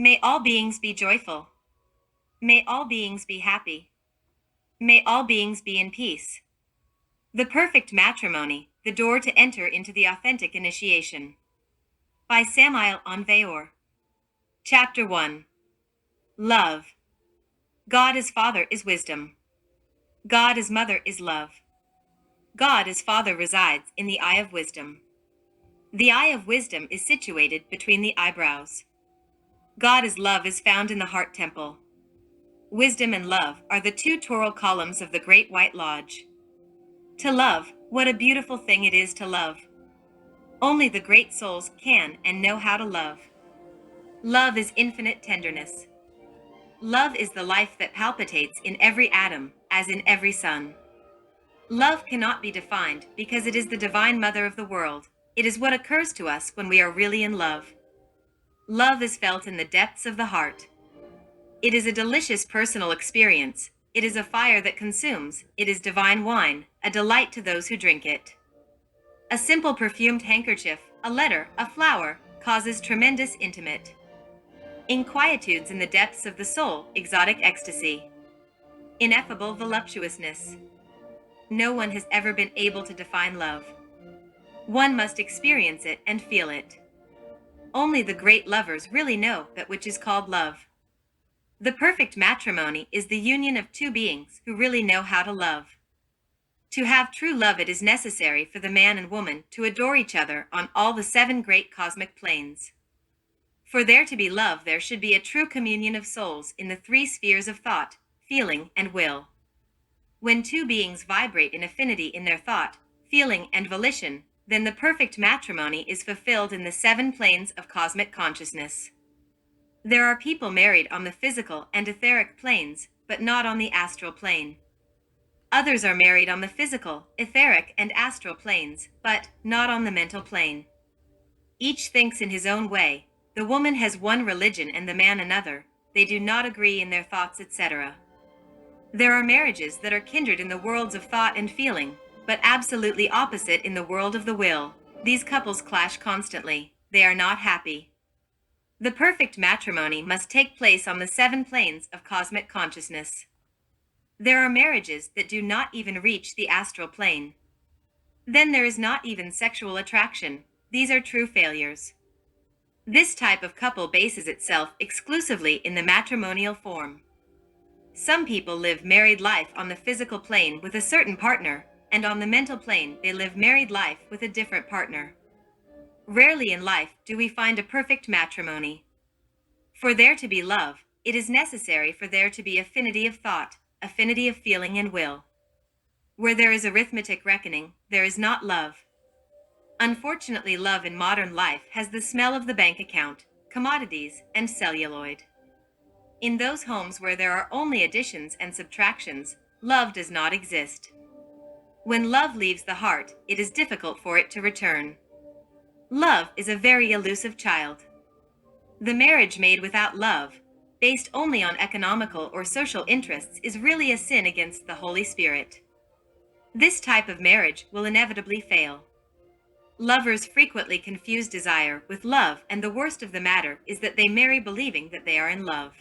May all beings be joyful. May all beings be happy. May all beings be in peace. The Perfect Matrimony, the door to enter into the authentic initiation. By Samael Aun Weor. Chapter 1. Love. God as Father is wisdom. God as Mother is love. God as Father resides in the eye of wisdom. The eye of wisdom is situated between the eyebrows. God as love is found in the heart temple. Wisdom and love are the two toral columns of the Great White Lodge. To love, what a beautiful thing it is to love. Only the great souls can and know how to love. Love is infinite tenderness. Love is the life that palpitates in every atom, as in every sun. Love cannot be defined because it is the divine mother of the world. It is what occurs to us when we are really in love. Love is felt in the depths of the heart. It is a delicious personal experience. It is a fire that consumes. It is divine wine, a delight to those who drink it. A simple perfumed handkerchief, a letter, a flower, causes tremendous intimate inquietudes in the depths of the soul, exotic ecstasy, ineffable voluptuousness. No one has ever been able to define love. One must experience it and feel it. Only the great lovers really know that which is called love. The perfect matrimony is the union of two beings who really know how to love. To have true love, it is necessary for the man and woman to adore each other on all the seven great cosmic planes. For there to be love, there should be a true communion of souls in the three spheres of thought, feeling, and will. When two beings vibrate in affinity in their thought, feeling, and volition, then the perfect matrimony is fulfilled in the seven planes of cosmic consciousness. There are people married on the physical and etheric planes, but not on the astral plane. Others are married on the physical, etheric, and astral planes, but not on the mental plane. Each thinks in his own way. The woman has one religion and the man another. They do not agree in their thoughts, etc. There are marriages that are kindred in the worlds of thought and feeling, but absolutely opposite in the world of the will. These couples clash constantly. They are not happy. The perfect matrimony must take place on the seven planes of cosmic consciousness. There are marriages that do not even reach the astral plane. Then there is not even sexual attraction. These are true failures. This type of couple bases itself exclusively in the matrimonial form. Some people live married life on the physical plane with a certain partner, and on the mental plane they live married life with a different partner. Rarely in life do we find a perfect matrimony. For there to be love, it is necessary for there to be affinity of thought, affinity of feeling and will. Where there is arithmetic reckoning, there is not love. Unfortunately, love in modern life has the smell of the bank account, commodities, and celluloid. In those homes where there are only additions and subtractions, love does not exist. When love leaves the heart, it is difficult for it to return. Love is a very elusive child. The marriage made without love, based only on economical or social interests, is really a sin against the Holy Spirit. This type of marriage will inevitably fail. Lovers frequently confuse desire with love, and the worst of the matter is that they marry believing that they are in love.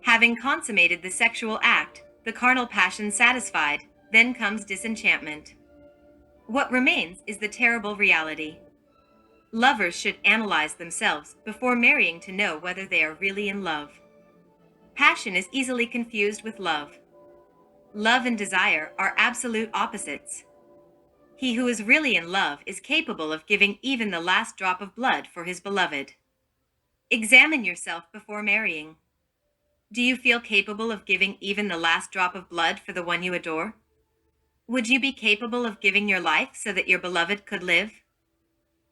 Having consummated the sexual act, the carnal passion satisfied, then comes disenchantment. What remains is the terrible reality. Lovers should analyze themselves before marrying to know whether they are really in love. Passion is easily confused with love. Love and desire are absolute opposites. He who is really in love is capable of giving even the last drop of blood for his beloved. Examine yourself before marrying. Do you feel capable of giving even the last drop of blood for the one you adore? Would you be capable of giving your life so that your beloved could live?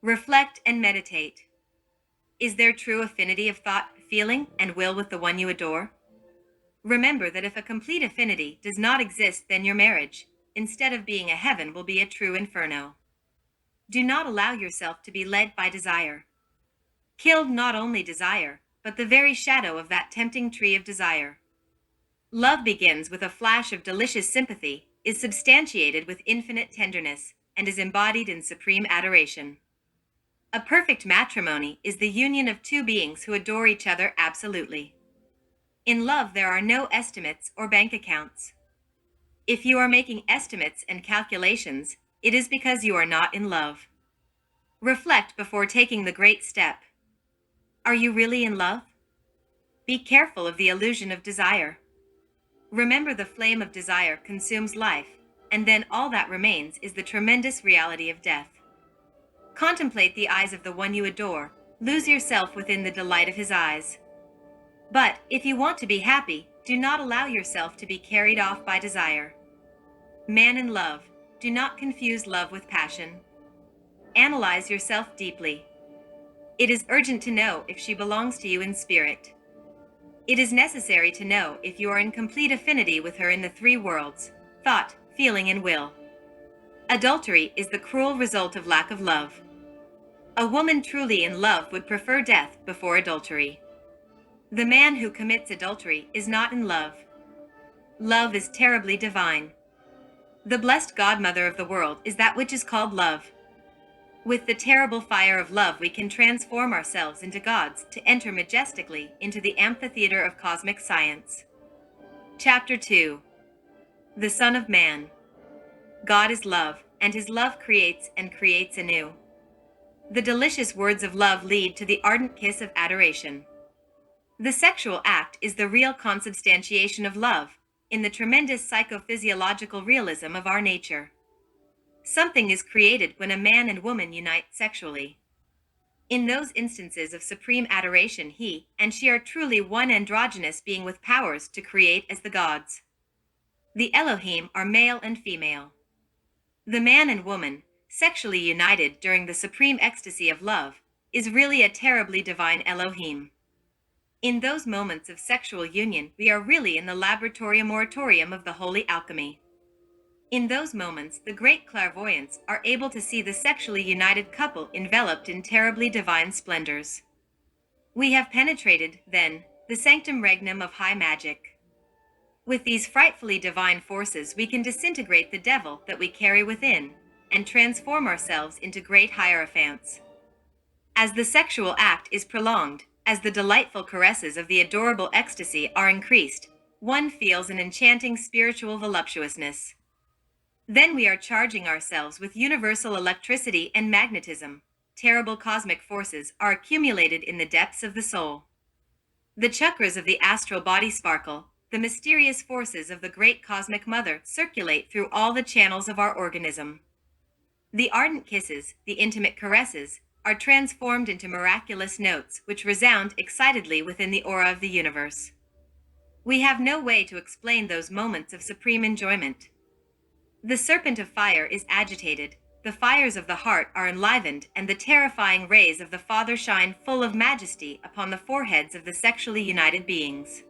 Reflect and meditate. Is there true affinity of thought, feeling, and will with the one you adore? Remember that if a complete affinity does not exist, then your marriage, instead of being a heaven, will be a true inferno. Do not allow yourself to be led by desire. Kill not only desire, but the very shadow of that tempting tree of desire. Love begins with a flash of delicious sympathy, is substantiated with infinite tenderness, and is embodied in supreme adoration. A perfect matrimony is the union of two beings who adore each other absolutely. In love, there are no estimates or bank accounts. If you are making estimates and calculations, it is because you are not in love. Reflect before taking the great step. Are you really in love? Be careful of the illusion of desire. Remember, the flame of desire consumes life, and then all that remains is the tremendous reality of death. Contemplate the eyes of the one you adore, lose yourself within the delight of his eyes. But if you want to be happy, do not allow yourself to be carried off by desire. Man in love, do not confuse love with passion. Analyze yourself deeply. It is urgent to know if she belongs to you in spirit. It is necessary to know if you are in complete affinity with her in the three worlds: thought, feeling, and will. Adultery is the cruel result of lack of love. A woman truly in love would prefer death before adultery. The man who commits adultery is not in love. Love is terribly divine. The blessed godmother of the world is that which is called love. With the terrible fire of love, we can transform ourselves into gods to enter majestically into the amphitheater of cosmic science. Chapter 2. The Son of Man. God is love, and his love creates and creates anew. The delicious words of love lead to the ardent kiss of adoration. The sexual act is the real consubstantiation of love, in the tremendous psychophysiological realism of our nature. Something is created when a man and woman unite sexually. In those instances of supreme adoration, he and she are truly one androgynous being with powers to create as the gods. The Elohim are male and female. The man and woman, sexually united during the supreme ecstasy of love, is really a terribly divine Elohim. In those moments of sexual union, we are really in the laboratory moratorium of the holy alchemy. In those moments, the great clairvoyants are able to see the sexually united couple enveloped in terribly divine splendors. We have penetrated, then, the sanctum regnum of high magic. With these frightfully divine forces, we can disintegrate the devil that we carry within, and transform ourselves into great hierophants. As the sexual act is prolonged, as the delightful caresses of the adorable ecstasy are increased, one feels an enchanting spiritual voluptuousness. Then we are charging ourselves with universal electricity and magnetism. Terrible cosmic forces are accumulated in the depths of the soul. The chakras of the astral body sparkle. The mysterious forces of the great cosmic mother circulate through all the channels of our organism. The ardent kisses, the intimate caresses, are transformed into miraculous notes which resound excitedly within the aura of the universe. We have no way to explain those moments of supreme enjoyment. The serpent of fire is agitated, the fires of the heart are enlivened, and the terrifying rays of the Father shine full of majesty upon the foreheads of the sexually united beings.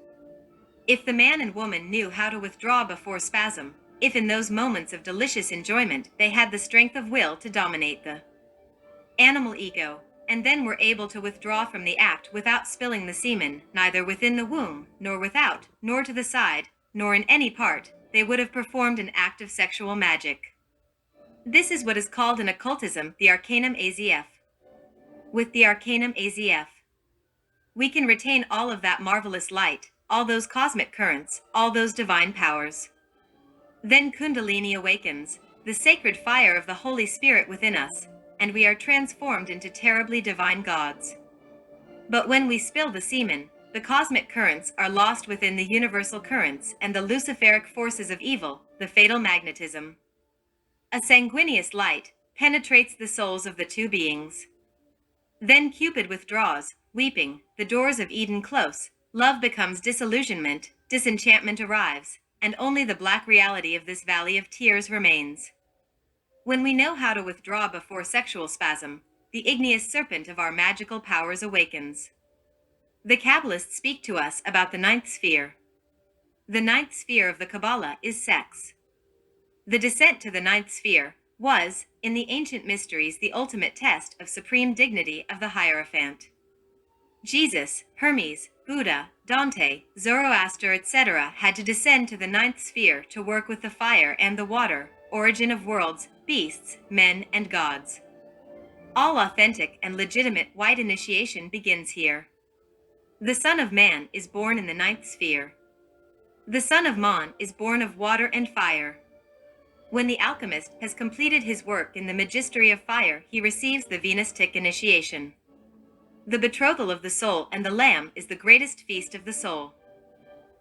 If the man and woman knew how to withdraw before spasm, if in those moments of delicious enjoyment they had the strength of will to dominate the animal ego, and then were able to withdraw from the act without spilling the semen, neither within the womb, nor without, nor to the side, nor in any part, they would have performed an act of sexual magic. This is what is called in occultism the Arcanum AZF. With the Arcanum AZF, we can retain all of that marvelous light, all those cosmic currents, all those divine powers. Then Kundalini awakens, the sacred fire of the Holy Spirit within us, and we are transformed into terribly divine gods. But when we spill the semen, the cosmic currents are lost within the universal currents and the luciferic forces of evil, the fatal magnetism. A sanguineous light penetrates the souls of the two beings. Then Cupid withdraws, weeping, the doors of Eden close, love becomes disillusionment, disenchantment arrives, and only the black reality of this valley of tears remains. When we know how to withdraw before sexual spasm, the igneous serpent of our magical powers awakens. The Kabbalists speak to us about the ninth sphere. The ninth sphere of the Kabbalah is sex. The descent to the ninth sphere was, in the ancient mysteries, the ultimate test of supreme dignity of the Hierophant. Jesus, Hermes, Buddha, Dante, Zoroaster, etc. had to descend to the ninth sphere to work with the fire and the water, origin of worlds, beasts, men, and gods. All authentic and legitimate white initiation begins here. The Son of Man is born in the ninth sphere. The Son of Man is born of water and fire. When the alchemist has completed his work in the magistery of fire, he receives the Venus-Tick initiation. The betrothal of the soul and the Lamb is the greatest feast of the soul.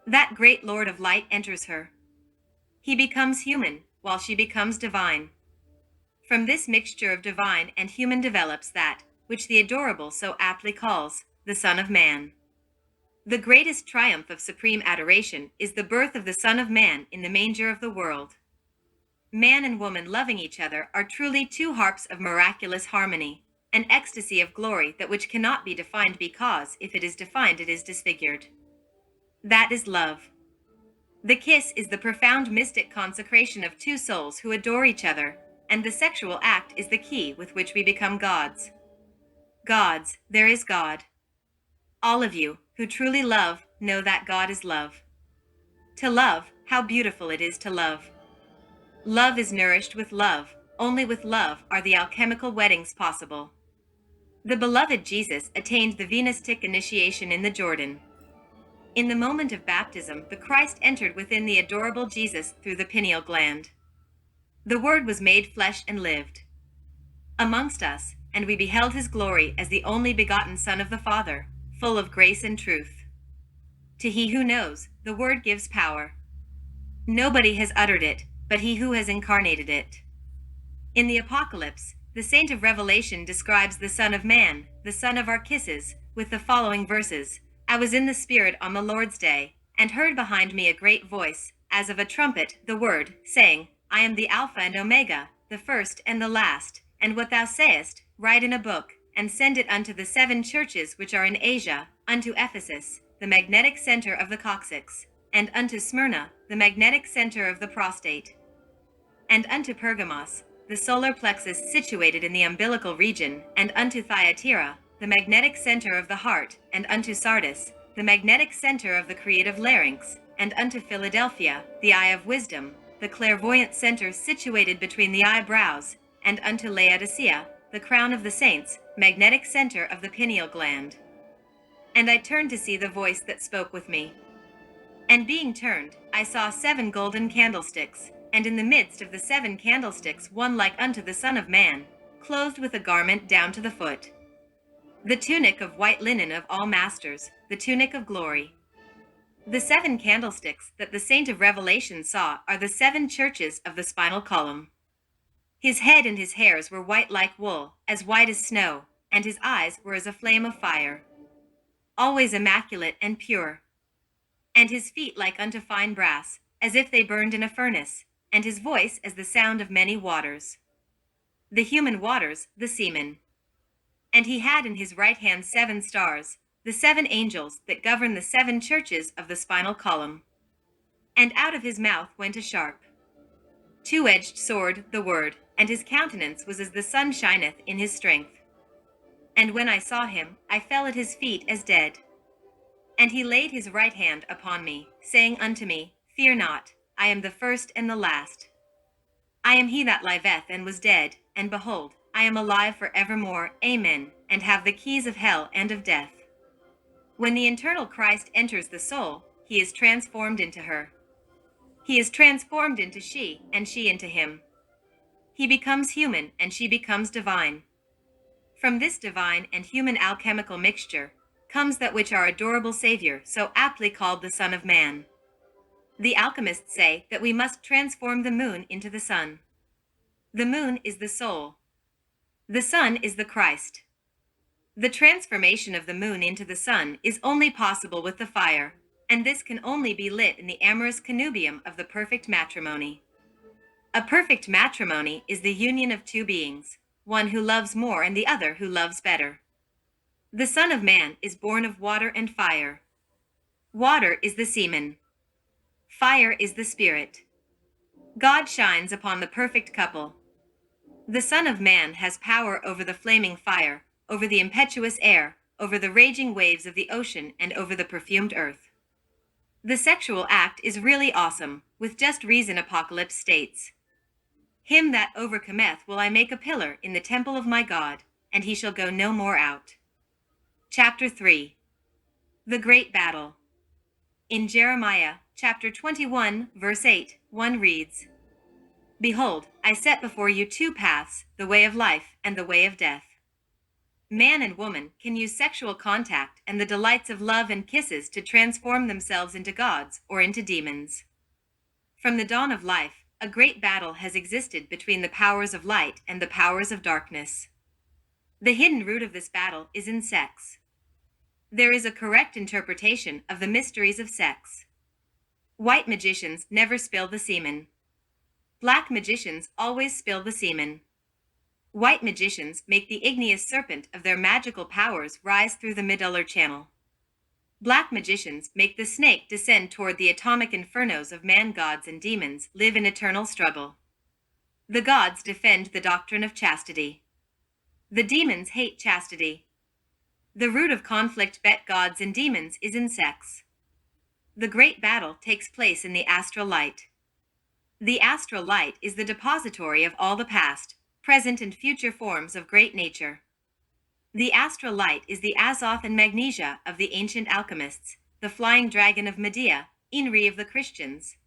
That great Lord of Light enters her. He becomes human, while she becomes divine. From this mixture of divine and human develops that, which the adorable so aptly calls, the Son of Man. The greatest triumph of supreme adoration is the birth of the Son of Man in the manger of the world. Man and woman loving each other are truly two harps of miraculous harmony, an ecstasy of glory that which cannot be defined because, if it is defined, it is disfigured. That is love. The kiss is the profound mystic consecration of two souls who adore each other, and the sexual act is the key with which we become gods. Gods, there is God. All of you, who truly love, know that God is love. To love, how beautiful it is to love. Love is nourished with love. Only with love are the alchemical weddings possible. The beloved Jesus attained the Venus-Tick initiation in the Jordan. In the moment of baptism, the Christ entered within the adorable Jesus through the pineal gland. The Word was made flesh and lived amongst us, and we beheld his glory as the only begotten Son of the Father, full of grace and truth. To he who knows, the Word gives power. Nobody has uttered it, but he who has incarnated it. In the Apocalypse, the saint of Revelation describes the Son of Man, the son of our kisses, with the following verses: I was in the Spirit on the Lord's day, and heard behind me a great voice, as of a trumpet, the Word, saying, I am the Alpha and Omega, the first and the last, and what thou sayest, write in a book, and send it unto the 7 churches which are in Asia, unto Ephesus, the magnetic center of the coccyx, and unto Smyrna, the magnetic center of the prostate, and unto Pergamos, the solar plexus situated in the umbilical region, and unto Thyatira, the magnetic center of the heart, and unto Sardis, the magnetic center of the creative larynx, and unto Philadelphia, the eye of wisdom, the clairvoyant center situated between the eyebrows, and unto Laodicea, the crown of the saints, magnetic center of the pineal gland. And I turned to see the voice that spoke with me. And being turned, I saw 7 golden candlesticks, and in the midst of the 7 candlesticks one like unto the Son of Man, clothed with a garment down to the foot. The tunic of white linen of all masters, the tunic of glory. The 7 candlesticks that the saint of Revelation saw are the 7 churches of the spinal column. His head and his hairs were white like wool, as white as snow, and his eyes were as a flame of fire, always immaculate and pure. And his feet like unto fine brass, as if they burned in a furnace, and his voice as the sound of many waters. The human waters, the semen. And he had in his right hand 7 stars, the 7 angels that govern the 7 churches of the spinal column. And out of his mouth went a sharp, 2-edged sword, the Word, and his countenance was as the sun shineth in his strength. And when I saw him, I fell at his feet as dead. And he laid his right hand upon me, saying unto me, Fear not, I am the first and the last. I am he that liveth and was dead, and behold, I am alive for evermore, amen, and have the keys of hell and of death. When the eternal Christ enters the soul, he is transformed into her. He is transformed into she, and she into him. He becomes human, and she becomes divine. From this divine and human alchemical mixture comes that which our adorable Savior so aptly called the Son of Man. The alchemists say that we must transform the moon into the sun. The moon is the soul. The sun is the Christ. The transformation of the moon into the sun is only possible with the fire, and this can only be lit in the amorous connubium of the perfect matrimony. A perfect matrimony is the union of 2 beings, one who loves more and the other who loves better. The Son of Man is born of water and fire. Water is the semen. Fire is the spirit. God shines upon the perfect couple. The Son of Man has power over the flaming fire, over the impetuous air, over the raging waves of the ocean, and over the perfumed earth. The sexual act is really awesome, with just reason. Apocalypse states, Him that overcometh will I make a pillar in the temple of my God, and he shall go no more out. Chapter 3. The Great Battle. In Jeremiah, chapter 21, verse 8, 1 reads, "Behold, I set before you two paths, the way of life and the way of death." Man and woman can use sexual contact and the delights of love and kisses to transform themselves into gods or into demons. From the dawn of life, a great battle has existed between the powers of light and the powers of darkness. The hidden root of this battle is in sex. There is a correct interpretation of the mysteries of sex. White magicians never spill the semen. Black magicians always spill the semen. White magicians make the igneous serpent of their magical powers rise through the medullary channel. Black magicians make the snake descend toward the atomic infernos of man. Gods and demons live in eternal struggle. The gods defend the doctrine of chastity. The demons hate chastity. The root of conflict bet gods and demons is in sex. The great battle takes place in the astral light. The astral light is the depository of all the past, present and future forms of great nature. The astral light is the azoth and magnesia of the ancient alchemists, the flying dragon of Medea, Inri of the Christians,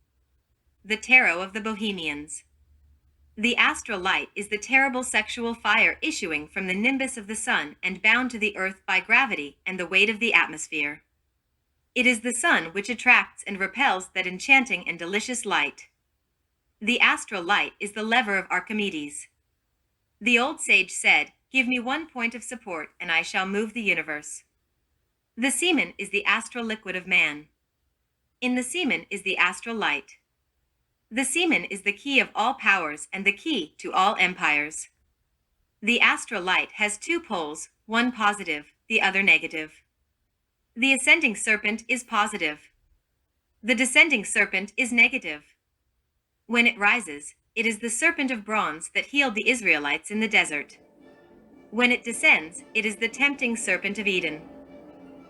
the tarot of the Bohemians. The astral light is the terrible sexual fire issuing from the nimbus of the sun and bound to the earth by gravity and the weight of the atmosphere. It is the sun which attracts and repels that enchanting and delicious light. The astral light is the lever of Archimedes. The old sage said, "Give me one point of support, and I shall move the universe." The semen is the astral liquid of man. In the semen is the astral light. The semen is the key of all powers and the key to all empires. The astral light has two poles, one positive, the other negative. The ascending serpent is positive. The descending serpent is negative. When it rises, it is the serpent of bronze that healed the Israelites in the desert. When it descends, it is the tempting serpent of Eden.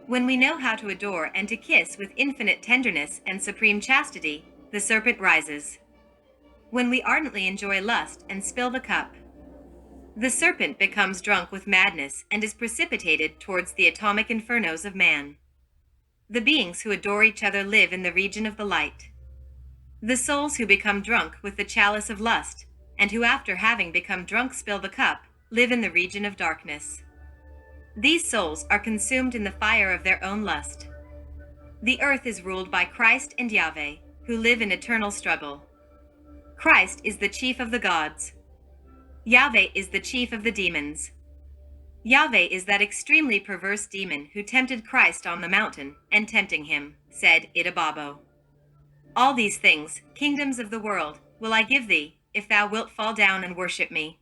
When we know how to adore and to kiss with infinite tenderness and supreme chastity, the serpent rises. When we ardently enjoy lust and spill the cup, the serpent becomes drunk with madness and is precipitated towards the atomic infernos of man. The beings who adore each other live in the region of the light. The souls who become drunk with the chalice of lust, and who after having become drunk spill the cup, live in the region of darkness. These souls are consumed in the fire of their own lust. The earth is ruled by Christ and Yahweh, who live in eternal struggle. Christ is the chief of the gods. Yahweh is the chief of the demons. Yahweh is that extremely perverse demon who tempted Christ on the mountain, and tempting him, said, "Idababo. All these things, kingdoms of the world, will I give thee, if thou wilt fall down and worship me."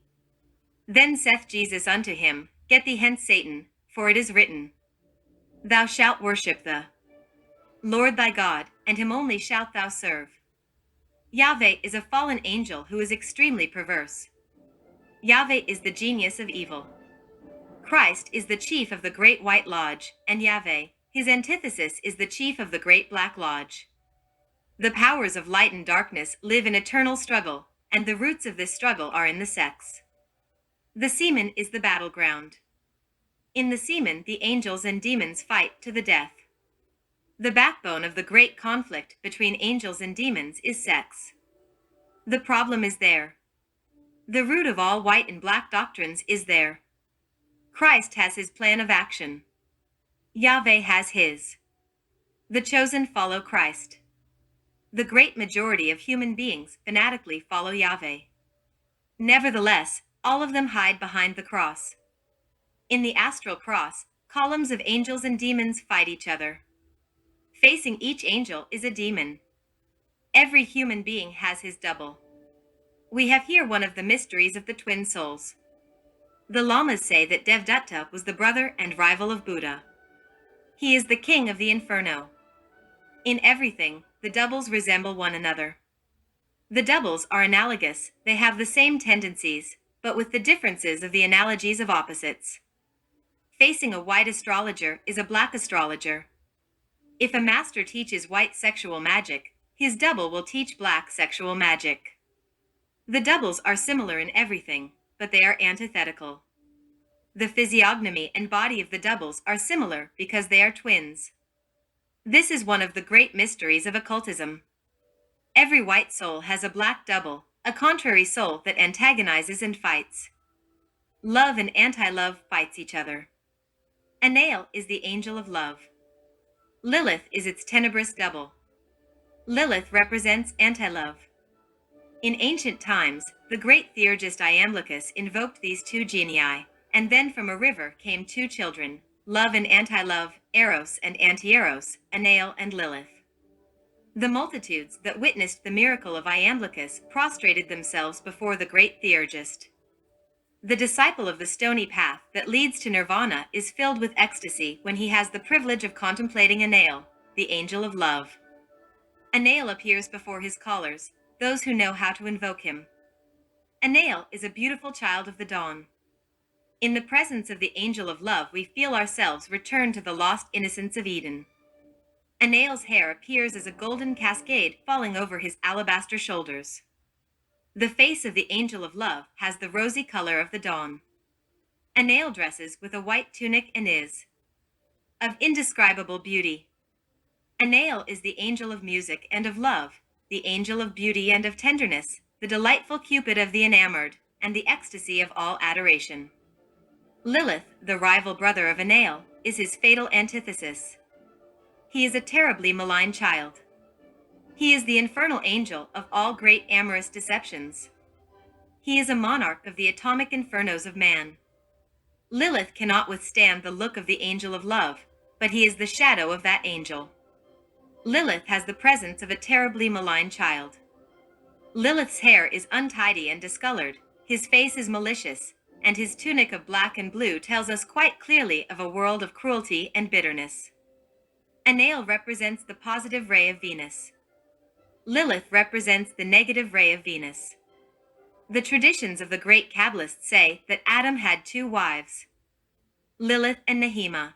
Then saith Jesus unto him, "Get thee hence, Satan, for it is written, Thou shalt worship the Lord thy God, and him only shalt thou serve." Yahweh is a fallen angel who is extremely perverse. Yahweh is the genius of evil. Christ is the chief of the great white lodge, and Yahweh, his antithesis, is the chief of the great black lodge. The powers of light and darkness live in eternal struggle, and the roots of this struggle are in the sex. The semen is the battleground. In the semen, the angels and demons fight to the death. The backbone of the great conflict between angels and demons is sex. The problem is there. The root of all white and black doctrines is there. Christ has his plan of action. Yahweh has his. The chosen follow Christ. The great majority of human beings fanatically follow Yahweh. Nevertheless, all of them hide behind the cross. In the astral cross, columns of angels and demons fight each other. Facing each angel is a demon. Every human being has his double. We have here one of the mysteries of the twin souls. The Lamas say that Devdatta was the brother and rival of Buddha. He is the king of the inferno. In everything, the doubles resemble one another. The doubles are analogous, they have the same tendencies, but with the differences of the analogies of opposites. Facing a white astrologer is a black astrologer. If a master teaches white sexual magic, his double will teach black sexual magic. The doubles are similar in everything, but they are antithetical. The physiognomy and body of the doubles are similar because they are twins. This is one of the great mysteries of occultism. Every white soul has a black double, a contrary soul that antagonizes and fights. Love and anti-love fights each other. Anael is the angel of love. Lilith is its tenebrous double. Lilith represents anti-love. In ancient times, the great theurgist Iamblichus invoked these two genii, and then from a river came two children, love and anti-love, Eros and anti-Eros, Anael and Lilith. The multitudes that witnessed the miracle of Iamblichus prostrated themselves before the great theurgist. The disciple of the stony path that leads to nirvana is filled with ecstasy when he has the privilege of contemplating Anael, the angel of love. Anael appears before his callers, those who know how to invoke him. Anael is a beautiful child of the dawn. In the presence of the angel of love, we feel ourselves return to the lost innocence of Eden. Anael's hair appears as a golden cascade falling over his alabaster shoulders. The face of the angel of love has the rosy color of the dawn. Anael dresses with a white tunic and is of indescribable beauty. Anael is the angel of music and of love, the angel of beauty and of tenderness, the delightful Cupid of the enamored, and the ecstasy of all adoration. Lilith, the rival brother of Anael, is his fatal antithesis. He is a terribly malign child. He is the infernal angel of all great amorous deceptions. He is a monarch of the atomic infernos of man. Lilith cannot withstand the look of the angel of love, but he is the shadow of that angel. Lilith has the presence of a terribly malign child. Lilith's hair is untidy and discolored, his face is malicious, and his tunic of black and blue tells us quite clearly of a world of cruelty and bitterness. Anael represents the positive ray of Venus. Lilith represents the negative ray of Venus. The traditions of the great Kabbalists say that Adam had two wives, Lilith and Nehema.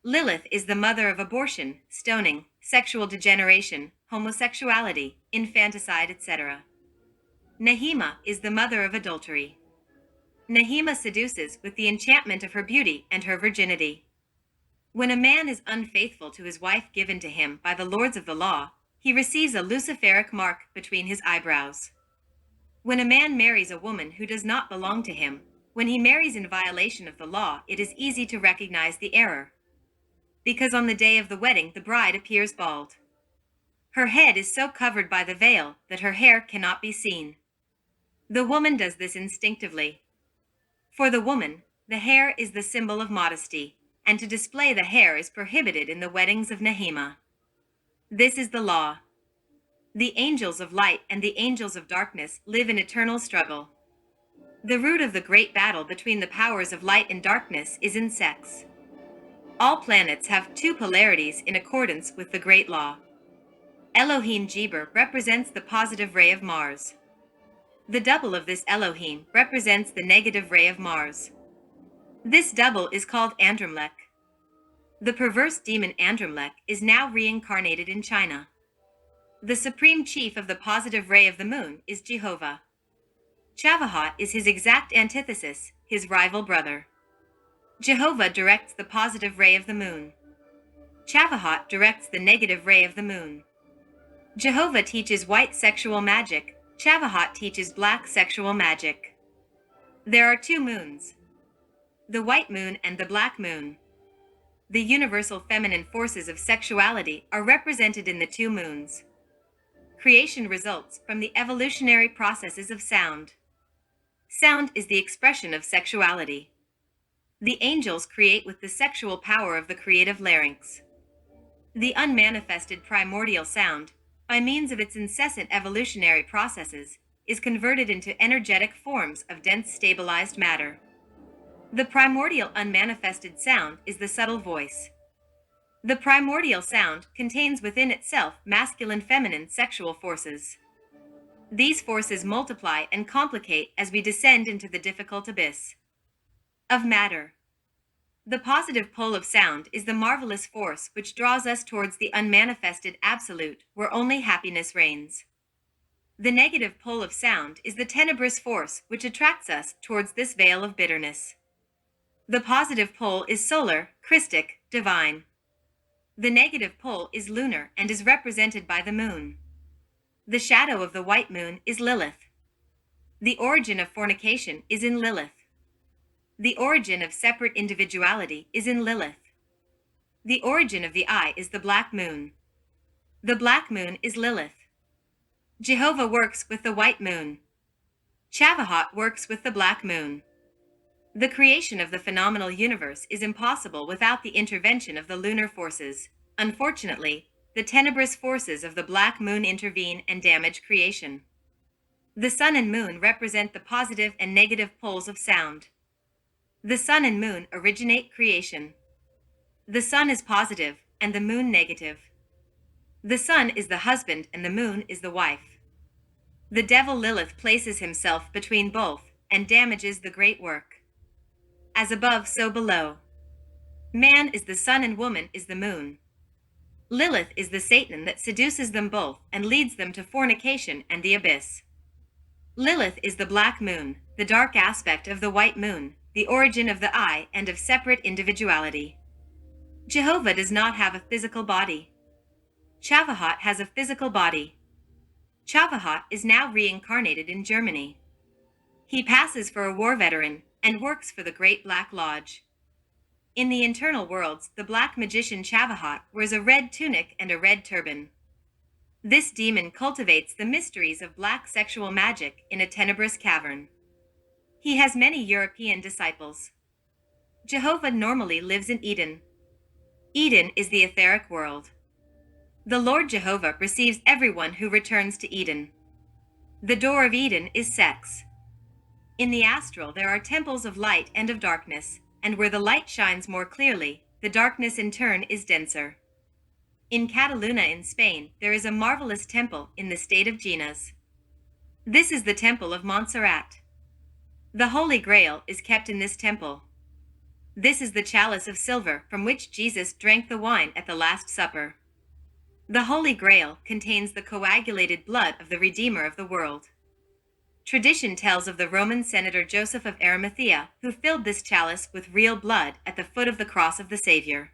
Lilith is the mother of abortion, stoning, sexual degeneration, homosexuality, infanticide, etc. Nehema is the mother of adultery. Nehema seduces with the enchantment of her beauty and her virginity. When a man is unfaithful to his wife given to him by the lords of the law, he receives a luciferic mark between his eyebrows. When a man marries a woman who does not belong to him, when he marries in violation of the law, it is easy to recognize the error. Because on the day of the wedding, the bride appears bald. Her head is so covered by the veil that her hair cannot be seen. The woman does this instinctively. For the woman, the hair is the symbol of modesty, and to display the hair is prohibited in the weddings of Nehema. This is the law. The angels of light and the angels of darkness live in eternal struggle. The root of the great battle between the powers of light and darkness is in sex. All planets have two polarities in accordance with the great law. Elohim Geber represents the positive ray of Mars. The double of this Elohim represents the negative ray of Mars. This double is called Andromlech. The perverse demon Andromlech is now reincarnated in China. The supreme chief of the positive ray of the moon is Jehovah. Chavahat is his exact antithesis, his rival brother. Jehovah directs the positive ray of the moon. Chavahat directs the negative ray of the moon. Jehovah teaches white sexual magic, Chavahat teaches black sexual magic. There are two moons, the white moon and the black moon. The universal feminine forces of sexuality are represented in the two moons. Creation results from the evolutionary processes of sound. Sound is the expression of sexuality. The angels create with the sexual power of the creative larynx. The unmanifested primordial sound, by means of its incessant evolutionary processes, is converted into energetic forms of dense stabilized matter. The primordial unmanifested sound is the subtle voice. The primordial sound contains within itself masculine-feminine sexual forces. These forces multiply and complicate as we descend into the difficult abyss of matter. The positive pole of sound is the marvelous force which draws us towards the unmanifested absolute, where only happiness reigns. The negative pole of sound is the tenebrous force which attracts us towards this veil of bitterness. The positive pole is solar, Christic, divine. The negative pole is lunar and is represented by the moon. The shadow of the white moon is Lilith. The origin of fornication is in Lilith. The origin of separate individuality is in Lilith. The origin of the eye is the black moon. The black moon is Lilith. Jehovah works with the white moon. Chavahat works with the black moon. The creation of the phenomenal universe is impossible without the intervention of the lunar forces. Unfortunately, the tenebrous forces of the black moon intervene and damage creation. The sun and moon represent the positive and negative poles of sound. The sun and moon originate creation. The sun is positive and the moon negative. The sun is the husband and the moon is the wife. The devil Lilith places himself between both and damages the great work. As above, so below. Man is the sun and woman is the moon. Lilith is the Satan that seduces them both and leads them to fornication and the abyss. Lilith is the black moon, the dark aspect of the white moon, the origin of the eye and of separate individuality. Jehovah does not have a physical body. Chavahat has a physical body. Chavahat is now reincarnated in Germany. He passes for a war veteran and works for the Great Black Lodge. In the internal worlds, the black magician Chavahat wears a red tunic and a red turban. This demon cultivates the mysteries of black sexual magic in a tenebrous cavern. He has many European disciples. Jehovah normally lives in Eden. Eden is the etheric world. The Lord Jehovah receives everyone who returns to Eden. The door of Eden is sex. In the astral there are temples of light and of darkness, and where the light shines more clearly, the darkness in turn is denser. In Cataluna in Spain, there is a marvelous temple in the state of Ginas. This is the temple of Montserrat. The Holy Grail is kept in this temple. This is the chalice of silver from which Jesus drank the wine at the Last Supper. The Holy Grail contains the coagulated blood of the Redeemer of the world. Tradition tells of the Roman senator Joseph of Arimathea, who filled this chalice with real blood at the foot of the cross of the Savior.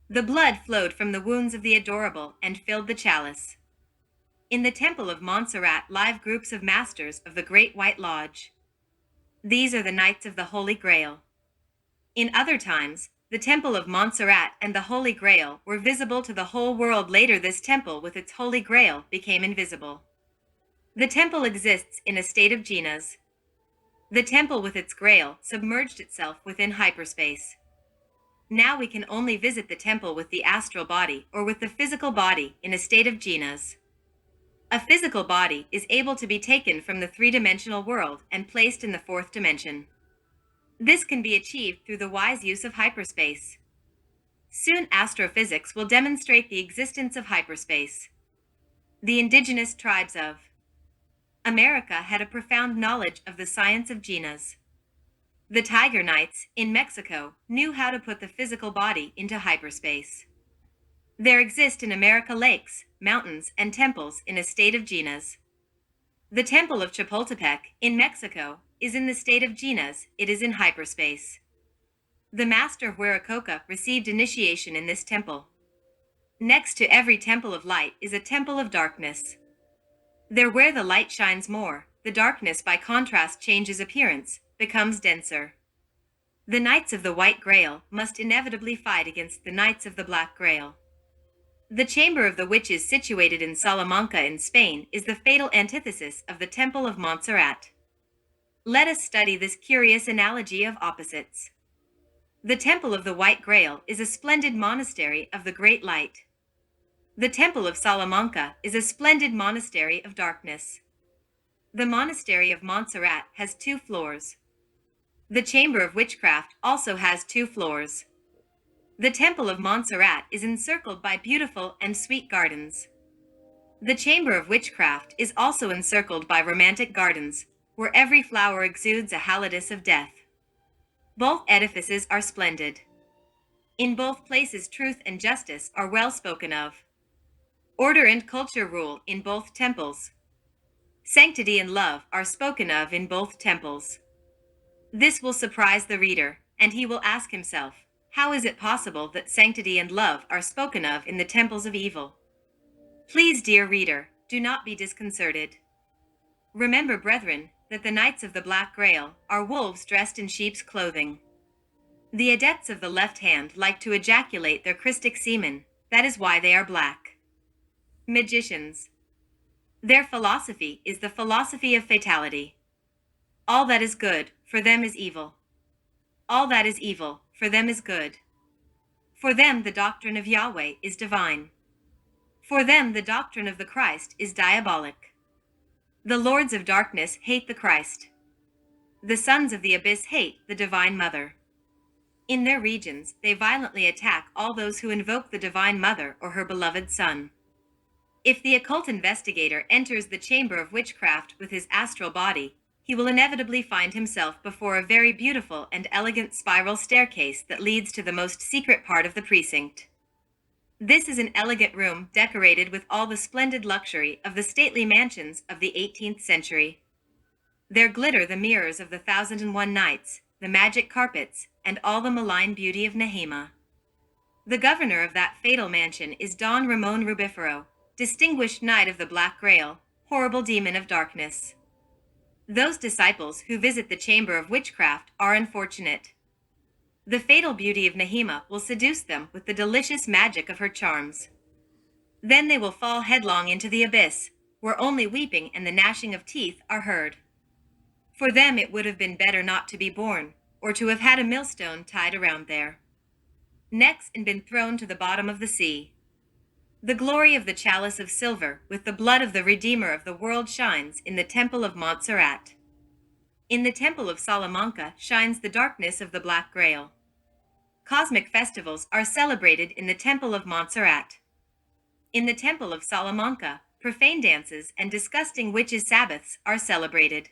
The blood flowed from the wounds of the adorable and filled the chalice. In the temple of Montserrat live groups of masters of the Great White Lodge. These are the Knights of the Holy Grail. In other times, the temple of Montserrat and the Holy Grail were visible to the whole world. Later this temple with its Holy Grail became invisible. The temple exists in a state of Ginas. The temple with its grail submerged itself within hyperspace. Now we can only visit the temple with the astral body or with the physical body in a state of Ginas. A physical body is able to be taken from the three-dimensional world and placed in the fourth dimension. This can be achieved through the wise use of hyperspace. Soon astrophysics will demonstrate the existence of hyperspace. The indigenous tribes of America had a profound knowledge of the science of Ginas. The Tiger Knights, in Mexico, knew how to put the physical body into hyperspace. There exist in America lakes, mountains, and temples in a state of Ginas. The Temple of Chapultepec, in Mexico, is in the state of Ginas. It is in hyperspace. The Master of Huaracocha received initiation in this temple. Next to every temple of light is a temple of darkness. There where the light shines more, the darkness by contrast changes appearance, becomes denser. The Knights of the White Grail must inevitably fight against the Knights of the Black Grail. The Chamber of the Witches situated in Salamanca in Spain is the fatal antithesis of the Temple of Montserrat. Let us study this curious analogy of opposites. The Temple of the White Grail is a splendid monastery of the Great Light. The Temple of Salamanca is a splendid monastery of darkness. The Monastery of Montserrat has 2 floors. The Chamber of Witchcraft also has 2 floors. The Temple of Montserrat is encircled by beautiful and sweet gardens. The Chamber of Witchcraft is also encircled by romantic gardens, where every flower exudes a halidus of death. Both edifices are splendid. In both places truth and justice are well spoken of. Order and culture rule in both temples. Sanctity and love are spoken of in both temples. This will surprise the reader, and he will ask himself, how is it possible that sanctity and love are spoken of in the temples of evil? Please, dear reader, do not be disconcerted. Remember, brethren, that the Knights of the Black Grail are wolves dressed in sheep's clothing. The adepts of the left hand like to ejaculate their Christic semen, that is why they are black. Magicians. Their philosophy is the philosophy of fatality. All that is good, for them is evil. All that is evil, for them is good. For them the doctrine of Yahweh is divine. For them the doctrine of the Christ is diabolic. The lords of darkness hate the Christ. The sons of the abyss hate the Divine Mother. In their regions, they violently attack all those who invoke the Divine Mother or her beloved Son. If the occult investigator enters the chamber of witchcraft with his astral body, he will inevitably find himself before a very beautiful and elegant spiral staircase that leads to the most secret part of the precinct. This is an elegant room decorated with all the splendid luxury of the stately mansions of the 18th century. There glitter the mirrors of the 1001 Nights, the magic carpets, and all the malign beauty of Nehema. The governor of that fatal mansion is Don Ramon Rubifero, distinguished knight of the Black Grail, horrible demon of darkness. Those disciples who visit the chamber of witchcraft are unfortunate. The fatal beauty of Nehema will seduce them with the delicious magic of her charms. Then they will fall headlong into the abyss, where only weeping and the gnashing of teeth are heard. For them it would have been better not to be born, or to have had a millstone tied around their necks and been thrown to the bottom of the sea. The glory of the chalice of silver with the blood of the Redeemer of the world shines in the temple of Montserrat. In the temple of Salamanca shines the darkness of the Black Grail. Cosmic festivals are celebrated in the temple of Montserrat. In the temple of Salamanca, profane dances and disgusting witches' sabbaths are celebrated.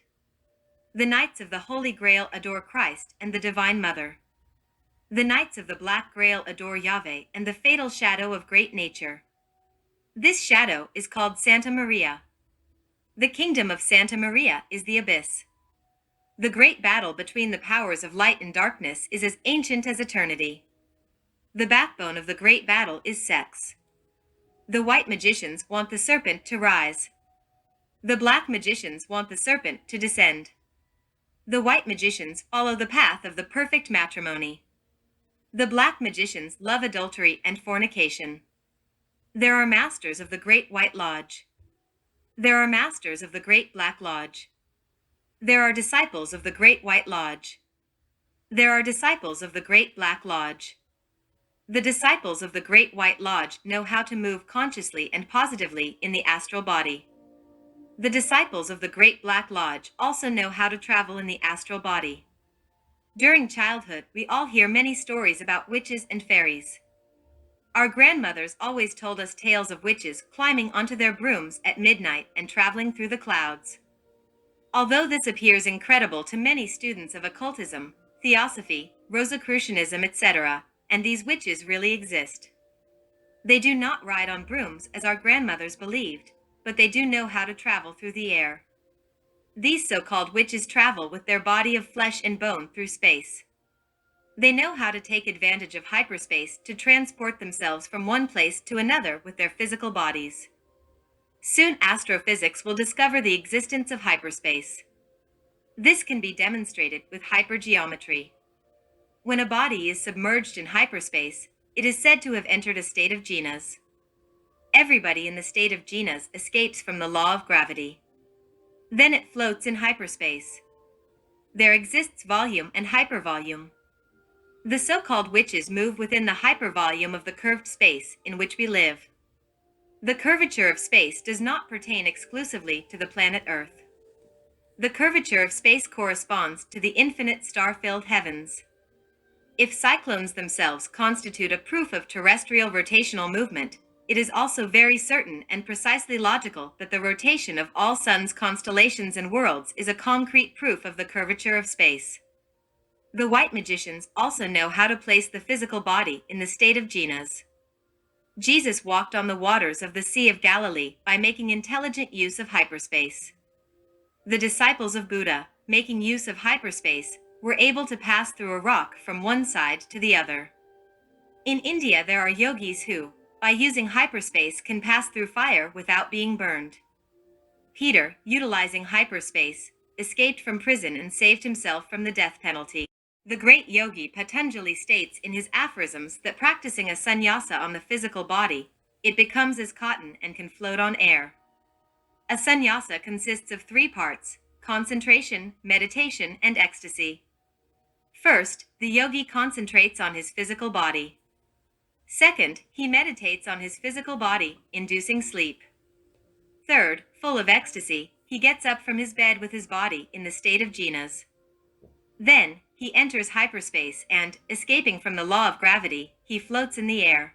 The Knights of the Holy Grail adore Christ and the Divine Mother. The Knights of the Black Grail adore Yahweh and the fatal shadow of great nature. This shadow is called Santa Maria. The kingdom of Santa Maria is the abyss. The great battle between the powers of light and darkness is as ancient as eternity. The backbone of the great battle is sex. The white magicians want the serpent to rise. The black magicians want the serpent to descend. The white magicians follow the path of the perfect matrimony. The black magicians love adultery and fornication. There are masters of the Great White Lodge. There are masters of the Great Black Lodge. There are disciples of the Great White Lodge. There are disciples of the Great Black Lodge. The disciples of the Great White Lodge know how to move consciously and positively in the astral body. The disciples of the Great Black Lodge also know how to travel in the astral body. During childhood, we all hear many stories about witches and fairies. Our grandmothers always told us tales of witches climbing onto their brooms at midnight and traveling through the clouds. Although this appears incredible to many students of occultism, theosophy, Rosicrucianism, etc., and these witches really exist. They do not ride on brooms as our grandmothers believed, but they do know how to travel through the air. These so-called witches travel with their body of flesh and bone through space. They know how to take advantage of hyperspace to transport themselves from one place to another with their physical bodies. Soon astrophysics will discover the existence of hyperspace. This can be demonstrated with hypergeometry. When a body is submerged in hyperspace, it is said to have entered a state of jhanas. Everybody in the state of jhanas escapes from the law of gravity. Then it floats in hyperspace. There exists volume and hypervolume. The so-called witches move within the hypervolume of the curved space in which we live. The curvature of space does not pertain exclusively to the planet Earth. The curvature of space corresponds to the infinite star-filled heavens. If cyclones themselves constitute a proof of terrestrial rotational movement, it is also very certain and precisely logical that the rotation of all suns, constellations, and worlds is a concrete proof of the curvature of space. The white magicians also know how to place the physical body in the state of jhanas. Jesus walked on the waters of the Sea of Galilee by making intelligent use of hyperspace. The disciples of Buddha, making use of hyperspace, were able to pass through a rock from one side to the other. In India, there are yogis who, by using hyperspace, can pass through fire without being burned. Peter, utilizing hyperspace, escaped from prison and saved himself from the death penalty. The great yogi Patanjali states in his aphorisms that practicing a sannyasa on the physical body, it becomes as cotton and can float on air. A sannyasa consists of 3 parts: concentration, meditation, and ecstasy. First, the yogi concentrates on his physical body. Second, he meditates on his physical body, inducing sleep. Third, full of ecstasy, he gets up from his bed with his body in the state of jhanas. Then, he enters hyperspace and, escaping from the law of gravity, he floats in the air.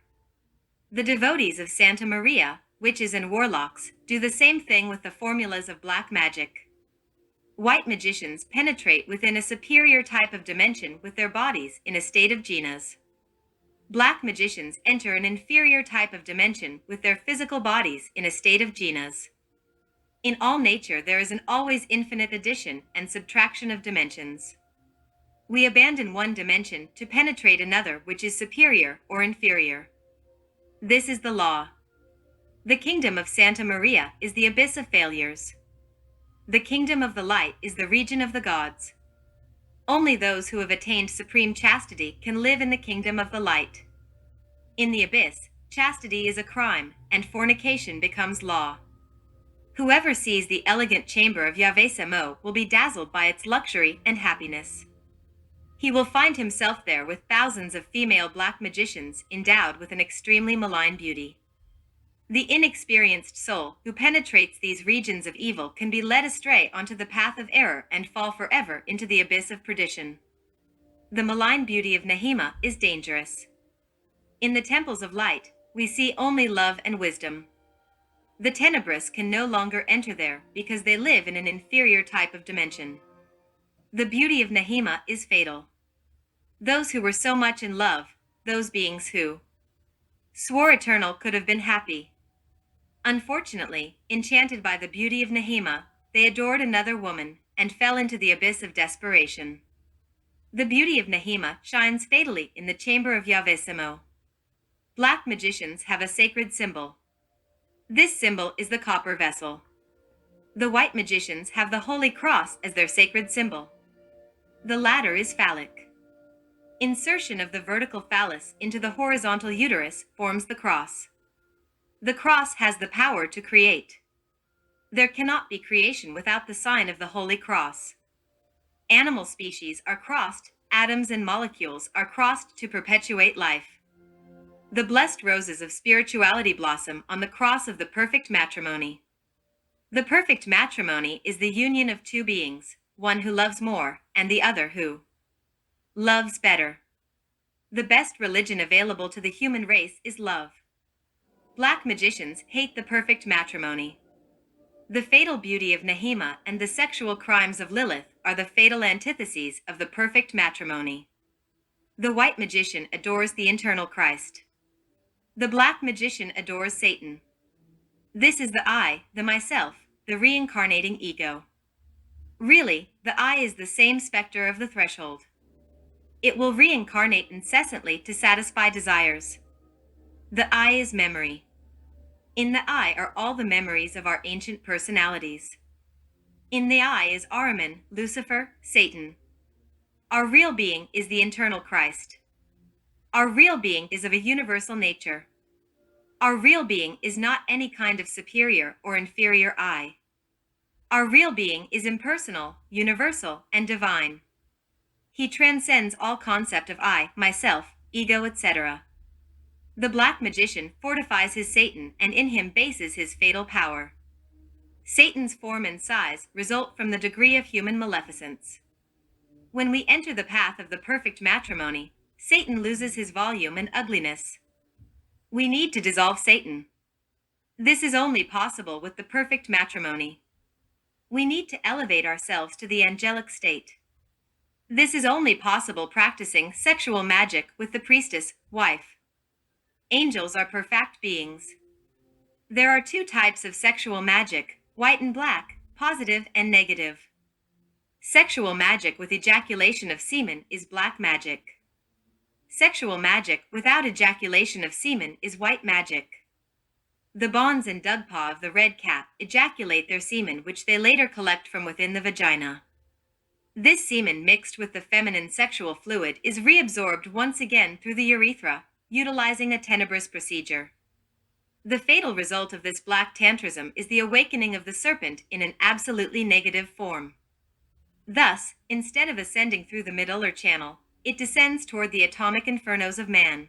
The devotees of Santa Maria, witches and warlocks, do the same thing with the formulas of black magic. White magicians penetrate within a superior type of dimension with their bodies in a state of jhanas. Black magicians enter an inferior type of dimension with their physical bodies in a state of jhanas. In all nature, there is an always infinite addition and subtraction of dimensions. We abandon one dimension to penetrate another which is superior or inferior. This is the law. The kingdom of Santa Maria is the abyss of failures. The kingdom of the light is the region of the gods. Only those who have attained supreme chastity can live in the kingdom of the light. In the abyss, chastity is a crime, and fornication becomes law. Whoever sees the elegant chamber of Yavesemo will be dazzled by its luxury and happiness. He will find himself there with thousands of female black magicians endowed with an extremely malign beauty. The inexperienced soul who penetrates these regions of evil can be led astray onto the path of error and fall forever into the abyss of perdition. The malign beauty of Nehima is dangerous. In the temples of light, we see only love and wisdom. The tenebrous can no longer enter there because they live in an inferior type of dimension. The beauty of Nehima is fatal. Those who were so much in love, those beings who swore eternal, could have been happy. Unfortunately, enchanted by the beauty of Nehima, they adored another woman and fell into the abyss of desperation. The beauty of Nehima shines fatally in the chamber of Yavesemo. Black magicians have a sacred symbol. This symbol is the copper vessel. The white magicians have the Holy Cross as their sacred symbol. The latter is phallic. Insertion of the vertical phallus into the horizontal uterus forms the cross. The cross has the power to create. There cannot be creation without the sign of the Holy Cross. Animal species are crossed, atoms and molecules are crossed to perpetuate life. The blessed roses of spirituality blossom on the cross of the perfect matrimony. The perfect matrimony is the union of 2 beings, one who loves more and the other who loves better. The best religion available to the human race is love. Black magicians hate the perfect matrimony. The fatal beauty of Nehima and the sexual crimes of Lilith are the fatal antitheses of the perfect matrimony. The white magician adores the internal Christ. The black magician adores Satan. This is the I, the myself, the reincarnating ego. Really, the I is the same specter of the threshold. It will reincarnate incessantly to satisfy desires. The I is memory. In the I are all the memories of our ancient personalities. In the I is Ahriman, Lucifer, Satan. Our real being is the internal Christ. Our real being is of a universal nature. Our real being is not any kind of superior or inferior I. Our real being is impersonal, universal, and divine. He transcends all concept of I, myself, ego, etc. The black magician fortifies his Satan and in him bases his fatal power. Satan's form and size result from the degree of human maleficence. When we enter the path of the perfect matrimony, Satan loses his volume and ugliness. We need to dissolve Satan. This is only possible with the perfect matrimony. We need to elevate ourselves to the angelic state. This is only possible practicing sexual magic with the priestess, wife. Angels are perfect beings. There are 2 types of sexual magic, white and black, positive and negative. Sexual magic with ejaculation of semen is black magic. Sexual magic without ejaculation of semen is white magic. The bonds and dugpa of the red cap ejaculate their semen, which they later collect from within the vagina. This semen mixed with the feminine sexual fluid is reabsorbed once again through the urethra, utilizing a tenebrous procedure. The fatal result of this black tantrism is the awakening of the serpent in an absolutely negative form. Thus, instead of ascending through the medullary channel, it descends toward the atomic infernos of man.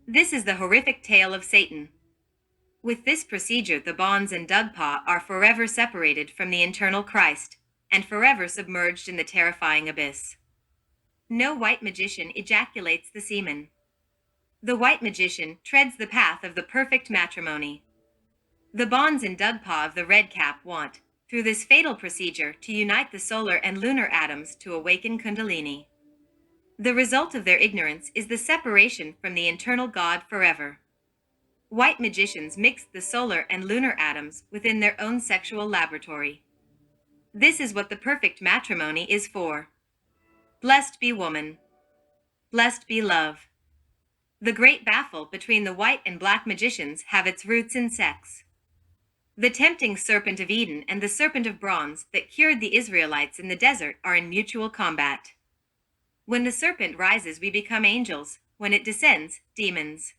This is the horrific tale of Satan. With this procedure, the bonds and dugpa are forever separated from the internal Christ, and forever submerged in the terrifying abyss. No white magician ejaculates the semen. The white magician treads the path of the perfect matrimony. The bonds and dugpa of the red cap want, through this fatal procedure, to unite the solar and lunar atoms to awaken Kundalini. The result of their ignorance is the separation from the internal God forever. White magicians mix the solar and lunar atoms within their own sexual laboratory. This is what the perfect matrimony is for. Blessed be woman. Blessed be love. The great battle between the white and black magicians have its roots in sex. The tempting serpent of Eden and the serpent of bronze that cured the Israelites in the desert are in mutual combat. When the serpent rises, we become angels. When it descends, demons.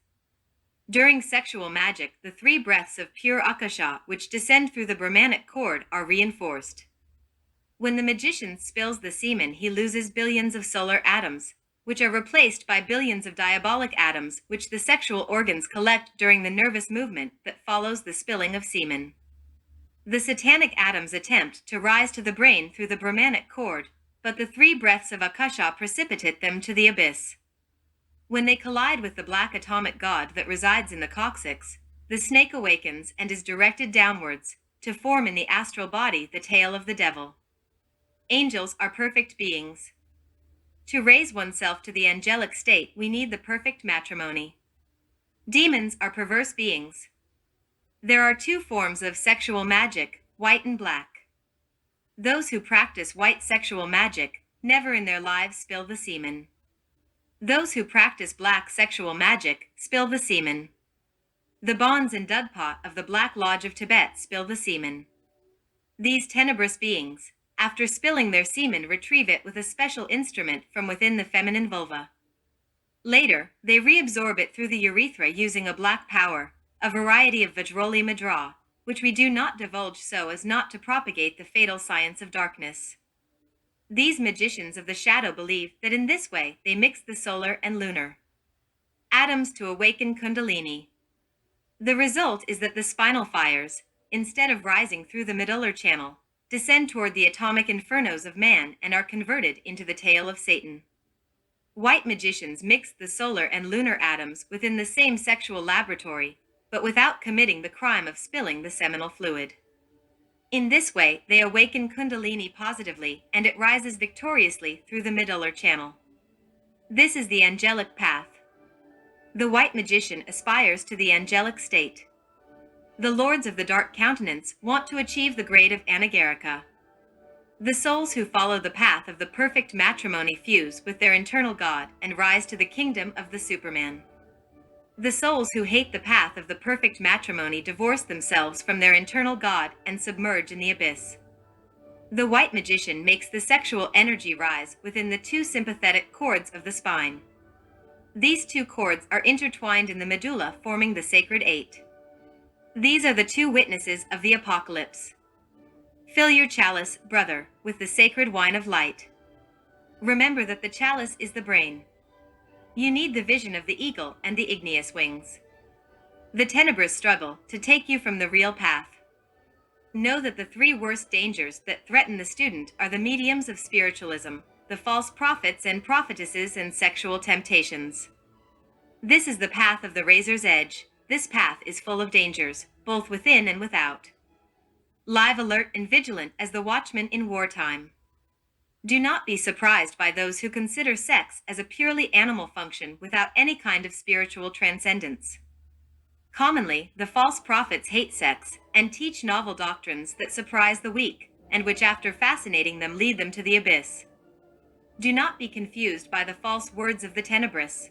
During sexual magic, the three breaths of pure akasha, which descend through the Brahmanic cord, are reinforced. When the magician spills the semen, he loses billions of solar atoms, which are replaced by billions of diabolic atoms, which the sexual organs collect during the nervous movement that follows the spilling of semen. The satanic atoms attempt to rise to the brain through the Brahmanic cord, but the three breaths of Akasha precipitate them to the abyss. When they collide with the black atomic god that resides in the coccyx, the snake awakens and is directed downwards, to form in the astral body the tail of the devil. Angels are perfect beings. To raise oneself to the angelic state, we need the perfect matrimony. Demons are perverse beings. There are two forms of sexual magic, white and black. Those who practice white sexual magic never in their lives spill the semen. Those who practice black sexual magic spill the semen. The bonds and dugpa of the Black Lodge of Tibet spill the semen. These tenebrous beings, after spilling their semen, retrieve it with a special instrument from within the feminine vulva. Later, they reabsorb it through the urethra using a black power, a variety of Vajroli Madra, which we do not divulge so as not to propagate the fatal science of darkness. These magicians of the shadow believe that in this way they mix the solar and lunar atoms to awaken Kundalini. The result is that the spinal fires, instead of rising through the medullary channel, descend toward the atomic infernos of man and are converted into the tail of Satan. White magicians mix the solar and lunar atoms within the same sexual laboratory, but without committing the crime of spilling the seminal fluid. In this way, they awaken Kundalini positively, and it rises victoriously through the medullary channel. This is the angelic path. The white magician aspires to the angelic state. The lords of the dark countenance want to achieve the grade of anagarika. The souls who follow the path of the perfect matrimony fuse with their internal God and rise to the kingdom of the Superman. The souls who hate the path of the perfect matrimony divorce themselves from their internal God and submerge in the abyss. The white magician makes the sexual energy rise within the two sympathetic cords of the spine. These two cords are intertwined in the medulla, forming the sacred eight. These are the two witnesses of the apocalypse. Fill your chalice, brother, with the sacred wine of light. Remember that the chalice is the brain. You need the vision of the eagle and the igneous wings. The tenebrous struggle to take you from the real path. Know that the three worst dangers that threaten the student are the mediums of spiritualism, the false prophets and prophetesses, and sexual temptations. This is the path of the razor's edge. This path is full of dangers, both within and without. Live alert and vigilant as the watchman in wartime. Do not be surprised by those who consider sex as a purely animal function without any kind of spiritual transcendence. Commonly, the false prophets hate sex and teach novel doctrines that surprise the weak, and which after fascinating them lead them to the abyss. Do not be confused by the false words of the tenebrous.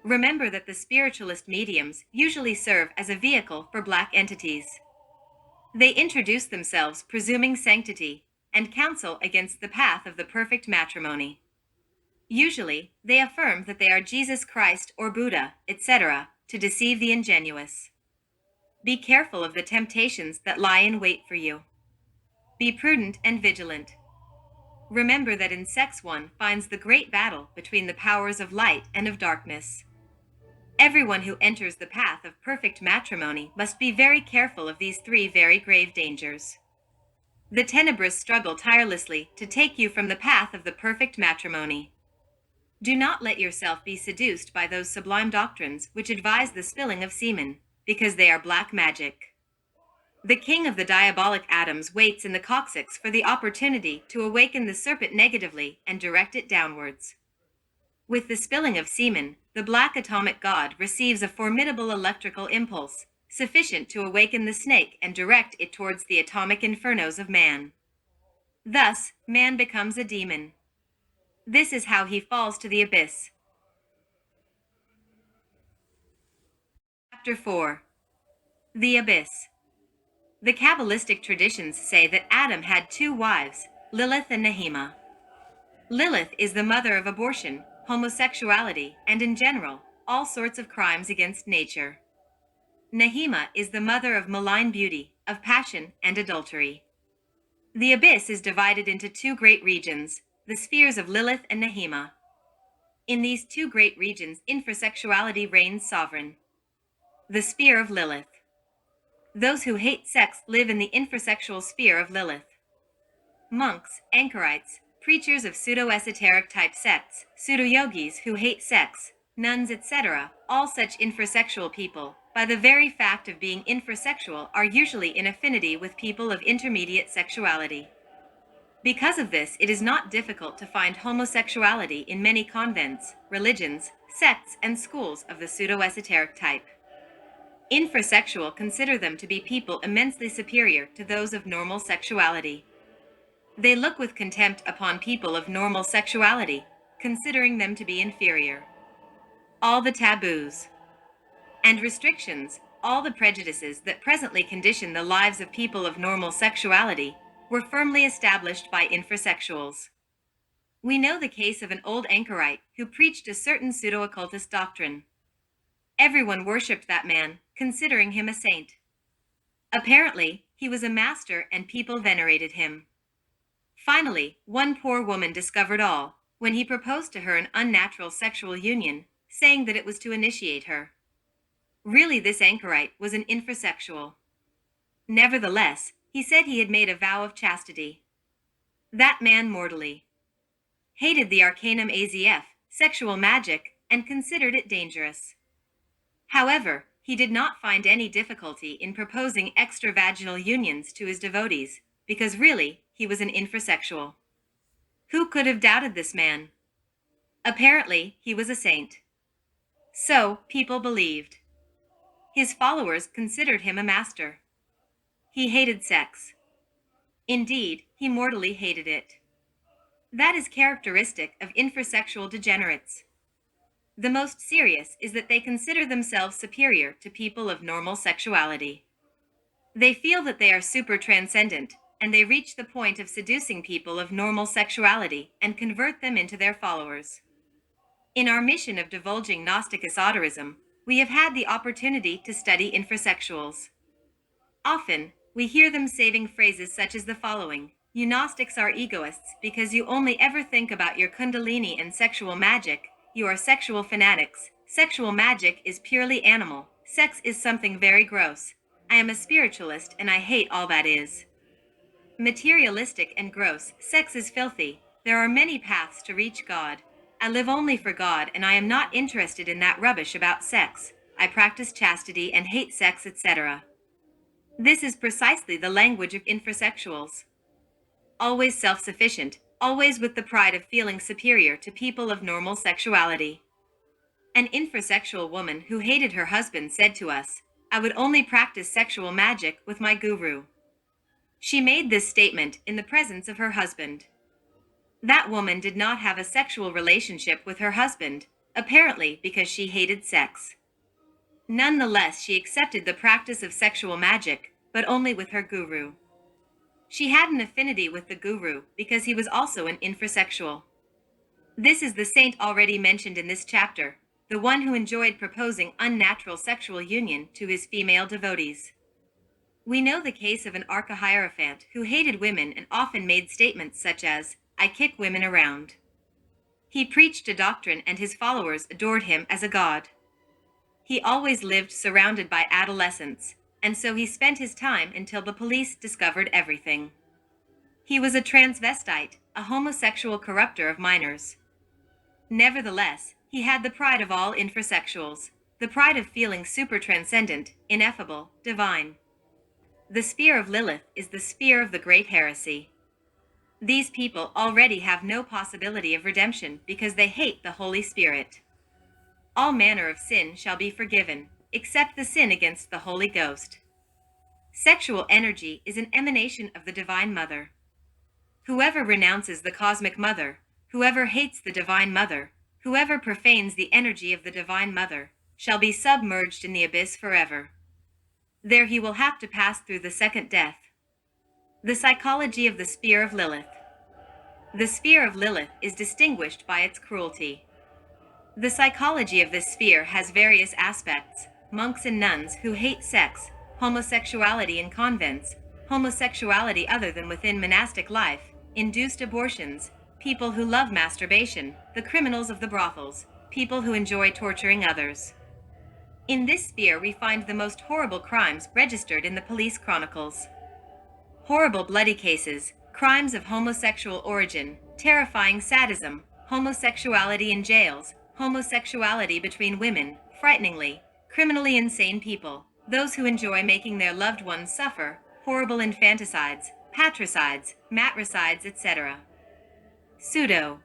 Remember that the spiritualist mediums usually serve as a vehicle for black entities. They introduce themselves presuming sanctity and counsel against the path of the perfect matrimony. Usually, they affirm that they are Jesus Christ or Buddha, etc., to deceive the ingenuous. Be careful of the temptations that lie in wait for you. Be prudent and vigilant. Remember that in sex one finds the great battle between the powers of light and of darkness. Everyone who enters the path of perfect matrimony must be very careful of these three very grave dangers. The tenebrous struggle tirelessly to take you from the path of the perfect matrimony. Do not let yourself be seduced by those sublime doctrines which advise the spilling of semen, because they are black magic. The king of the diabolic atoms waits in the coccyx for the opportunity to awaken the serpent negatively and direct it downwards. With the spilling of semen, the black atomic god receives a formidable electrical impulse, sufficient to awaken the snake and direct it towards the atomic infernos of man. Thus, man becomes a demon. This is how he falls to the abyss. Chapter 4. The Abyss. The Kabbalistic traditions say that Adam had two wives, Lilith and Nehema. Lilith is the mother of abortion, homosexuality, and in general, all sorts of crimes against nature. Nehema is the mother of malign beauty, of passion, and adultery. The abyss is divided into two great regions, the spheres of Lilith and Nehema. In these two great regions, infrasexuality reigns sovereign. The sphere of Lilith. Those who hate sex live in the infrasexual sphere of Lilith. Monks, anchorites, preachers of pseudo-esoteric type sects, pseudo-yogis who hate sex, nuns, etc., all such infrasexual people, by the very fact of being infrasexual, are usually in affinity with people of intermediate sexuality. Because of this, it is not difficult to find homosexuality in many convents, religions, sects, and schools of the pseudo-esoteric type. Infrasexual consider them to be people immensely superior to those of normal sexuality. They look with contempt upon people of normal sexuality, considering them to be inferior. All the taboos and restrictions, all the prejudices that presently condition the lives of people of normal sexuality, were firmly established by infrasexuals. We know the case of an old anchorite who preached a certain pseudo-occultist doctrine. Everyone worshipped that man, considering him a saint. Apparently, he was a master and people venerated him. Finally, one poor woman discovered all, when he proposed to her an unnatural sexual union, saying that it was to initiate her. Really, this anchorite was an infrasexual. Nevertheless, he said he had made a vow of chastity. That man mortally hated the arcanum AZF, sexual magic, and considered it dangerous. However, he did not find any difficulty in proposing extravaginal unions to his devotees, because really, he was an infrasexual. Who could have doubted this man? Apparently, he was a saint. So, people believed. His followers considered him a master. He hated sex. Indeed, he mortally hated it. That is characteristic of infrasexual degenerates. The most serious is that they consider themselves superior to people of normal sexuality. They feel that they are super-transcendent, and they reach the point of seducing people of normal sexuality and convert them into their followers. In our mission of divulging Gnostic esotericism, we have had the opportunity to study infrasexuals. Often, we hear them saving phrases such as the following: "You Gnostics are egoists because you only ever think about your kundalini and sexual magic. You are sexual fanatics. Sexual magic is purely animal. Sex is something very gross. I am a spiritualist and I hate all that is materialistic and gross. Sex is filthy. There are many paths to reach God. I live only for God and I am not interested in that rubbish about sex. I practice chastity and hate sex, etc." This is precisely the language of infrasexuals. Always self-sufficient, always with the pride of feeling superior to people of normal sexuality. An infrasexual woman who hated her husband said to us, "I would only practice sexual magic with my guru." She made this statement in the presence of her husband. That woman did not have a sexual relationship with her husband, apparently because she hated sex. Nonetheless, she accepted the practice of sexual magic, but only with her guru. She had an affinity with the guru because he was also an infrasexual. This is the saint already mentioned in this chapter, the one who enjoyed proposing unnatural sexual union to his female devotees. We know the case of an archhierophant who hated women and often made statements such as, "I kick women around." He preached a doctrine and his followers adored him as a god. He always lived surrounded by adolescents, and so he spent his time until the police discovered everything. He was a transvestite, a homosexual corrupter of minors. Nevertheless, he had the pride of all infrasexuals, the pride of feeling super-transcendent, ineffable, divine. The sphere of Lilith is the sphere of the great heresy. These people already have no possibility of redemption because they hate the Holy Spirit. All manner of sin shall be forgiven, except the sin against the Holy Ghost. Sexual energy is an emanation of the Divine Mother. Whoever renounces the Cosmic Mother, whoever hates the Divine Mother, whoever profanes the energy of the Divine Mother, shall be submerged in the abyss forever. There he will have to pass through the second death. The psychology of the sphere of Lilith. The sphere of Lilith is distinguished by its cruelty. The psychology of this sphere has various aspects: monks and nuns who hate sex, homosexuality in convents, homosexuality other than within monastic life, induced abortions, people who love masturbation, the criminals of the brothels, people who enjoy torturing others. In this sphere we find the most horrible crimes registered in the police chronicles. Horrible bloody cases, crimes of homosexual origin, terrifying sadism, homosexuality in jails, homosexuality between women, frighteningly, criminally insane people, those who enjoy making their loved ones suffer, horrible infanticides, patricides, matricides, etc. Pseudo.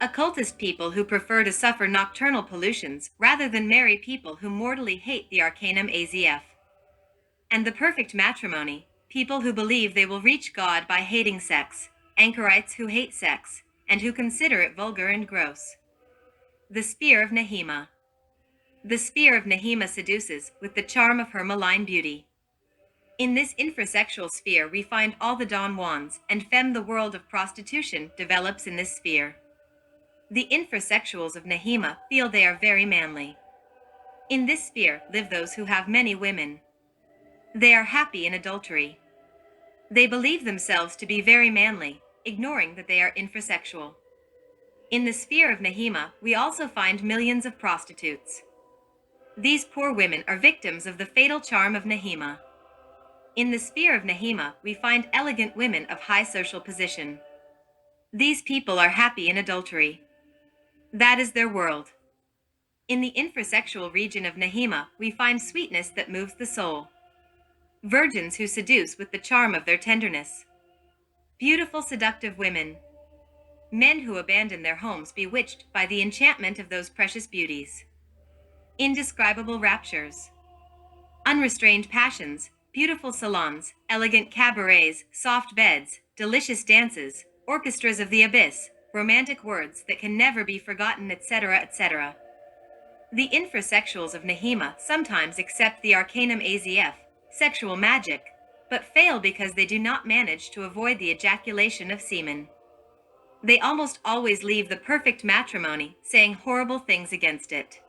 Occultist people who prefer to suffer nocturnal pollutions rather than marry people who mortally hate the Arcanum AZF. And the perfect matrimony, people who believe they will reach God by hating sex, anchorites who hate sex, and who consider it vulgar and gross. The sphere of Nehima. The sphere of Nehima seduces with the charm of her malign beauty. In this infrasexual sphere we find all the Don Juans, and the world of prostitution develops in this sphere. The infrasexuals of Nehima feel they are very manly. In this sphere live those who have many women. They are happy in adultery. They believe themselves to be very manly, ignoring that they are infrasexual. In the sphere of Nehima, we also find millions of prostitutes. These poor women are victims of the fatal charm of Nehima. In the sphere of Nehima, we find elegant women of high social position. These people are happy in adultery. That is their world. In the infrasexual region of Nehima, we find sweetness that moves the soul. Virgins who seduce with the charm of their tenderness. Beautiful seductive women. Men who abandon their homes bewitched by the enchantment of those precious beauties. Indescribable raptures. Unrestrained passions, beautiful salons, elegant cabarets, soft beds, delicious dances, orchestras of the abyss, romantic words that can never be forgotten, etc., etc. The infrasexuals of Nehima sometimes accept the Arcanum AZF, sexual magic, but fail because they do not manage to avoid the ejaculation of semen. They almost always leave the perfect matrimony, saying horrible things against it.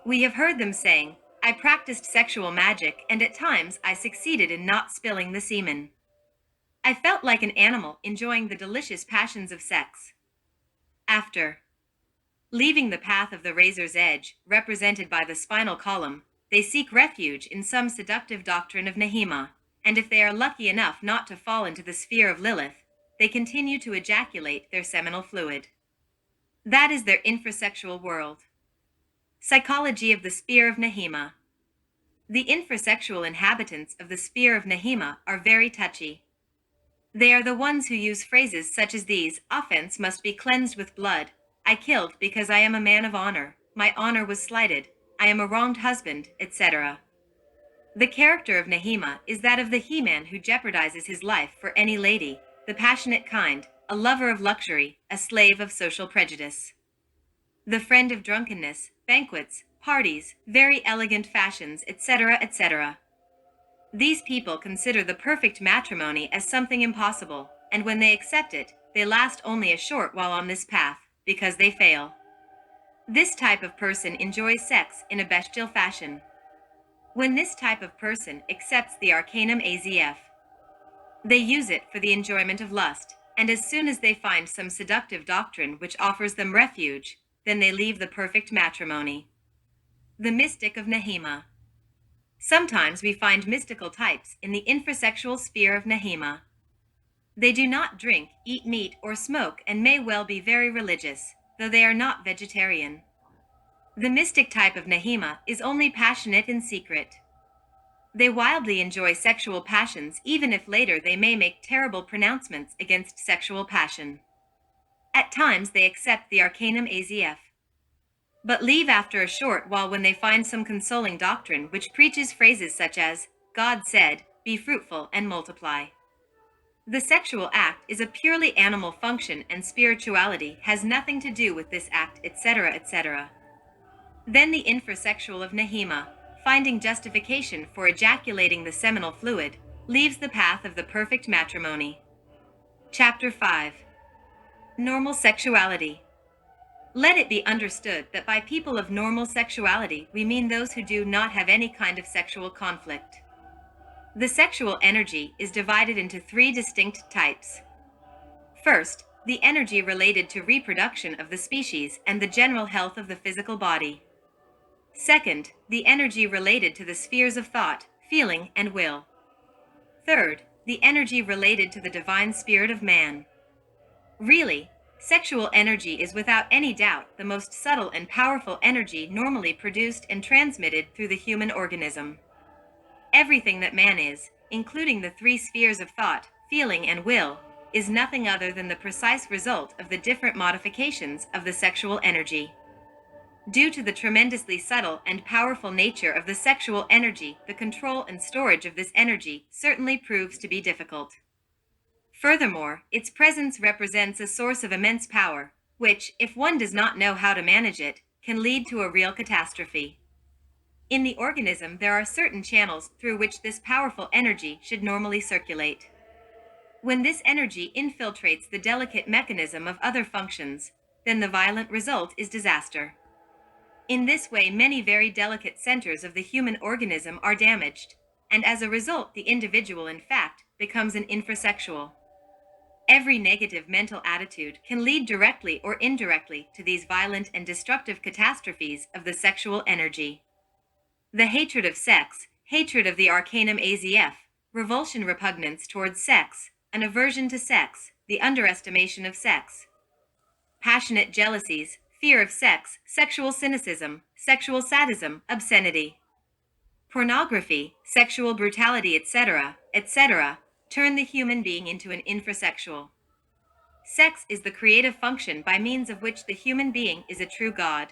We have heard them saying, "I practiced sexual magic and at times I succeeded in not spilling the semen. I felt like an animal enjoying the delicious passions of sex." After leaving the path of the razor's edge, represented by the spinal column, they seek refuge in some seductive doctrine of Nehima, and if they are lucky enough not to fall into the sphere of Lilith, they continue to ejaculate their seminal fluid. That is their infrasexual world. Psychology of the sphere of Nehima. The infrasexual inhabitants of the sphere of Nehima are very touchy. They are the ones who use phrases such as these: "Offense must be cleansed with blood. I killed because I am a man of honor. My honor was slighted. I am a wronged husband," etc. The character of Nehema is that of the he-man who jeopardizes his life for any lady, the passionate kind, a lover of luxury, a slave of social prejudice. The friend of drunkenness, banquets, parties, very elegant fashions, etc., etc. These people consider the perfect matrimony as something impossible, and when they accept it, they last only a short while on this path, because they fail. This type of person enjoys sex in a bestial fashion. When this type of person accepts the Arcanum AZF, they use it for the enjoyment of lust, and as soon as they find some seductive doctrine which offers them refuge, then they leave the perfect matrimony. The mystic of Nehema. Sometimes we find mystical types in the infrasexual sphere of Nehema. They do not drink, eat meat, or smoke, and may well be very religious, though they are not vegetarian. The mystic type of Nehema is only passionate in secret. They wildly enjoy sexual passions even if later they may make terrible pronouncements against sexual passion. At times they accept the Arcanum AZF, but leave after a short while when they find some consoling doctrine which preaches phrases such as, God said, be fruitful and multiply. The sexual act is a purely animal function and spirituality has nothing to do with this act, etc., etc. Then the infrasexual of Nehema, finding justification for ejaculating the seminal fluid, leaves the path of the perfect matrimony. Chapter 5. Normal Sexuality. Let it be understood that by people of normal sexuality we mean those who do not have any kind of sexual conflict. The sexual energy is divided into three distinct types. First, the energy related to reproduction of the species and the general health of the physical body. Second, the energy related to the spheres of thought, feeling, and will. Third, the energy related to the divine spirit of man. Really, sexual energy is without any doubt the most subtle and powerful energy normally produced and transmitted through the human organism. Everything that man is, including the three spheres of thought, feeling, and will, is nothing other than the precise result of the different modifications of the sexual energy. Due to the tremendously subtle and powerful nature of the sexual energy, the control and storage of this energy certainly proves to be difficult. Furthermore, its presence represents a source of immense power, which, if one does not know how to manage it, can lead to a real catastrophe. In the organism, there are certain channels through which this powerful energy should normally circulate. When this energy infiltrates the delicate mechanism of other functions, then the violent result is disaster. In this way, many very delicate centers of the human organism are damaged, and as a result, the individual, in fact, becomes an infrasexual. Every negative mental attitude can lead directly or indirectly to these violent and destructive catastrophes of the sexual energy. The hatred of sex, hatred of the Arcanum AZF, revulsion, repugnance towards sex, an aversion to sex, the underestimation of sex, passionate jealousies, fear of sex, sexual cynicism, sexual sadism, obscenity, pornography, sexual brutality, etc., etc., turn the human being into an infrasexual. Sex is the creative function by means of which the human being is a true God.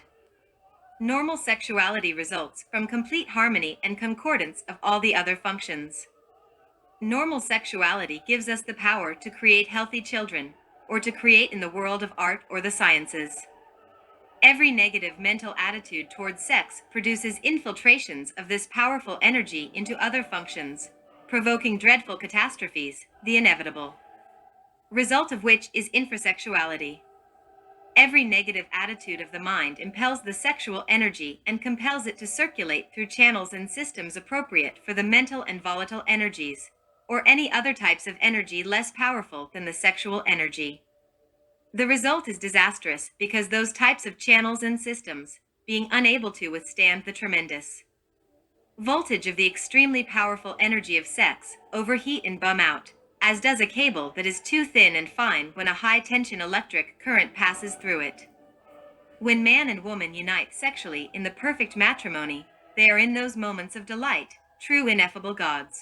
Normal sexuality results from complete harmony and concordance of all the other functions. Normal sexuality gives us the power to create healthy children, or to create in the world of art or the sciences. Every negative mental attitude towards sex produces infiltrations of this powerful energy into other functions, provoking dreadful catastrophes, the inevitable result of which is infrasexuality. Every negative attitude of the mind impels the sexual energy and compels it to circulate through channels and systems appropriate for the mental and volatile energies, or any other types of energy less powerful than the sexual energy. The result is disastrous because those types of channels and systems, being unable to withstand the tremendous voltage of the extremely powerful energy of sex, overheat and bum out, as does a cable that is too thin and fine when a high-tension electric current passes through it. When man and woman unite sexually in the perfect matrimony, they are in those moments of delight, true ineffable gods.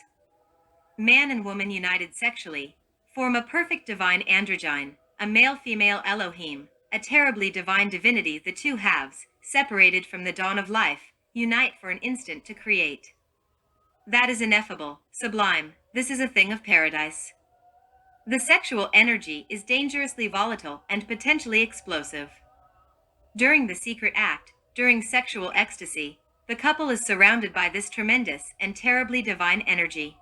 Man and woman united sexually form a perfect divine androgyne, a male-female Elohim, a terribly divine divinity. The two halves, separated from the dawn of life, unite for an instant to create. That is ineffable, sublime. This is a thing of paradise. The sexual energy is dangerously volatile and potentially explosive. During the secret act, during sexual ecstasy, the couple is surrounded by this tremendous and terribly divine energy.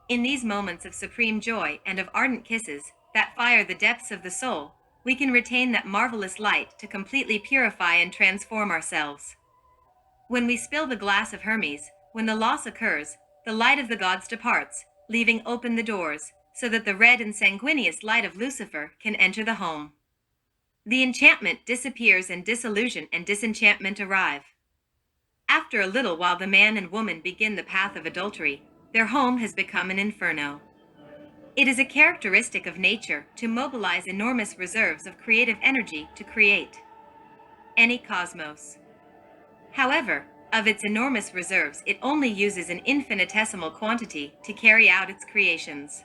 In these moments of supreme joy and of ardent kisses that fire the depths of the soul, we can retain that marvelous light to completely purify and transform ourselves. When we spill the glass of Hermes, when the loss occurs, the light of the gods departs, leaving open the doors, so that the red and sanguineous light of Lucifer can enter the home. The enchantment disappears and disillusion and disenchantment arrive. After a little while the man and woman begin the path of adultery, their home has become an inferno. It is a characteristic of nature to mobilize enormous reserves of creative energy to create any cosmos. However, of its enormous reserves, it only uses an infinitesimal quantity to carry out its creations.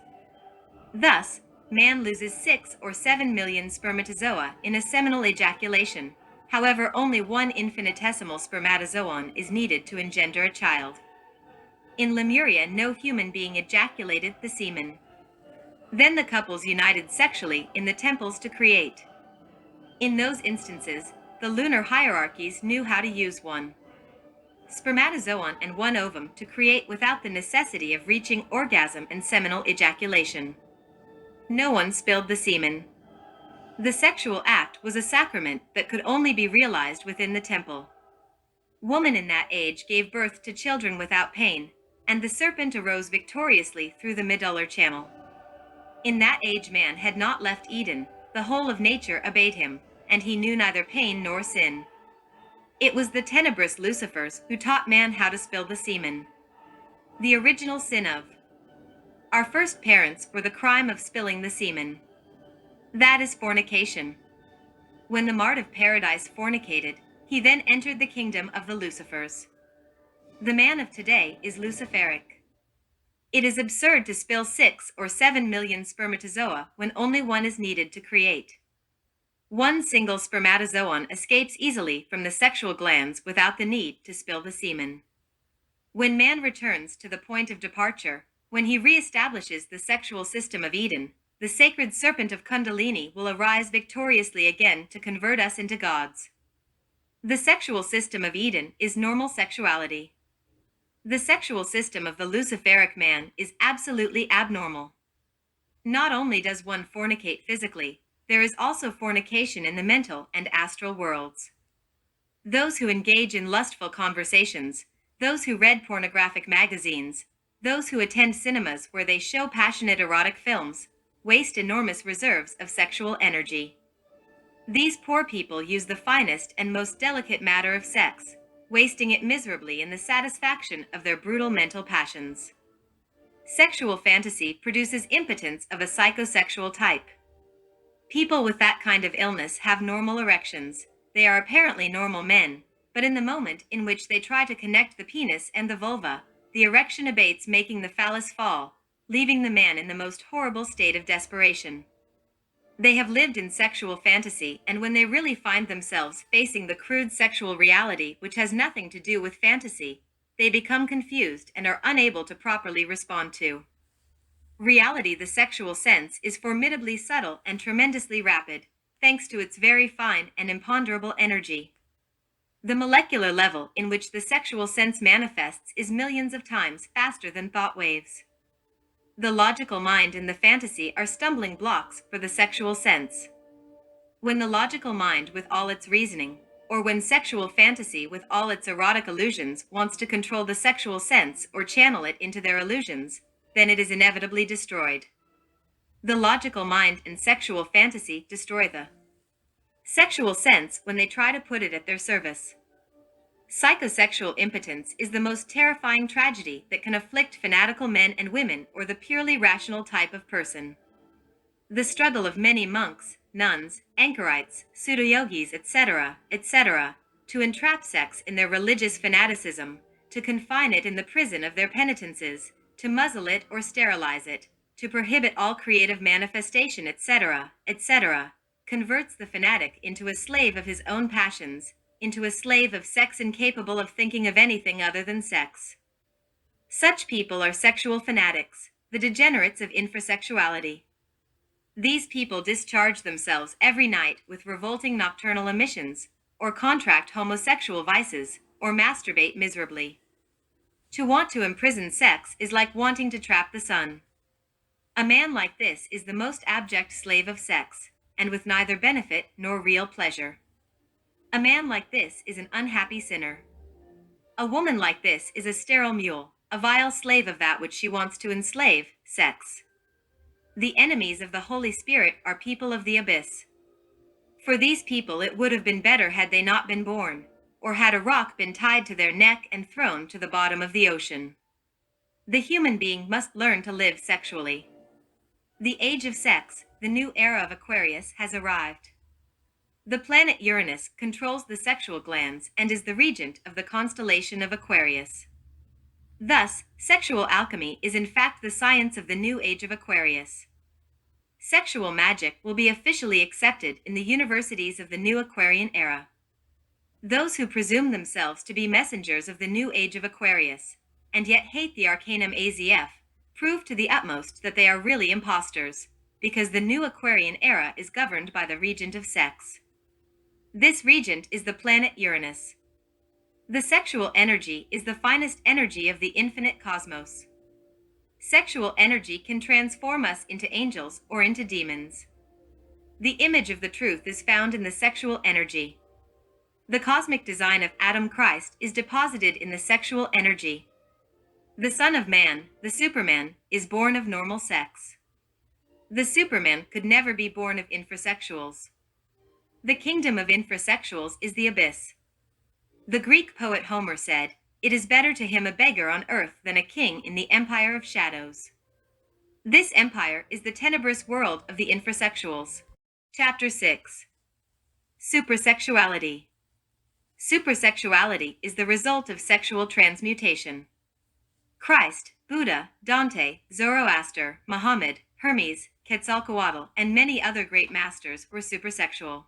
Thus, man loses 6 or 7 million spermatozoa in a seminal ejaculation. However, only one infinitesimal spermatozoon is needed to engender a child. In Lemuria, no human being ejaculated the semen. Then the couples united sexually in the temples to create. In those instances, the lunar hierarchies knew how to use one spermatozoon and one ovum to create without the necessity of reaching orgasm and seminal ejaculation. No one spilled the semen. The sexual act was a sacrament that could only be realized within the temple. Woman in that age gave birth to children without pain, and the serpent arose victoriously through the medullary channel. In that age man had not left Eden, the whole of nature obeyed him, and he knew neither pain nor sin. It was the tenebrous Lucifers who taught man how to spill the semen. The original sin of our first parents were the crime of spilling the semen. That is fornication. When the mart of paradise fornicated, he then entered the kingdom of the Lucifers. The man of today is Luciferic. It is absurd to spill 6 or 7 million spermatozoa when only one is needed to create. One single spermatozoon escapes easily from the sexual glands without the need to spill the semen. When man returns to the point of departure, when he reestablishes the sexual system of Eden, the sacred serpent of Kundalini will arise victoriously again to convert us into gods. The sexual system of Eden is normal sexuality. The sexual system of the Luciferic man is absolutely abnormal. Not only does one fornicate physically, there is also fornication in the mental and astral worlds. Those who engage in lustful conversations, those who read pornographic magazines, those who attend cinemas where they show passionate erotic films, waste enormous reserves of sexual energy. These poor people use the finest and most delicate matter of sex, wasting it miserably in the satisfaction of their brutal mental passions. Sexual fantasy produces impotence of a psychosexual type. People with that kind of illness have normal erections. They are apparently normal men, but in the moment in which they try to connect the penis and the vulva, the erection abates, making the phallus fall, leaving the man in the most horrible state of desperation. They have lived in sexual fantasy, and when they really find themselves facing the crude sexual reality which has nothing to do with fantasy, they become confused and are unable to properly respond to reality. The sexual sense is formidably subtle and tremendously rapid, thanks to its very fine and imponderable energy. The molecular level in which the sexual sense manifests is millions of times faster than thought waves. The logical mind and the fantasy are stumbling blocks for the sexual sense. When the logical mind with all its reasoning, or when sexual fantasy with all its erotic illusions wants to control the sexual sense or channel it into their illusions, then it is inevitably destroyed. The logical mind and sexual fantasy destroy the sexual sense when they try to put it at their service. Psychosexual impotence is the most terrifying tragedy that can afflict fanatical men and women or the purely rational type of person. The struggle of many monks, nuns, anchorites, pseudo-yogis, etc., to entrap sex in their religious fanaticism, to confine it in the prison of their penitences, to muzzle it or sterilize it, to prohibit all creative manifestation, etc., converts the fanatic into a slave of his own passions, into a slave of sex incapable of thinking of anything other than sex. Such people are sexual fanatics, the degenerates of infrasexuality. These people discharge themselves every night with revolting nocturnal emissions, or contract homosexual vices, or masturbate miserably. To want to imprison sex is like wanting to trap the sun. A man like this is the most abject slave of sex, and with neither benefit nor real pleasure. A man like this is an unhappy sinner. A woman like this is a sterile mule, a vile slave of that which she wants to enslave, sex. The enemies of the Holy Spirit are people of the abyss. For these people it would have been better had they not been born, or had a rock been tied to their neck and thrown to the bottom of the ocean. The human being must learn to live sexually. The age of sex, the new era of Aquarius, has arrived. The planet Uranus controls the sexual glands and is the regent of the constellation of Aquarius. Thus, sexual alchemy is in fact the science of the new age of Aquarius. Sexual magic will be officially accepted in the universities of the new Aquarian era. Those who presume themselves to be messengers of the new age of Aquarius, and yet hate the Arcanum AZF, prove to the utmost that they are really impostors, because the new Aquarian era is governed by the regent of sex. This regent is the planet Uranus. The sexual energy is the finest energy of the infinite cosmos. Sexual energy can transform us into angels or into demons. The image of the truth is found in the sexual energy. The cosmic design of Adam Christ is deposited in the sexual energy. The Son of Man, the Superman, is born of normal sex. The Superman could never be born of infrasexuals. The kingdom of infrasexuals is the abyss. The Greek poet Homer said, "It is better to him a beggar on earth than a king in the empire of shadows." This empire is the tenebrous world of the infrasexuals. Chapter 6. Supersexuality. Supersexuality is the result of sexual transmutation. Christ, Buddha, Dante, Zoroaster, Muhammad, Hermes, Quetzalcoatl, and many other great masters were supersexual.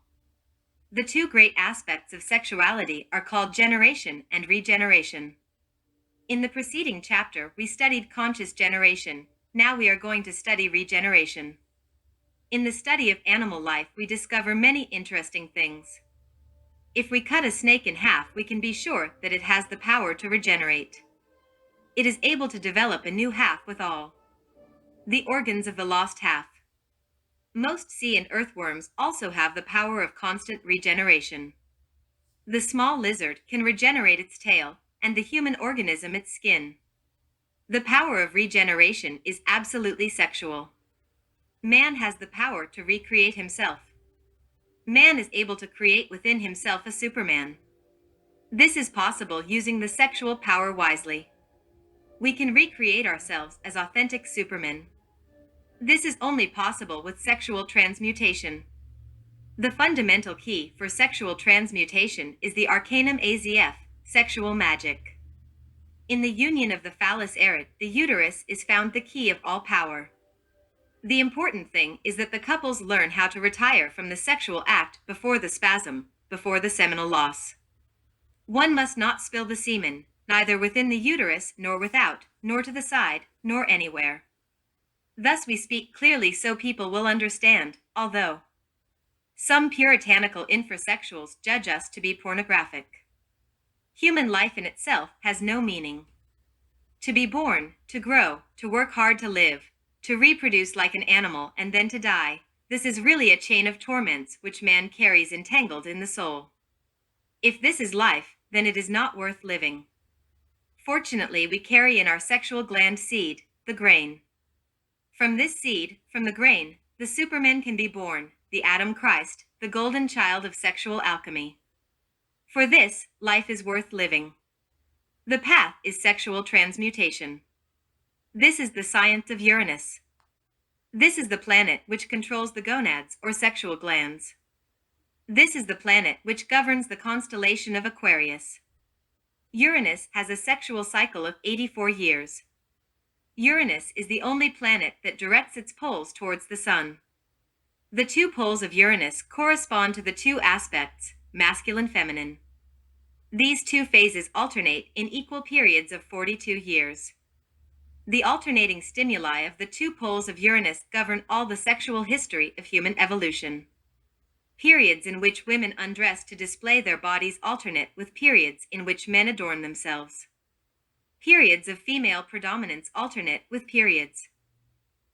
The two great aspects of sexuality are called generation and regeneration. In the preceding chapter, we studied conscious generation. Now we are going to study regeneration. In the study of animal life, we discover many interesting things. If we cut a snake in half, we can be sure that it has the power to regenerate. It is able to develop a new half withal. The organs of the lost half. Most sea and earthworms also have the power of constant regeneration. The small lizard can regenerate its tail, and the human organism its skin. The power of regeneration is absolutely sexual. Man has the power to recreate himself. Man is able to create within himself a Superman. This is possible using the sexual power wisely. We can recreate ourselves as authentic Supermen. This is only possible with sexual transmutation. The fundamental key for sexual transmutation is the Arcanum AZF, sexual magic. In the union of the phallus arid, the uterus, is found the key of all power. The important thing is that the couples learn how to retire from the sexual act before the spasm, before the seminal loss. One must not spill the semen, neither within the uterus nor without, nor to the side, nor anywhere. Thus we speak clearly so people will understand, although some puritanical infrasexuals judge us to be pornographic. Human life in itself has no meaning. To be born, to grow, to work hard to live, to reproduce like an animal and then to die, this is really a chain of torments which man carries entangled in the soul. If this is life, then it is not worth living. Fortunately, we carry in our sexual gland seed, the grain. From this seed, from the grain, the Superman can be born, the Adam Christ, the golden child of sexual alchemy. For this, life is worth living. The path is sexual transmutation. This is the science of Uranus. This is the planet which controls the gonads or sexual glands. This is the planet which governs the constellation of Aquarius. Uranus has a sexual cycle of 84 years. Uranus is the only planet that directs its poles towards the sun. The two poles of Uranus correspond to the two aspects, masculine-feminine. These two phases alternate in equal periods of 42 years. The alternating stimuli of the two poles of Uranus govern all the sexual history of human evolution. Periods in which women undress to display their bodies alternate with periods in which men adorn themselves. Periods of female predominance alternate with periods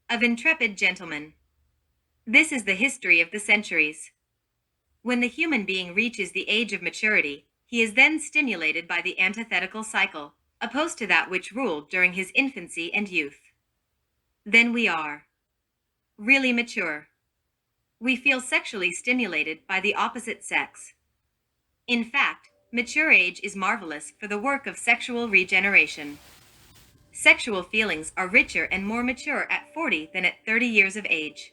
of intrepid gentlemen. This is the history of the centuries. When the human being reaches the age of maturity, he is then stimulated by the antithetical cycle, opposed to that which ruled during his infancy and youth. Then we are really mature. We feel sexually stimulated by the opposite sex. In fact, mature age is marvelous for the work of sexual regeneration. Sexual feelings are richer and more mature at 40 than at 30 years of age.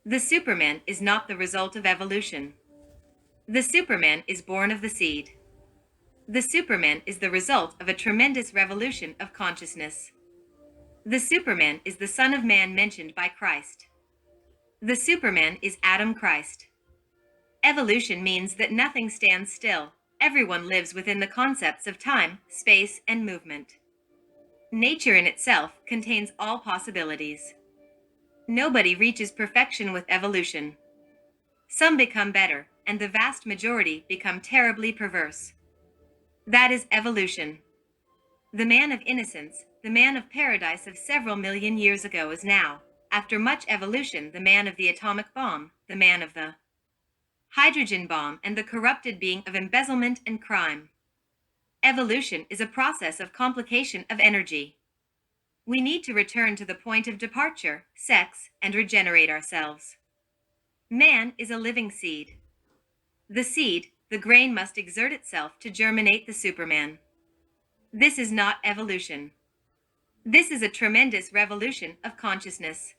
The Superman is not the result of evolution. The Superman is born of the seed. The Superman is the result of a tremendous revolution of consciousness. The Superman is the Son of Man mentioned by Christ. The Superman is Adam Christ. Evolution means that nothing stands still. Everyone lives within the concepts of time, space, and movement. Nature in itself contains all possibilities. Nobody reaches perfection with evolution. Some become better, and the vast majority become terribly perverse. That is evolution. The man of innocence, the man of paradise of several million years ago is now, after much evolution, the man of the atomic bomb, the man of the hydrogen bomb, and the corrupted being of embezzlement and crime. Evolution is a process of complication of energy. We need to return to the point of departure, sex, and regenerate ourselves. Man is a living seed. The seed, the grain, must exert itself to germinate the Superman. This is not evolution. This is a tremendous revolution of consciousness.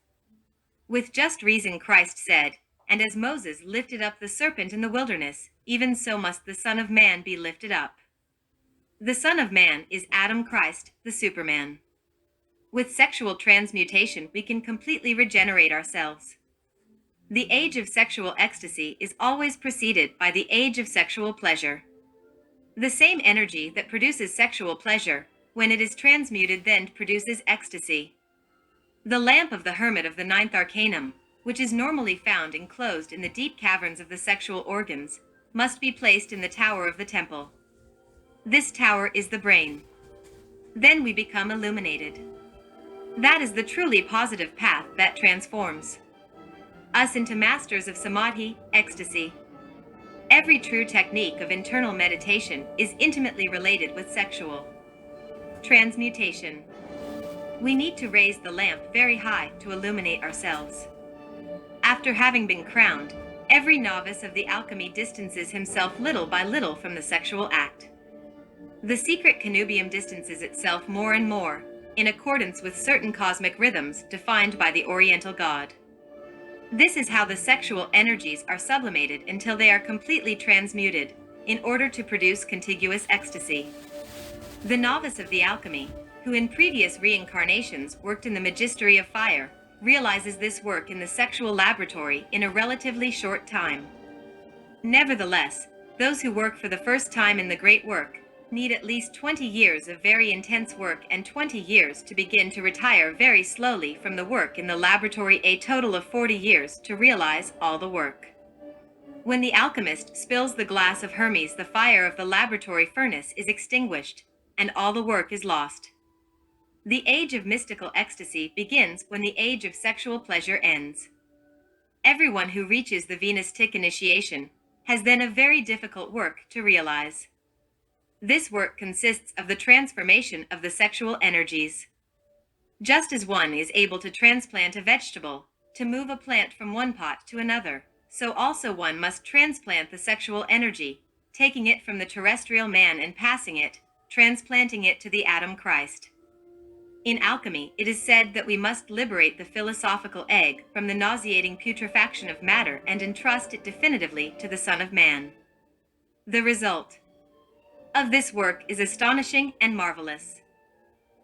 With just reason Christ said, "And as Moses lifted up the serpent in the wilderness, even so must the Son of Man be lifted up." The Son of Man is Adam Christ, the Superman. With sexual transmutation, we can completely regenerate ourselves. The age of sexual ecstasy is always preceded by the age of sexual pleasure. The same energy that produces sexual pleasure, when it is transmuted, then produces ecstasy. The lamp of the hermit of the ninth arcanum, which is normally found enclosed in the deep caverns of the sexual organs, must be placed in the tower of the temple. This tower is the brain. Then we become illuminated. That is the truly positive path that transforms us into masters of samadhi, ecstasy. Every true technique of internal meditation is intimately related with sexual transmutation. We need to raise the lamp very high to illuminate ourselves. After having been crowned, every novice of the alchemy distances himself little by little from the sexual act. The secret connubium distances itself more and more, in accordance with certain cosmic rhythms defined by the Oriental God. This is how the sexual energies are sublimated until they are completely transmuted, in order to produce contiguous ecstasy. The novice of the alchemy, who in previous reincarnations worked in the magistery of fire, realizes this work in the sexual laboratory in a relatively short time. Nevertheless, those who work for the first time in the great work need at least 20 years of very intense work and 20 years to begin to retire very slowly from the work in the laboratory, a total of 40 years to realize all the work. When the alchemist spills the glass of Hermes, the fire of the laboratory furnace is extinguished, and all the work is lost. The age of mystical ecstasy begins when the age of sexual pleasure ends. Everyone who reaches the Venus tick initiation has then a very difficult work to realize. This work consists of the transformation of the sexual energies. Just as one is able to transplant a vegetable, to move a plant from one pot to another, so also one must transplant the sexual energy, taking it from the terrestrial man and passing it, transplanting it to the Adam Christ. In alchemy, it is said that we must liberate the philosophical egg from the nauseating putrefaction of matter and entrust it definitively to the Son of Man. The result of this work is astonishing and marvelous.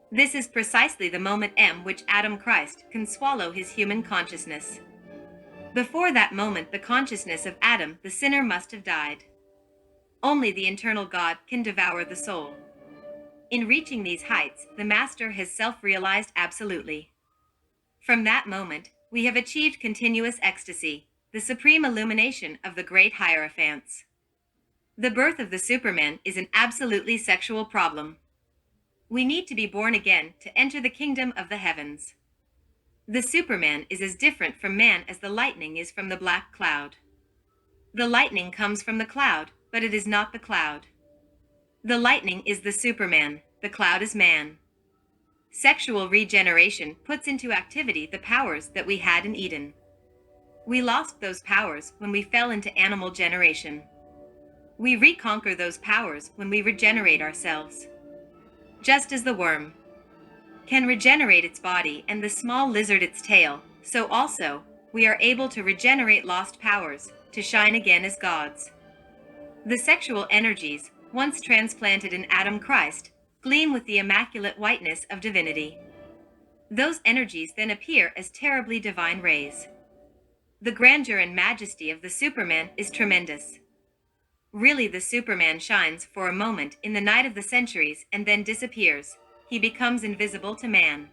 This is precisely the moment which Adam Christ can swallow his human consciousness. Before that moment, the consciousness of Adam, the sinner, must have died. Only the eternal God can devour the soul. In reaching these heights, the master has self-realized absolutely. From that moment, we have achieved continuous ecstasy, the supreme illumination of the great Hierophants. The birth of the Superman is an absolutely sexual problem. We need to be born again to enter the kingdom of the heavens. The Superman is as different from man as the lightning is from the black cloud. The lightning comes from the cloud, but it is not the cloud. The lightning is the Superman, the cloud is man. Sexual regeneration puts into activity the powers that we had in Eden. We lost those powers when we fell into animal generation. We reconquer those powers when we regenerate ourselves. Just as the worm can regenerate its body and the small lizard its tail, so also we are able to regenerate lost powers, to shine again as gods. The sexual energies, once transplanted in Adam Christ, gleam with the immaculate whiteness of divinity. Those energies then appear as terribly divine rays. The grandeur and majesty of the Superman is tremendous. Really, the Superman shines for a moment in the night of the centuries and then disappears. He becomes invisible to man.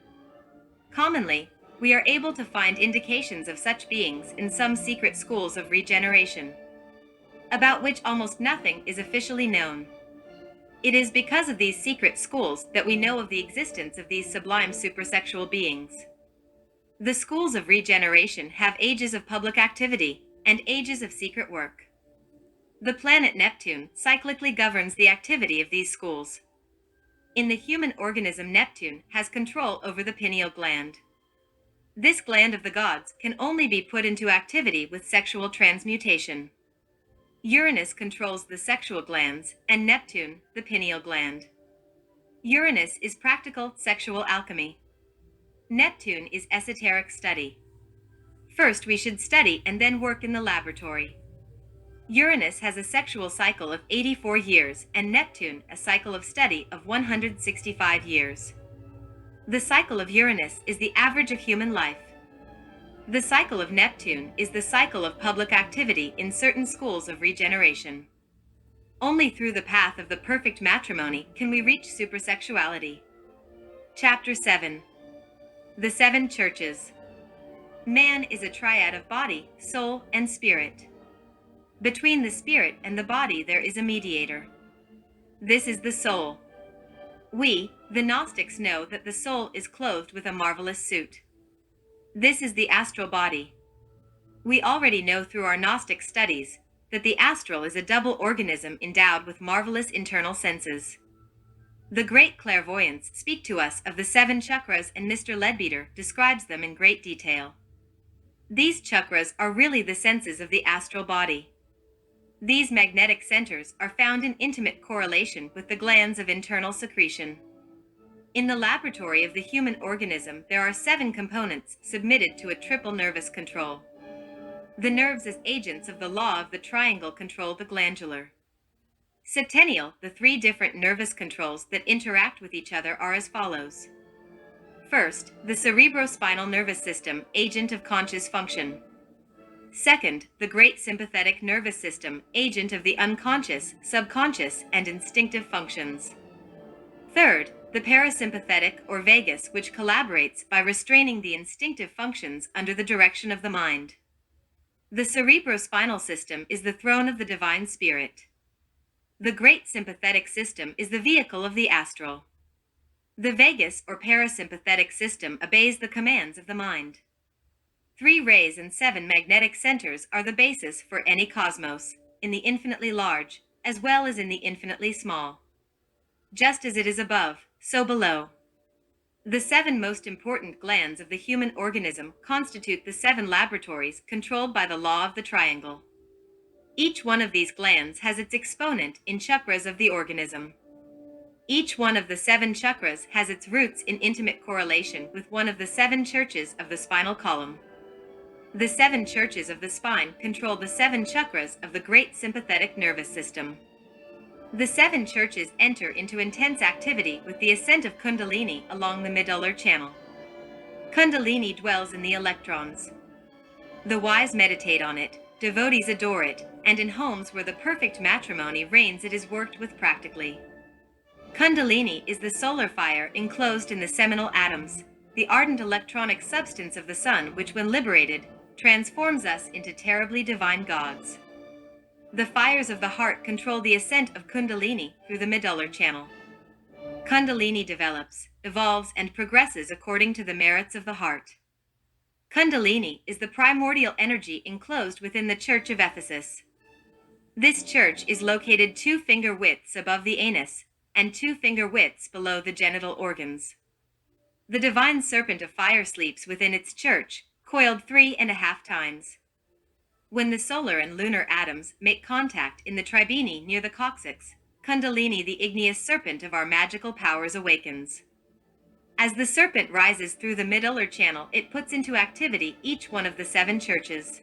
Commonly, we are able to find indications of such beings in some secret schools of regeneration, about which almost nothing is officially known. It is because of these secret schools that we know of the existence of these sublime supersexual beings. The schools of regeneration have ages of public activity and ages of secret work. The planet Neptune cyclically governs the activity of these schools. In the human organism, Neptune has control over the pineal gland. This gland of the gods can only be put into activity with sexual transmutation. Uranus controls the sexual glands, and Neptune, the pineal gland. Uranus is practical sexual alchemy. Neptune is esoteric study. First, we should study and then work in the laboratory. Uranus has a sexual cycle of 84 years, and Neptune a cycle of study of 165 years. The cycle of Uranus is the average of human life. The cycle of Neptune is the cycle of public activity in certain schools of regeneration. Only through the path of the perfect matrimony can we reach supersexuality. Chapter 7. The Seven Churches. Man is a triad of body, soul, and spirit. Between the spirit and the body there is a mediator. This is the soul. We, the Gnostics, know that the soul is clothed with a marvelous suit. This is the astral body. We already know through our Gnostic studies that the astral is a double organism endowed with marvelous internal senses. The great clairvoyants speak to us of the 7 chakras, and Mr. Leadbeater describes them in great detail. These chakras are really the senses of the astral body. These magnetic centers are found in intimate correlation with the glands of internal secretion. In the laboratory of the human organism, there are 7 components submitted to a triple nervous control. The nerves as agents of the law of the triangle control the glandular. Septennial, the 3 different nervous controls that interact with each other are as follows. First, the cerebrospinal nervous system, agent of conscious function. Second, the great sympathetic nervous system, agent of the unconscious, subconscious, and instinctive functions. Third, the parasympathetic or vagus, which collaborates by restraining the instinctive functions under the direction of the mind. The cerebrospinal system is the throne of the divine spirit. The great sympathetic system is the vehicle of the astral. The vagus or parasympathetic system obeys the commands of the mind. 3 rays and 7 magnetic centers are the basis for any cosmos, in the infinitely large, as well as in the infinitely small. Just as it is above, so below. The 7 most important glands of the human organism constitute the 7 laboratories controlled by the law of the triangle. Each one of these glands has its exponent in chakras of the organism. Each one of the 7 chakras has its roots in intimate correlation with one of the 7 churches of the spinal column. The 7 churches of the spine control the 7 chakras of the great sympathetic nervous system. The 7 churches enter into intense activity with the ascent of Kundalini along the medullary channel. Kundalini dwells in the electrons. The wise meditate on it, devotees adore it, and in homes where the perfect matrimony reigns it is worked with practically. Kundalini is the solar fire enclosed in the seminal atoms, the ardent electronic substance of the sun which, when liberated, transforms us into terribly divine gods. The fires of the heart control the ascent of Kundalini through the medullary channel. Kundalini develops, evolves, and progresses according to the merits of the heart. Kundalini is the primordial energy enclosed within the Church of Ephesus. This church is located 2 finger widths above the anus and 2 finger widths below the genital organs. The divine serpent of fire sleeps within its church, coiled 3.5 times. When the solar and lunar atoms make contact in the tribene near the coccyx, Kundalini, the igneous serpent of our magical powers, awakens. As the serpent rises through the medullary channel, it puts into activity each one of the 7 churches.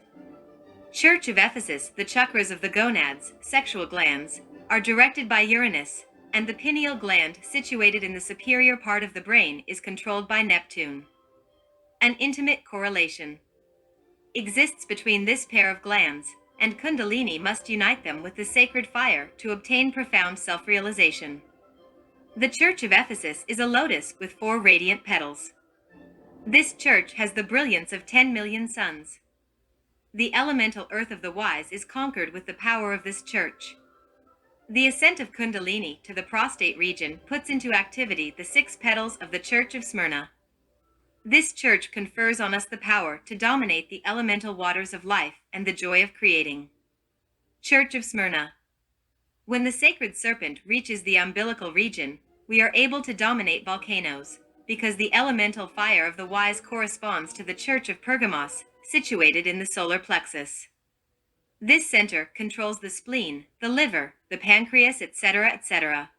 Church of Ephesus, the chakras of the gonads, sexual glands, are directed by Uranus, and the pineal gland, situated in the superior part of the brain, is controlled by Neptune. An intimate correlation exists between this pair of glands, and Kundalini must unite them with the sacred fire to obtain profound self-realization. The Church of Ephesus is a lotus with 4 radiant petals. This church has the brilliance of 10 million suns. The elemental earth of the wise is conquered with the power of this church. The ascent of Kundalini to the prostate region puts into activity the 6 petals of the Church of Smyrna. This church confers on us the power to dominate the elemental waters of life and the joy of creating. Church of Smyrna. When the sacred serpent reaches the umbilical region, we are able to dominate volcanoes, because the elemental fire of the wise corresponds to the Church of Pergamos, situated in the solar plexus. This center controls the spleen, the liver, the pancreas, etc., etc.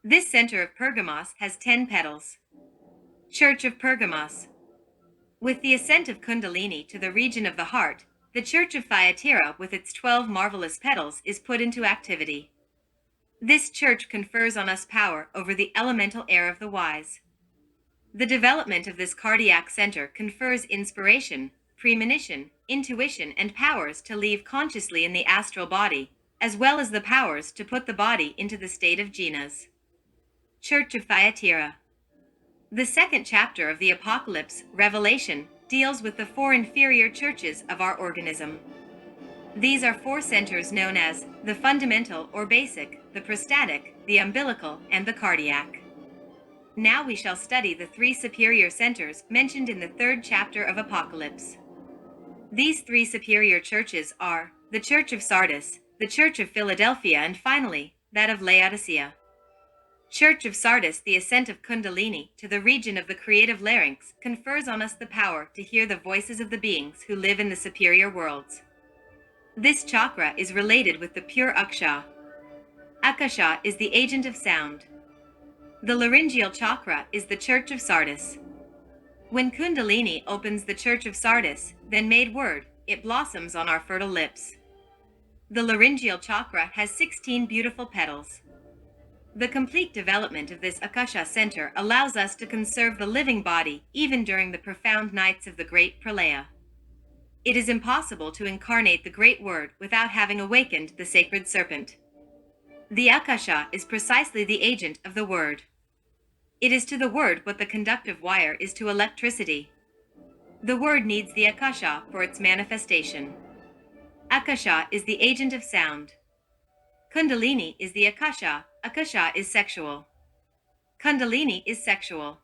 This center of Pergamos has 10 petals. Church of Pergamos. With the ascent of Kundalini to the region of the heart, the Church of Thyatira, with its 12 marvelous petals, is put into activity. This church confers on us power over the elemental air of the wise. The development of this cardiac center confers inspiration, premonition, intuition, and powers to leave consciously in the astral body, as well as the powers to put the body into the state of jhanas. Church of Thyatira. The 2nd chapter of the Apocalypse, Revelation, deals with the 4 inferior churches of our organism. These are 4 centers known as the fundamental or basic, the prostatic, the umbilical, and the cardiac. Now we shall study the 3 superior centers mentioned in the 3rd chapter of Apocalypse. These 3 superior churches are the Church of Sardis, the Church of Philadelphia, and finally, that of Laodicea. Church of Sardis, the ascent of Kundalini to the region of the creative larynx confers on us the power to hear the voices of the beings who live in the superior worlds. This chakra is related with the pure Aksha. Akasha is the agent of sound. The laryngeal chakra is the Church of Sardis. When Kundalini opens the Church of Sardis, then made word, it blossoms on our fertile lips. The laryngeal chakra has 16 beautiful petals. The complete development of this Akasha center allows us to conserve the living body even during the profound nights of the Great Pralaya. It is impossible to incarnate the Great Word without having awakened the sacred serpent. The Akasha is precisely the agent of the Word. It is to the Word what the conductive wire is to electricity. The Word needs the Akasha for its manifestation. Akasha is the agent of sound. Kundalini is the Akasha. Akasha is sexual. Kundalini is sexual.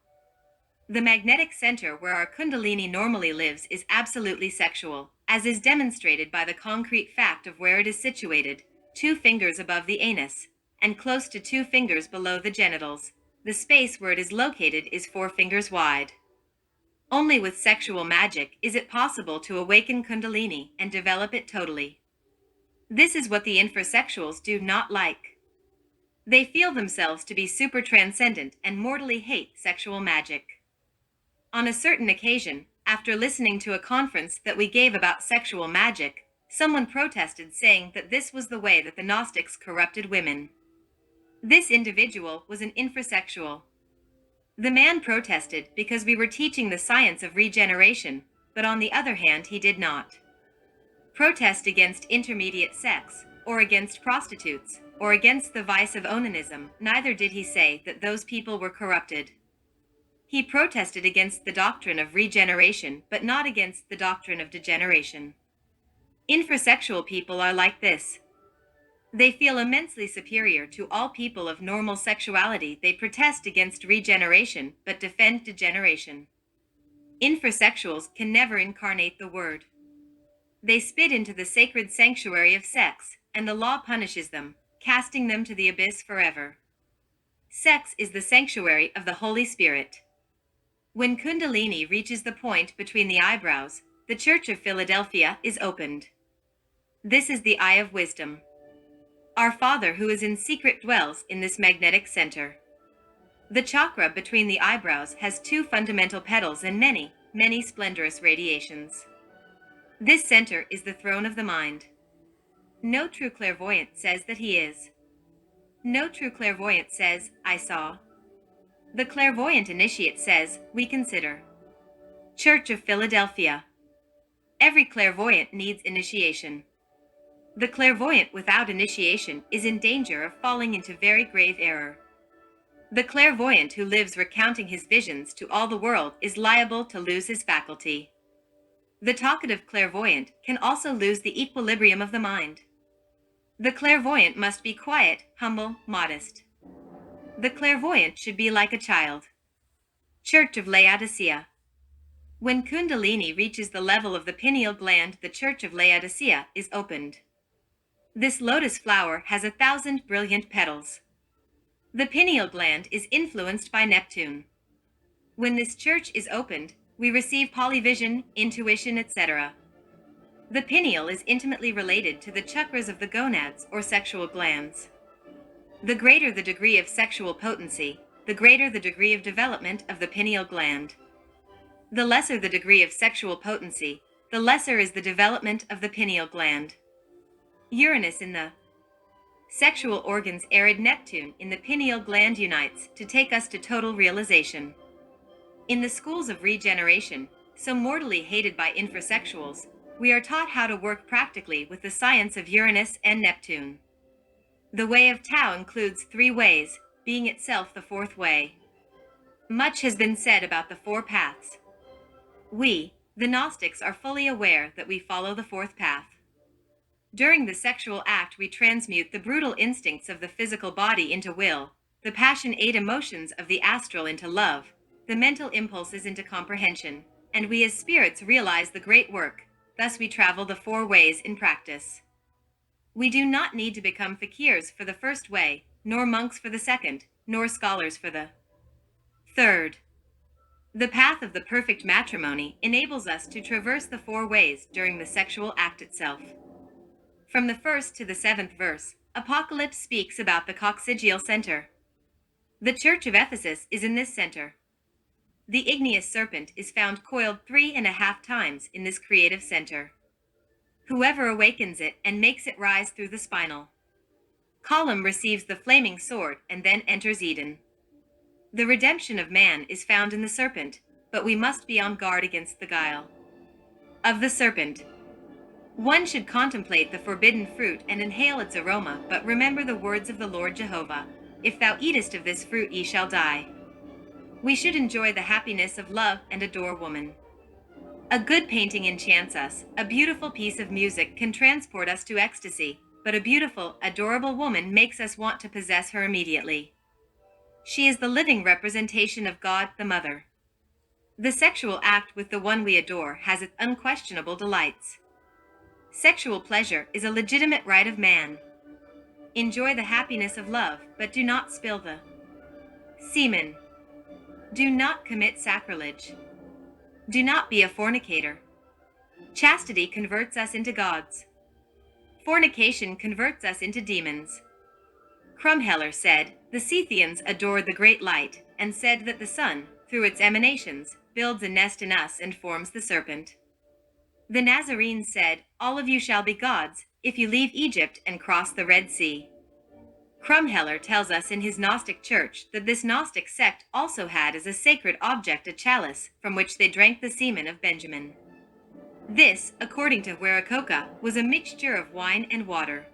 The magnetic center where our Kundalini normally lives is absolutely sexual, as is demonstrated by the concrete fact of where it is situated, 2 fingers above the anus, and close to 2 fingers below the genitals. The space where it is located is 4 fingers wide. Only with sexual magic is it possible to awaken Kundalini and develop it totally. This is what the infrasexuals do not like. They feel themselves to be super transcendent and mortally hate sexual magic. On a certain occasion, after listening to a conference that we gave about sexual magic, someone protested, saying that this was the way that the Gnostics corrupted women. This individual was an infrasexual. The man protested because we were teaching the science of regeneration, but on the other hand he did not protest against intermediate sex, or against prostitutes, or against the vice of onanism, neither did he say that those people were corrupted. He protested against the doctrine of regeneration, but not against the doctrine of degeneration. Infrasexual people are like this. They feel immensely superior to all people of normal sexuality. They protest against regeneration, but defend degeneration. Infrasexuals can never incarnate the Word. They spit into the sacred sanctuary of sex, and the law punishes them, casting them to the abyss forever. Sex is the sanctuary of the Holy Spirit. When Kundalini reaches the point between the eyebrows, the Church of Philadelphia is opened. This is the eye of wisdom. Our Father who is in secret dwells in this magnetic center. The chakra between the eyebrows has 2 fundamental petals and many, many splendorous radiations. This center is the throne of the mind. No true clairvoyant says that he is. No true clairvoyant says, I saw. The clairvoyant initiate says, we consider. Church of Philadelphia. Every clairvoyant needs initiation. The clairvoyant without initiation is in danger of falling into very grave error. The clairvoyant who lives recounting his visions to all the world is liable to lose his faculty. The talkative clairvoyant can also lose the equilibrium of the mind. The clairvoyant must be quiet, humble, modest. The clairvoyant should be like a child. Church of Laodicea. When Kundalini reaches the level of the pineal gland, the Church of Laodicea is opened. This lotus flower has 1,000 brilliant petals. The pineal gland is influenced by Neptune. When this church is opened, we receive polyvision, intuition, etc. The pineal is intimately related to the chakras of the gonads or sexual glands. The greater the degree of sexual potency, the greater the degree of development of the pineal gland. The lesser the degree of sexual potency, the lesser is the development of the pineal gland. Uranus in the sexual organs, arid Neptune in the pineal gland unites to take us to total realization. In the schools of regeneration, so mortally hated by infrasexuals, we are taught how to work practically with the science of Uranus and Neptune. The way of Tao includes 3 ways, being itself the 4th way. Much has been said about the 4 paths. We, the Gnostics, are fully aware that we follow the 4th path. During the sexual act, we transmute the brutal instincts of the physical body into will, the passionate emotions of the astral into love, the mental impulses into comprehension, and we as spirits realize the great work. Thus we travel the 4 ways in practice. We do not need to become fakirs for the 1st way, nor monks for the 2nd, nor scholars for the 3rd. The path of the perfect matrimony enables us to traverse the 4 ways during the sexual act itself. From the 1st to the 7th verse, Apocalypse speaks about the coccygeal center. The Church of Ephesus is in this center. The igneous serpent is found coiled 3.5 times in this creative center. Whoever awakens it and makes it rise through the spinal column receives the flaming sword and then enters Eden. The redemption of man is found in the serpent, but we must be on guard against the guile of the serpent. One should contemplate the forbidden fruit and inhale its aroma, but remember the words of the Lord Jehovah, if thou eatest of this fruit ye shall die. We should enjoy the happiness of love and adore woman. A good painting enchants us, a beautiful piece of music can transport us to ecstasy, but a beautiful, adorable woman makes us want to possess her immediately. She is the living representation of God the Mother. The sexual act with the one we adore has its unquestionable delights. Sexual pleasure is a legitimate right of man. Enjoy the happiness of love, but do not spill the semen. Do not commit sacrilege. Do not be a fornicator. Chastity converts us into gods. Fornication converts us into demons. Crumheller said, the Scythians adored the great light, and said that the sun, through its emanations, builds a nest in us and forms the serpent. The Nazarenes said, all of you shall be gods, if you leave Egypt and cross the Red Sea. Crumheller tells us in his Gnostic church that this Gnostic sect also had as a sacred object a chalice, from which they drank the semen of Benjamin. This, according to Hueracoca, was a mixture of wine and water.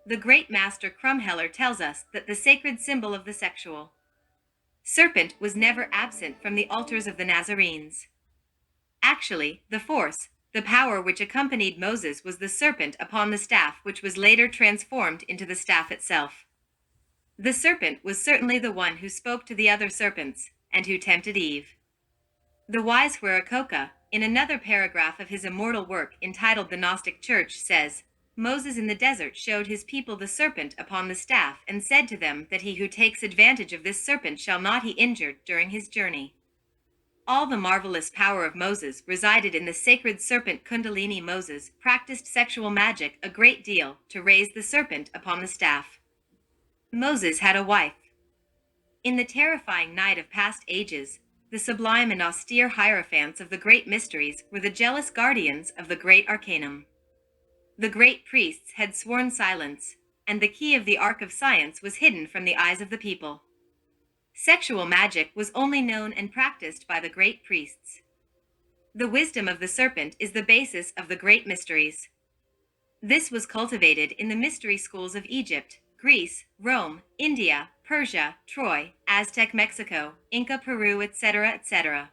The great master Krumheller tells us that the sacred symbol of the sexual serpent was never absent from the altars of the Nazarenes. Actually, the force, the power which accompanied Moses was the serpent upon the staff, which was later transformed into the staff itself. The serpent was certainly the one who spoke to the other serpents, and who tempted Eve. The wise Huaracocha, in another paragraph of his immortal work entitled The Gnostic Church, says, Moses in the desert showed his people the serpent upon the staff, and said to them that he who takes advantage of this serpent shall not be injured during his journey. All the marvelous power of Moses resided in the sacred serpent Kundalini. Moses practiced sexual magic a great deal to raise the serpent upon the staff. Moses had a wife. In the terrifying night of past ages, the sublime and austere hierophants of the great mysteries were the jealous guardians of the great arcanum. The great priests had sworn silence, and the key of the ark of science was hidden from the eyes of the people. Sexual magic was only known and practiced by the great priests. The wisdom of the serpent is the basis of the great mysteries. This was cultivated in the mystery schools of Egypt, Greece, Rome, India, Persia, Troy, Aztec Mexico, Inca Peru, etc., etc.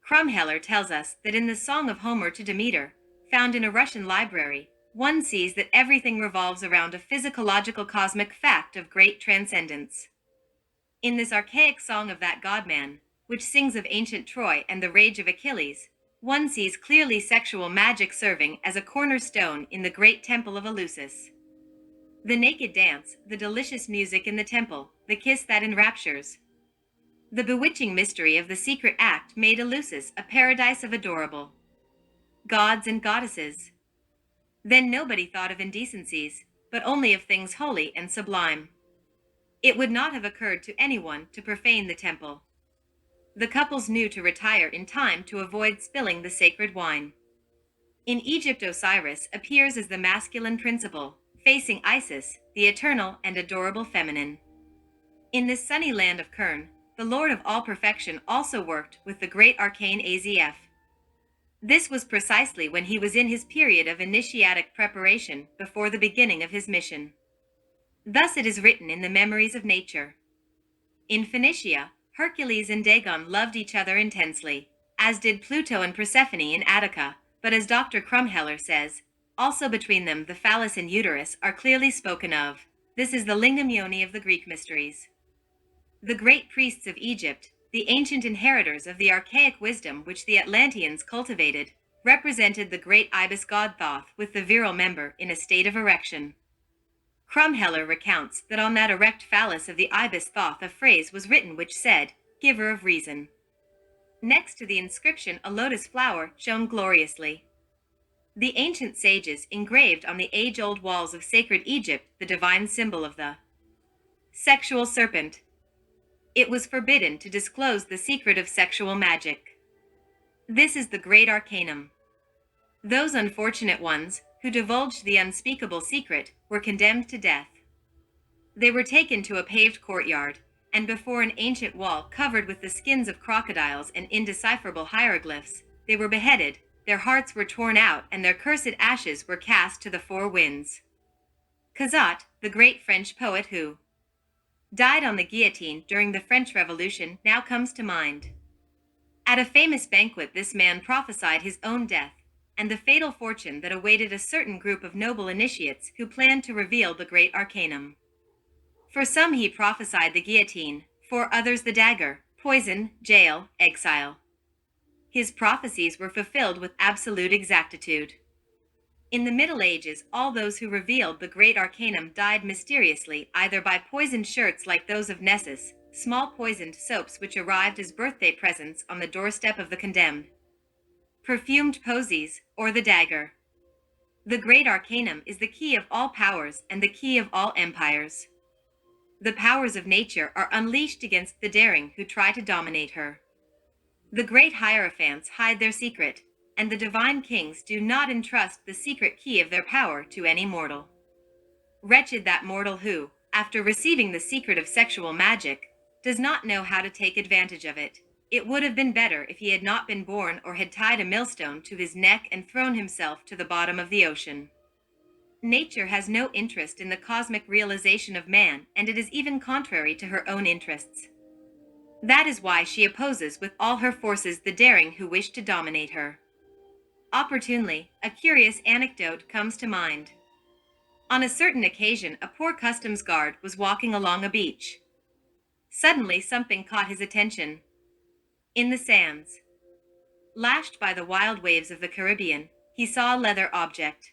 Krumheller tells us that in the Song of Homer to Demeter, found in a Russian library, one sees that everything revolves around a physiological cosmic fact of great transcendence. In this archaic song of that godman, which sings of ancient Troy and the rage of Achilles, one sees clearly sexual magic serving as a cornerstone in the great temple of Eleusis. The naked dance, the delicious music in the temple, the kiss that enraptures. The bewitching mystery of the secret act made Eleusis a paradise of adorable gods and goddesses. Then nobody thought of indecencies, but only of things holy and sublime. It would not have occurred to anyone to profane the temple. The couples knew to retire in time to avoid spilling the sacred wine. In Egypt, Osiris appears as the masculine principle, facing Isis, the eternal and adorable feminine. In this sunny land of Kern, the Lord of all perfection also worked with the great arcane Azf. This was precisely when he was in his period of initiatic preparation before the beginning of his mission. Thus it is written in the Memories of Nature. In Phoenicia, Hercules and Dagon loved each other intensely, as did Pluto and Persephone in Attica, but as Dr. Krumheller says, also between them the phallus and uterus are clearly spoken of. This is the lingam yoni of the Greek mysteries. The great priests of Egypt, the ancient inheritors of the archaic wisdom which the Atlanteans cultivated, represented the great ibis god Thoth with the virile member in a state of erection. Krumheller recounts that on that erect phallus of the ibis Thoth a phrase was written which said, "Giver of reason." Next to the inscription a lotus flower shone gloriously. The ancient sages engraved on the age-old walls of sacred Egypt the divine symbol of the sexual serpent. It was forbidden to disclose the secret of sexual magic. This is the great arcanum. Those unfortunate ones who divulged the unspeakable secret were condemned to death. They were taken to a paved courtyard, and before an ancient wall covered with the skins of crocodiles and indecipherable hieroglyphs, they were beheaded, their hearts were torn out, and their cursed ashes were cast to the four winds. Cazot, the great French poet who died on the guillotine during the French Revolution, now comes to mind. At a famous banquet this man prophesied his own death, and the fatal fortune that awaited a certain group of noble initiates who planned to reveal the great arcanum. For some he prophesied the guillotine, for others the dagger, poison, jail, exile. His prophecies were fulfilled with absolute exactitude. In the Middle Ages, all those who revealed the great arcanum died mysteriously, either by poisoned shirts like those of Nessus, small poisoned soaps which arrived as birthday presents on the doorstep of the condemned, perfumed posies, or the dagger. The great arcanum is the key of all powers and the key of all empires. The powers of nature are unleashed against the daring who try to dominate her. The great hierophants hide their secret, and the divine kings do not entrust the secret key of their power to any mortal. Wretched that mortal who, after receiving the secret of sexual magic, does not know how to take advantage of it. It would have been better if he had not been born or had tied a millstone to his neck and thrown himself to the bottom of the ocean. Nature has no interest in the cosmic realization of man, and it is even contrary to her own interests. That is why she opposes with all her forces the daring who wish to dominate her. Opportunely, a curious anecdote comes to mind. On a certain occasion, a poor customs guard was walking along a beach. Suddenly, something caught his attention. In the sands, lashed by the wild waves of the Caribbean, he saw a leather object.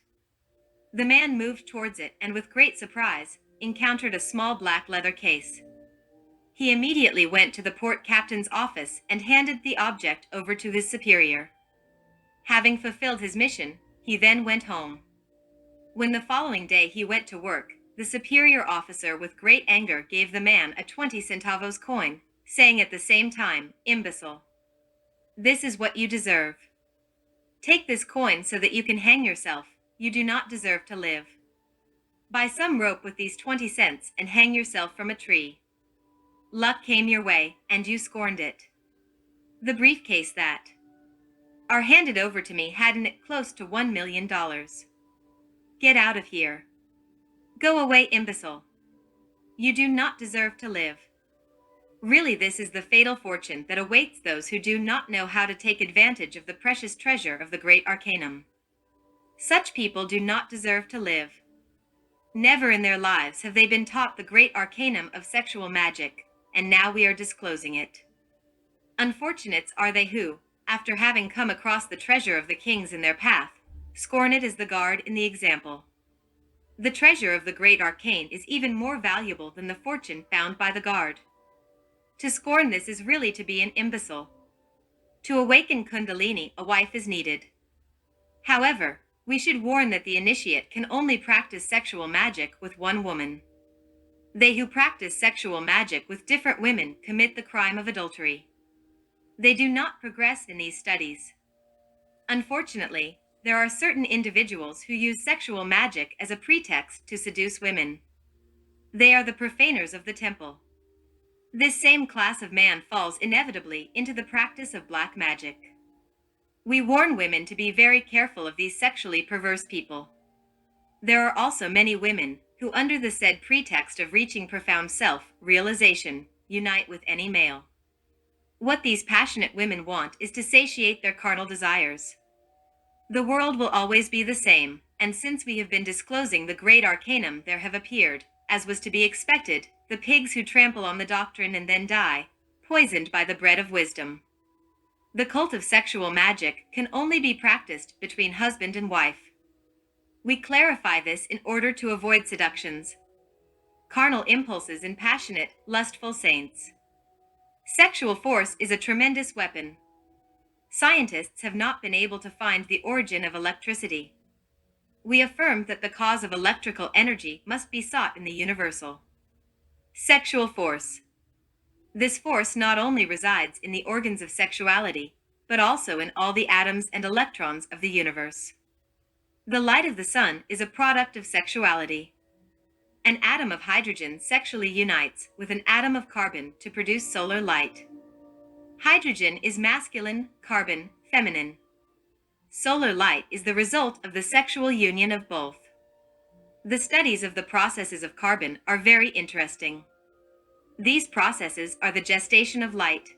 The man moved towards it and, with great surprise, encountered a small black leather case. He immediately went to the port captain's office and handed the object over to his superior. Having fulfilled his mission, he then went home. When the following day he went to work, the superior officer with great anger gave the man a 20 centavos coin, saying at the same time, "Imbecile, this is what you deserve. Take this coin so that you can hang yourself. You do not deserve to live. Buy some rope with these 20 cents and hang yourself from a tree." Luck came your way, and you scorned it. The briefcase that are handed over to me had in it close to $1 million. Get out of here. Go away, imbecile. You do not deserve to live. Really, this is the fatal fortune that awaits those who do not know how to take advantage of the precious treasure of the great arcanum. Such people do not deserve to live. Never in their lives have they been taught the great arcanum of sexual magic, and now we are disclosing it. Unfortunates are they who, after having come across the treasure of the kings in their path, scorn it as the guard in the example. The treasure of the great arcane is even more valuable than the fortune found by the guard. To scorn this is really to be an imbecile. To awaken Kundalini, a wife is needed. However, we should warn that the initiate can only practice sexual magic with one woman. They who practice sexual magic with different women commit the crime of adultery. They do not progress in these studies. Unfortunately, there are certain individuals who use sexual magic as a pretext to seduce women. They are the profaners of the temple. This same class of man falls inevitably into the practice of black magic. We warn women to be very careful of these sexually perverse people. There are also many women who, under the said pretext of reaching profound self-realization, unite with any male. What these passionate women want is to satiate their carnal desires. The world will always be the same, and since we have been disclosing the great arcanum, there have appeared, as was to be expected, the pigs who trample on the doctrine and then die, poisoned by the bread of wisdom. The cult of sexual magic can only be practiced between husband and wife. We clarify this in order to avoid seductions, carnal impulses in passionate, lustful saints. Sexual force is a tremendous weapon. Scientists have not been able to find the origin of electricity. We affirm that the cause of electrical energy must be sought in the universal sexual force. This force not only resides in the organs of sexuality, but also in all the atoms and electrons of the universe. The light of the sun is a product of sexuality. An atom of hydrogen sexually unites with an atom of carbon to produce solar light. Hydrogen is masculine, carbon, feminine. Solar light is the result of the sexual union of both. The studies of the processes of carbon are very interesting. These processes are the gestation of light.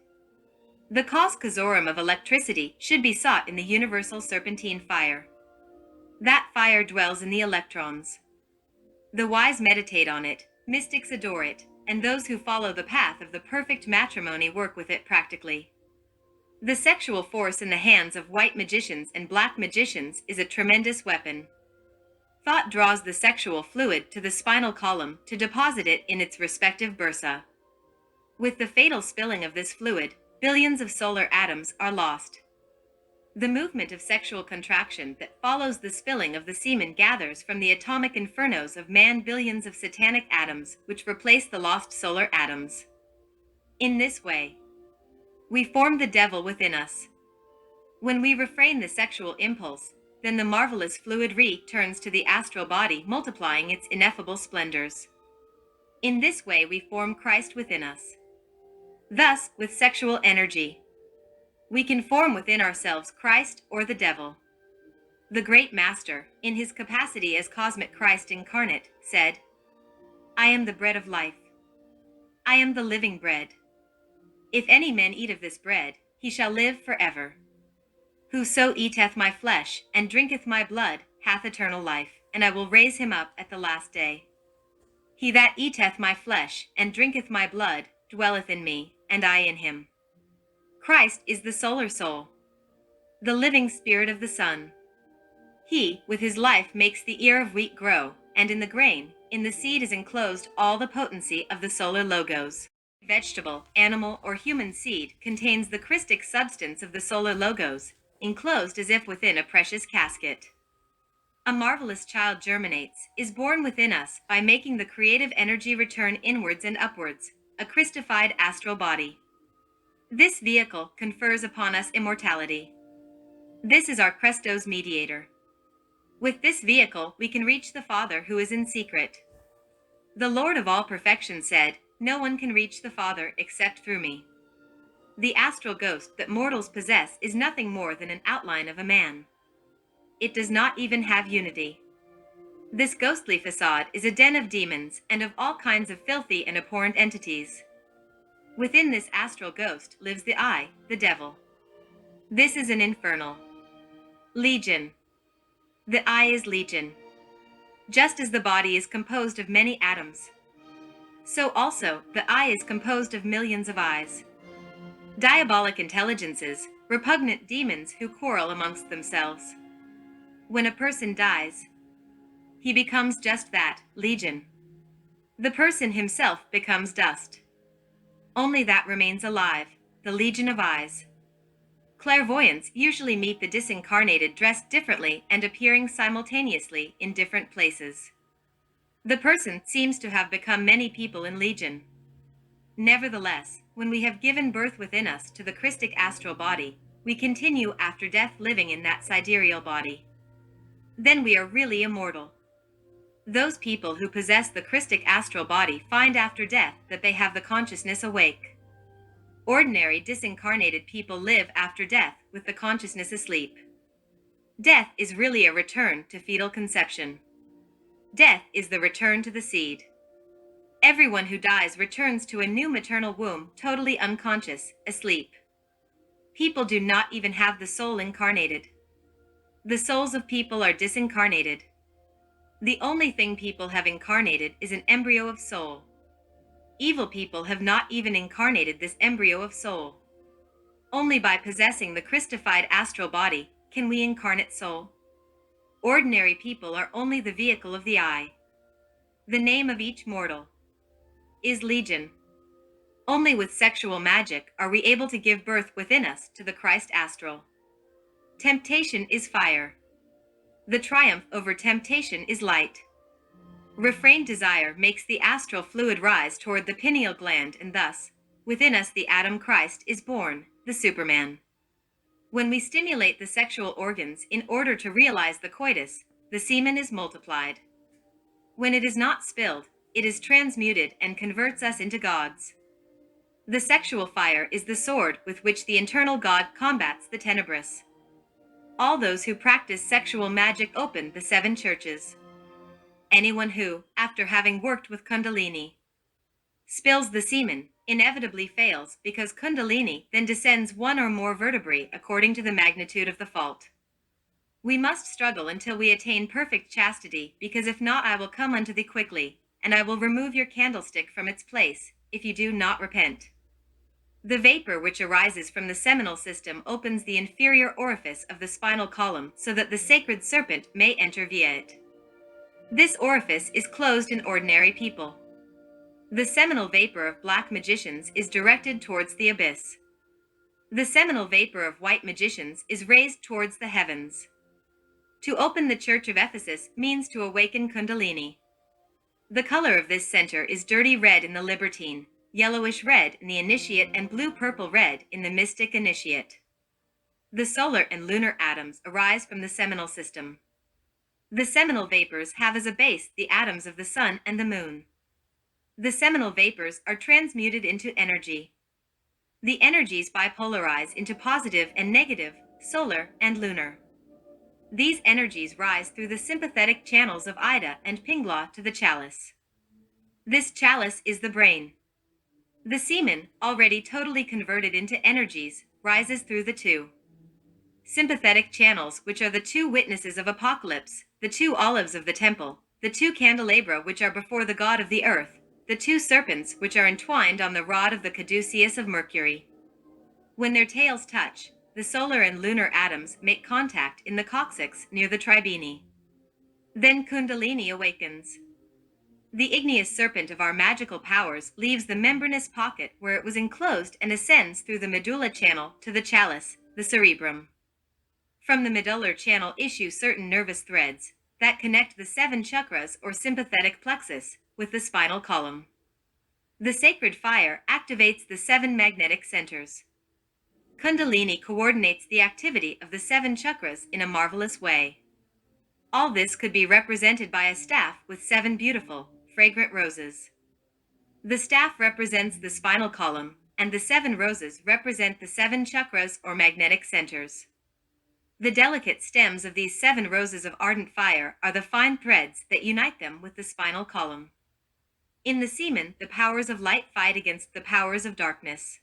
The cause causorum of electricity should be sought in the universal serpentine fire. That fire dwells in the electrons. The wise meditate on it, mystics adore it, and those who follow the path of the perfect matrimony work with it practically. The sexual force in the hands of white magicians and black magicians is a tremendous weapon. Thought draws the sexual fluid to the spinal column to deposit it in its respective bursa. With the fatal spilling of this fluid, billions of solar atoms are lost. The movement of sexual contraction that follows the spilling of the semen gathers from the atomic infernos of man billions of satanic atoms which replace the lost solar atoms. In this way, we form the devil within us. When we refrain the sexual impulse, then the marvelous fluid returns to the astral body, multiplying its ineffable splendors. In this way we form Christ within us. Thus, with sexual energy, we can form within ourselves Christ or the devil. The great master, in his capacity as cosmic Christ incarnate, said, "I am the bread of life. I am the living bread. If any man eat of this bread, he shall live forever. Whoso eateth my flesh, and drinketh my blood, hath eternal life, and I will raise him up at the last day. He that eateth my flesh, and drinketh my blood, dwelleth in me, and I in him." Christ is the solar soul, the living spirit of the sun. He, with his life, makes the ear of wheat grow, and in the grain, in the seed is enclosed all the potency of the solar logos. Vegetable, animal, or human seed contains the Christic substance of the solar logos, enclosed as if within a precious casket. A marvelous child germinates, is born within us by making the creative energy return inwards and upwards, a Christified astral body. This vehicle confers upon us immortality. This is our Christos mediator. With this vehicle, we can reach the Father who is in secret. The Lord of all perfection said, "No one can reach the Father except through me." The astral ghost that mortals possess is nothing more than an outline of a man. It does not even have unity. This ghostly facade is a den of demons and of all kinds of filthy and abhorrent entities. Within this astral ghost lives the I, the devil. This is an infernal legion. The I is legion. Just as the body is composed of many atoms, so also the I is composed of millions of eyes. Diabolic intelligences, repugnant demons who quarrel amongst themselves. When a person dies, he becomes just that, legion. The person himself becomes dust. Only that remains alive, the legion of eyes. Clairvoyants usually meet the disincarnated dressed differently and appearing simultaneously in different places. The person seems to have become many people in legion. Nevertheless, when we have given birth within us to the Christic astral body, we continue after death living in that sidereal body. Then we are really immortal. Those people who possess the Christic astral body find after death that they have the consciousness awake. Ordinary disincarnated people live after death with the consciousness asleep. Death is really a return to fetal conception. Death is the return to the seed. Everyone who dies returns to a new maternal womb, totally unconscious, asleep. People do not even have the soul incarnated. The souls of people are disincarnated. The only thing people have incarnated is an embryo of soul. Evil people have not even incarnated this embryo of soul. Only by possessing the Christified astral body can we incarnate soul. Ordinary people are only the vehicle of the I. The name of each mortal is legion. Only with sexual magic are we able to give birth within us to the Christ astral. Temptation is fire. The triumph over temptation is light. Refrained desire makes the astral fluid rise toward the pineal gland, and thus, within us the Adam Christ is born, the Superman. When we stimulate the sexual organs in order to realize the coitus, the semen is multiplied. When it is not spilled, it is transmuted and converts us into gods. The sexual fire is the sword with which the internal God combats the tenebrous. All those who practice sexual magic open the 7 churches. Anyone who, after having worked with Kundalini, spills the semen, inevitably fails because Kundalini then descends 1 or more vertebrae according to the magnitude of the fault. We must struggle until we attain perfect chastity, because if not, I will come unto thee quickly, and I will remove your candlestick from its place, if you do not repent. The vapor which arises from the seminal system opens the inferior orifice of the spinal column so that the sacred serpent may enter via it. This orifice is closed in ordinary people. The seminal vapor of black magicians is directed towards the abyss. The seminal vapor of white magicians is raised towards the heavens. To open the Church of Ephesus means to awaken Kundalini. The color of this center is dirty red in the libertine, yellowish red in the initiate, and blue-purple red in the mystic initiate. The solar and lunar atoms arise from the seminal system. The seminal vapors have as a base the atoms of the sun and the moon. The seminal vapors are transmuted into energy. The energies bipolarize into positive and negative, solar and lunar. These energies rise through the sympathetic channels of Ida and Pingla to the chalice. This chalice is the brain. The semen, already totally converted into energies, rises through the two sympathetic channels, which are the two witnesses of apocalypse, the two olives of the temple, the two candelabra which are before the god of the earth, the two serpents which are entwined on the rod of the caduceus of Mercury. When their tails touch, the solar and lunar atoms make contact in the coccyx near the tribene. Then Kundalini awakens. The igneous serpent of our magical powers leaves the membranous pocket where it was enclosed and ascends through the medulla channel to the chalice, the cerebrum. From the medullar channel issue certain nervous threads that connect the 7 chakras or sympathetic plexus with the spinal column. The sacred fire activates the 7 magnetic centers. Kundalini coordinates the activity of the 7 chakras in a marvelous way. All this could be represented by a staff with 7 beautiful, fragrant roses. The staff represents the spinal column, and the 7 roses represent the 7 chakras or magnetic centers. The delicate stems of these 7 roses of ardent fire are the fine threads that unite them with the spinal column. In the semen, the powers of light fight against the powers of darkness.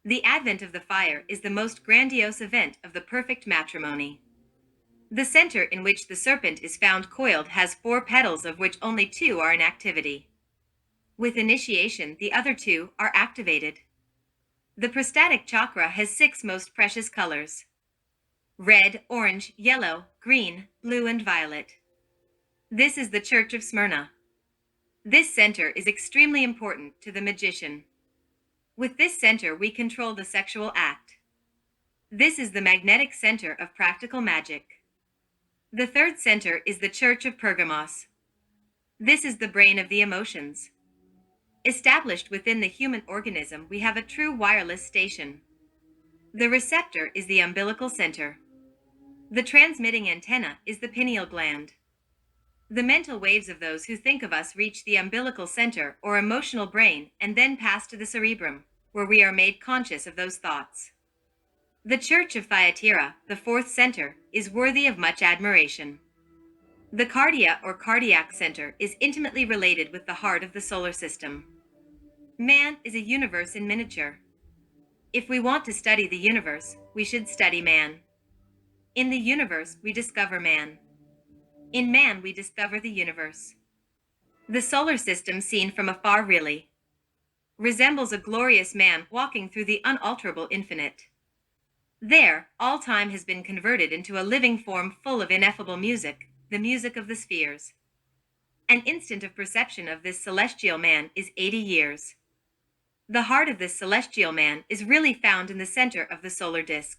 The advent of the fire is the most grandiose event of the perfect matrimony. The center in which the serpent is found coiled has 4 petals, of which only 2 are in activity. With initiation, the other 2 are activated. The prostatic chakra has 6 most precious colors: red, orange, yellow, green, blue, and violet. This is the Church of Smyrna. This center is extremely important to the magician. With this center, we control the sexual act. This is the magnetic center of practical magic. The third center is the Church of Pergamos. This is the brain of the emotions. Established within the human organism, we have a true wireless station. The receptor is the umbilical center. The transmitting antenna is the pineal gland. The mental waves of those who think of us reach the umbilical center or emotional brain and then pass to the cerebrum, where we are made conscious of those thoughts. The Church of Thyatira, the 4th center, is worthy of much admiration. The cardia or cardiac center is intimately related with the heart of the solar system. Man is a universe in miniature. If we want to study the universe, we should study man. In the universe, we discover man. In man, we discover the universe. The solar system seen from afar really resembles a glorious man walking through the unalterable infinite. There, all time has been converted into a living form full of ineffable music, the music of the spheres. An instant of perception of this celestial man is 80 years. The heart of this celestial man is really found in the center of the solar disk.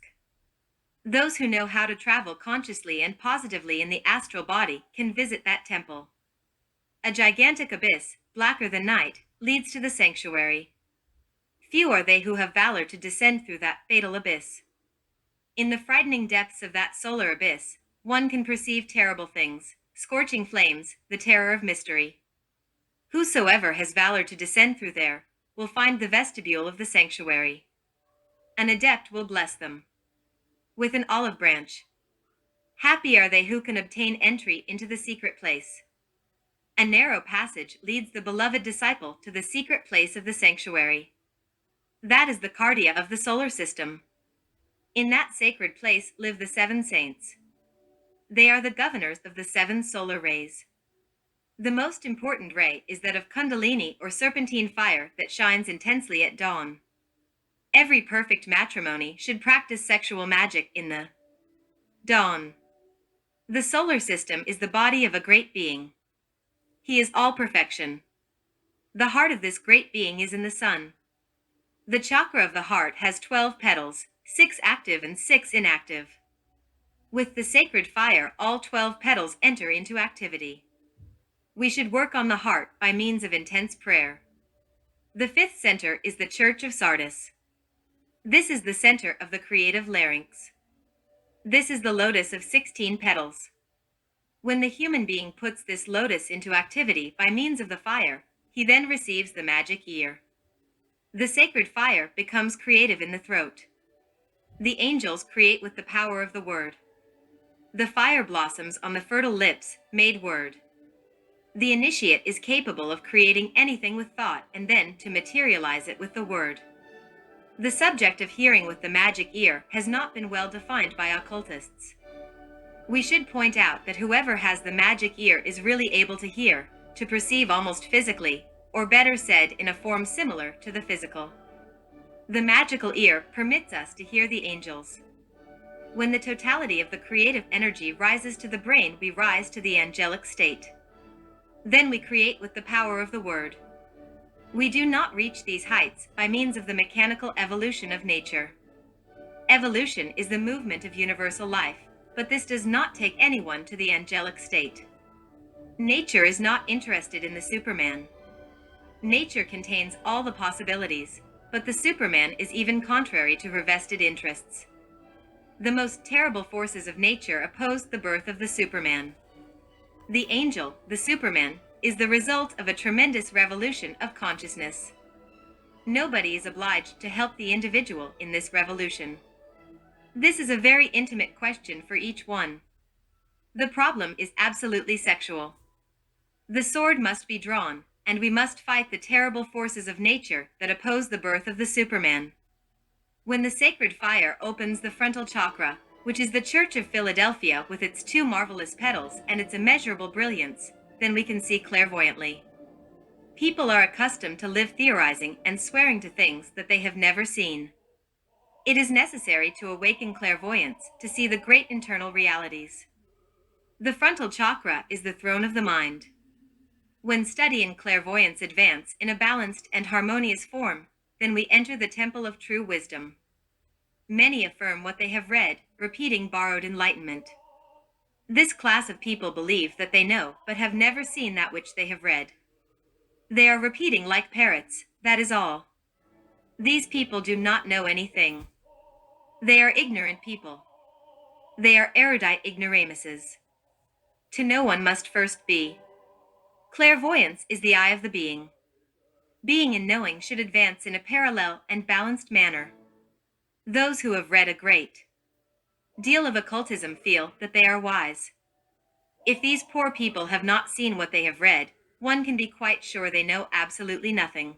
Those who know how to travel consciously and positively in the astral body can visit that temple. A gigantic abyss, blacker than night, leads to the sanctuary. Few are they who have valor to descend through that fatal abyss. In the frightening depths of that solar abyss, one can perceive terrible things, scorching flames, the terror of mystery. Whosoever has valor to descend through there will find the vestibule of the sanctuary. An adept will bless them with an olive branch. Happy are they who can obtain entry into the secret place. A narrow passage leads the beloved disciple to the secret place of the sanctuary. That is the cardia of the solar system. In that sacred place live the 7 saints. They are the governors of the 7 solar rays. The most important ray is that of Kundalini or serpentine fire that shines intensely at dawn. Every perfect matrimony should practice sexual magic in the dawn. The solar system is the body of a great being. He is all perfection. The heart of this great being is in the sun. The chakra of the heart has 12 petals, 6 active and 6 inactive. With the sacred fire, all 12 petals enter into activity. We should work on the heart by means of intense prayer. The 5th center is the Church of Sardis. This is the center of the creative larynx. This is the lotus of 16 petals. When the human being puts this lotus into activity by means of the fire, he then receives the magic ear. The sacred fire becomes creative in the throat. The angels create with the power of the word. The fire blossoms on the fertile lips, made word. The initiate is capable of creating anything with thought and then to materialize it with the word. The subject of hearing with the magic ear has not been well defined by occultists. We should point out that whoever has the magic ear is really able to hear, to perceive almost physically, or better said, in a form similar to the physical. The magical ear permits us to hear the angels. When the totality of the creative energy rises to the brain, we rise to the angelic state. Then we create with the power of the word. We do not reach these heights by means of the mechanical evolution of nature. Evolution is the movement of universal life, but this does not take anyone to the angelic state. Nature is not interested in the Superman. Nature contains all the possibilities, but the Superman is even contrary to her vested interests. The most terrible forces of nature opposed the birth of the Superman. The angel, the Superman, is the result of a tremendous revolution of consciousness. Nobody is obliged to help the individual in this revolution. This is a very intimate question for each one. The problem is absolutely sexual. The sword must be drawn, and we must fight the terrible forces of nature that oppose the birth of the Superman. When the sacred fire opens the frontal chakra, which is the Church of Philadelphia with its 2 marvelous petals and its immeasurable brilliance, then we can see clairvoyantly. People are accustomed to live theorizing and swearing to things that they have never seen. It is necessary to awaken clairvoyance to see the great internal realities. The frontal chakra is the throne of the mind. When study and clairvoyance advance in a balanced and harmonious form, then we enter the temple of true wisdom. Many affirm what they have read, repeating borrowed enlightenment. This class of people believe that they know, but have never seen that which they have read. They are repeating like parrots, that is all. These people do not know anything. They are ignorant people. They are erudite ignoramuses. To know one must first be. Clairvoyance is the eye of the being. Being and knowing should advance in a parallel and balanced manner. Those who have read a great deal of occultism feel that they are wise. If these poor people have not seen what they have read, one can be quite sure they know absolutely nothing.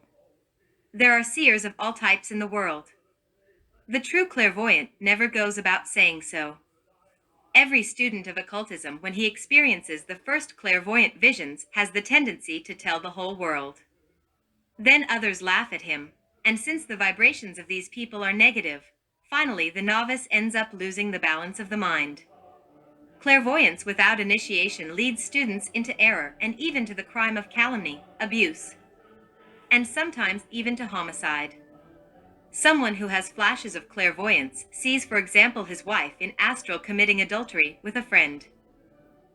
There are seers of all types in the world. The true clairvoyant never goes about saying so. Every student of occultism, when he experiences the first clairvoyant visions, has the tendency to tell the whole world. Then others laugh at him, and since the vibrations of these people are negative, finally the novice ends up losing the balance of the mind. Clairvoyance without initiation leads students into error and even to the crime of calumny, abuse, and sometimes even to homicide. Someone who has flashes of clairvoyance sees, for example, his wife in astral committing adultery with a friend.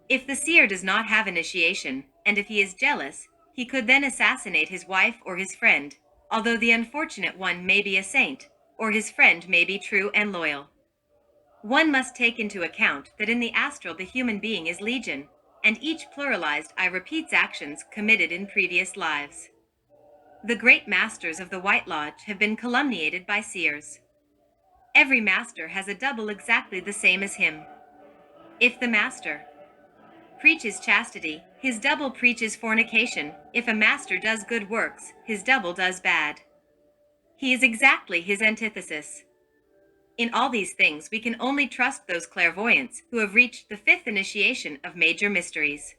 If the seer does not have initiation, and if he is jealous, he could then assassinate his wife or his friend, although the unfortunate one may be a saint, or his friend may be true and loyal. One must take into account that in the astral the human being is legion, and each pluralized eye repeats actions committed in previous lives. The great masters of the White Lodge have been calumniated by seers. Every master has a double exactly the same as him. If the master preaches chastity, his double preaches fornication. If a master does good works, his double does bad. He is exactly his antithesis. In all these things we can only trust those clairvoyants who have reached the 5th initiation of major mysteries.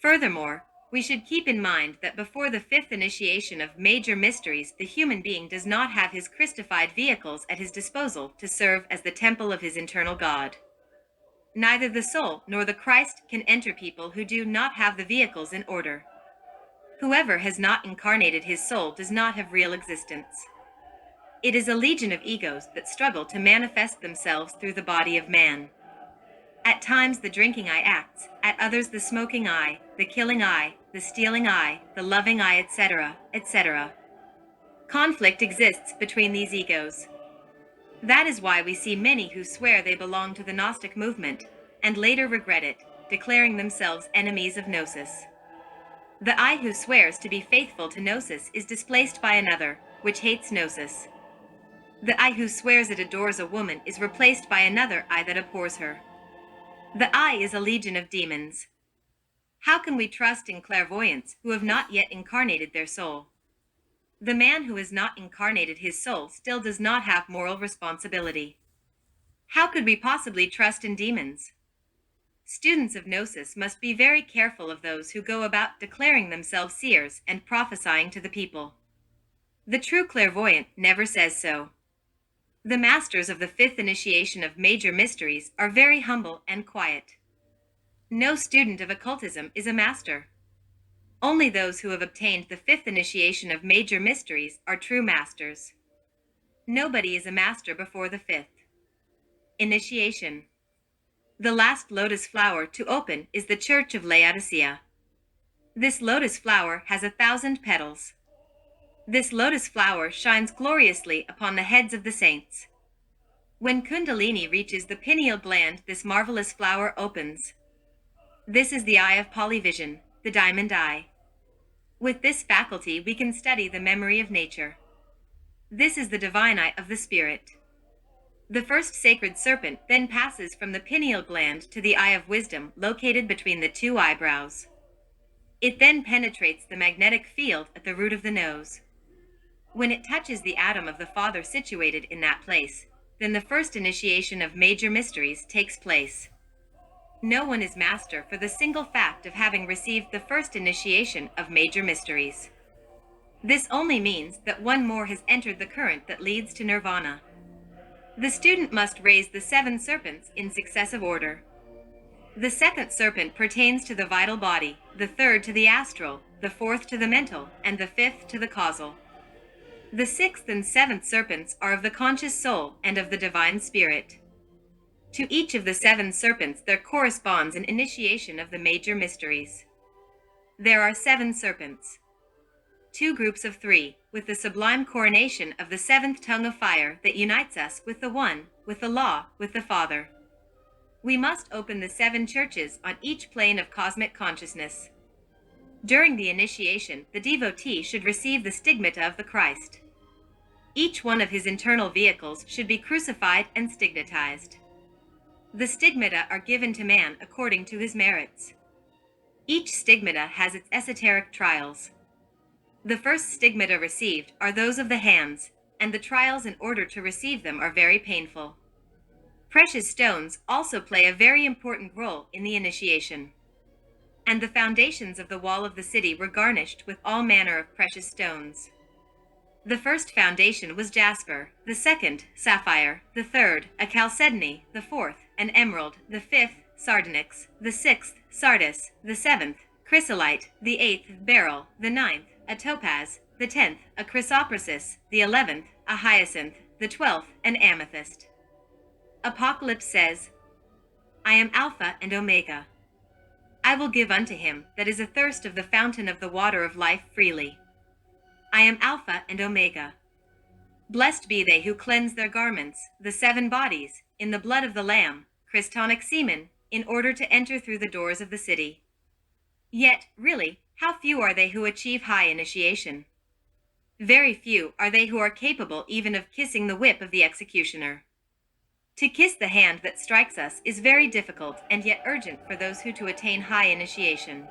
Furthermore, we should keep in mind that before the 5th initiation of major mysteries, the human being does not have his Christified vehicles at his disposal to serve as the temple of his internal God. Neither the soul nor the Christ can enter people who do not have the vehicles in order. Whoever has not incarnated his soul does not have real existence. It is a legion of egos that struggle to manifest themselves through the body of man. At times the drinking eye acts, at others the smoking eye, the killing eye, the stealing eye, the loving eye, etc., etc. Conflict exists between these egos. That is why we see many who swear they belong to the Gnostic movement, and later regret it, declaring themselves enemies of Gnosis. The eye who swears to be faithful to Gnosis is displaced by another, which hates Gnosis. The eye who swears it adores a woman is replaced by another eye that abhors her. The eye is a legion of demons. How can we trust in clairvoyants who have not yet incarnated their soul? The man who has not incarnated his soul still does not have moral responsibility. How could we possibly trust in demons? Students of Gnosis must be very careful of those who go about declaring themselves seers and prophesying to the people. The true clairvoyant never says so. The masters of the fifth initiation of major mysteries are very humble and quiet. No student of occultism is a master. Only those who have obtained the fifth initiation of major mysteries are true masters. Nobody is a master before the fifth initiation. The last lotus flower to open is the Church of Laodicea. This lotus flower has 1,000 petals. This lotus flower shines gloriously upon the heads of the saints. When Kundalini reaches the pineal gland, this marvelous flower opens. This is the eye of polyvision, the diamond eye. With this faculty we can study the memory of nature. This is the divine eye of the spirit. The first sacred serpent then passes from the pineal gland to the eye of wisdom located between the two eyebrows. It then penetrates the magnetic field at the root of the nose. When it touches the atom of the Father situated in that place, then the first initiation of major mysteries takes place. No one is master for the single fact of having received the first initiation of major mysteries. This only means that one more has entered the current that leads to nirvana. The student must raise the 7 serpents in successive order. The second serpent pertains to the vital body, the third to the astral, the fourth to the mental, and the fifth to the causal. The sixth and seventh serpents are of the conscious soul and of the divine spirit. To each of the 7 serpents there corresponds an initiation of the major mysteries. There are 7 serpents. 2 groups of 3, with the sublime coronation of the 7th tongue of fire that unites us with the One, with the Law, with the Father. We must open the 7 churches on each plane of cosmic consciousness. During the initiation, the devotee should receive the stigmata of the Christ. Each one of his internal vehicles should be crucified and stigmatized. The stigmata are given to man according to his merits. Each stigmata has its esoteric trials. The first stigmata received are those of the hands, and the trials in order to receive them are very painful. Precious stones also play a very important role in the initiation. And the foundations of the wall of the city were garnished with all manner of precious stones. The first foundation was jasper, the second, sapphire, the third, a chalcedony, the fourth, an emerald, the fifth, sardonyx, the sixth, sardis, the seventh, chrysolite, the eighth, beryl, the ninth, a topaz, the 10th, a chrysoprasus, the 11th, a hyacinth, the 12th, an amethyst. Apocalypse says, I am Alpha and Omega. I will give unto him that is athirst of the fountain of the water of life freely. I am Alpha and Omega. Blessed be they who cleanse their garments, the 7 bodies, in the blood of the Lamb, Christonic semen, in order to enter through the doors of the city. Yet, really, how few are they who achieve high initiation? Very few are they who are capable even of kissing the whip of the executioner. To kiss the hand that strikes us is very difficult and yet urgent for those who to attain high initiation.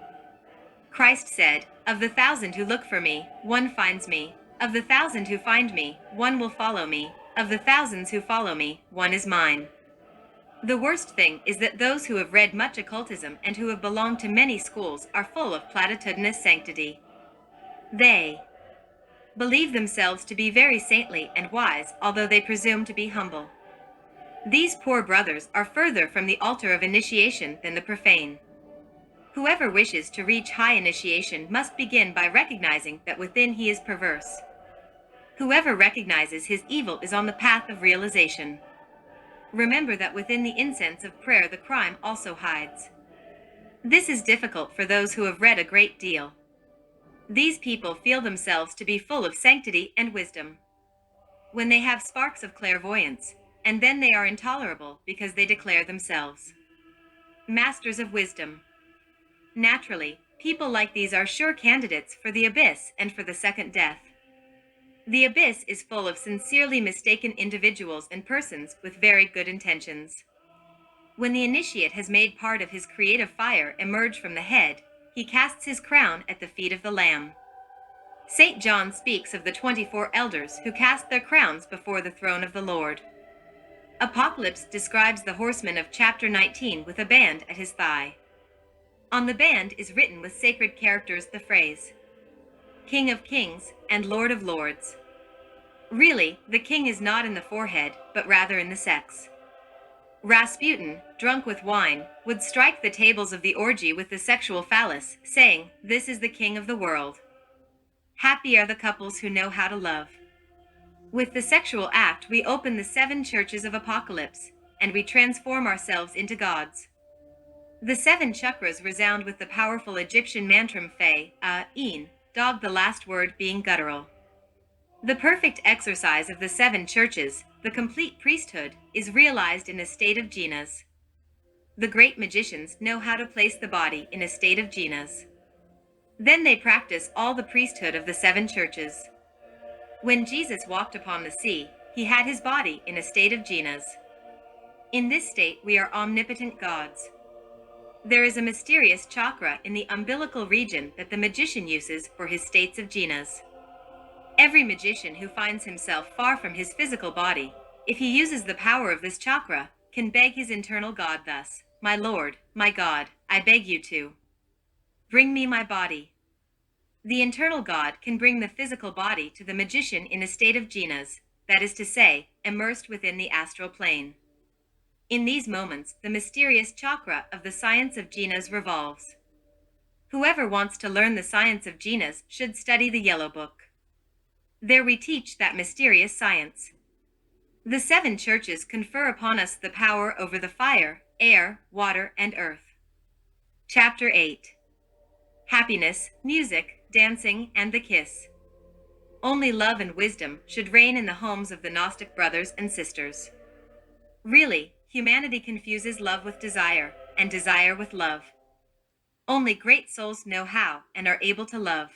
Christ said, of the 1,000 who look for me, one finds me. Of the 1,000 who find me, one will follow me. Of the thousands who follow me, one is mine. The worst thing is that those who have read much occultism and who have belonged to many schools are full of platitudinous sanctity. They believe themselves to be very saintly and wise, although they presume to be humble. These poor brothers are further from the altar of initiation than the profane. Whoever wishes to reach high initiation must begin by recognizing that within he is perverse. Whoever recognizes his evil is on the path of realization. Remember that within the incense of prayer the crime also hides. This is difficult for those who have read a great deal. These people feel themselves to be full of sanctity and wisdom. When they have sparks of clairvoyance, and then they are intolerable because they declare themselves masters of wisdom. Naturally, people like these are sure candidates for the abyss and for the second death. The abyss is full of sincerely mistaken individuals and persons with very good intentions. When the initiate has made part of his creative fire emerge from the head, he casts his crown at the feet of the Lamb. St. John speaks of the 24 elders who cast their crowns before the throne of the Lord. Apocalypse describes the horseman of chapter 19 with a band at his thigh. On the band is written with sacred characters the phrase, King of Kings and Lord of Lords. Really, the king is not in the forehead, but rather in the sex. Rasputin, drunk with wine, would strike the tables of the orgy with the sexual phallus, saying, "This is the king of the world." Happy are the couples who know how to love. With the sexual act, we open the 7 churches of Apocalypse, and we transform ourselves into gods. The 7 chakras resound with the powerful Egyptian mantram Fe, In, dog, the last word being guttural. The perfect exercise of the 7 churches, the complete priesthood, is realized in a state of jhanas. The great magicians know how to place the body in a state of jhanas. Then they practice all the priesthood of the 7 churches. When Jesus walked upon the sea, he had his body in a state of jhanas. In this state, we are omnipotent gods. There is a mysterious chakra in the umbilical region that the magician uses for his states of jhanas. Every magician who finds himself far from his physical body, if he uses the power of this chakra, can beg his internal God thus, "My Lord, my God, I beg you to bring me my body." The internal God can bring the physical body to the magician in a state of jhanas, that is to say, immersed within the astral plane. In these moments, the mysterious chakra of the science of jhanas revolves. Whoever wants to learn the science of jhanas should study the Yellow Book. There we teach that mysterious science. The 7 churches confer upon us the power over the fire, air, water, and earth. Chapter 8. Happiness, music, dancing, and the kiss. Only love and wisdom should reign in the homes of the Gnostic brothers and sisters. Really, humanity confuses love with desire, and desire with love. Only great souls know how and are able to love.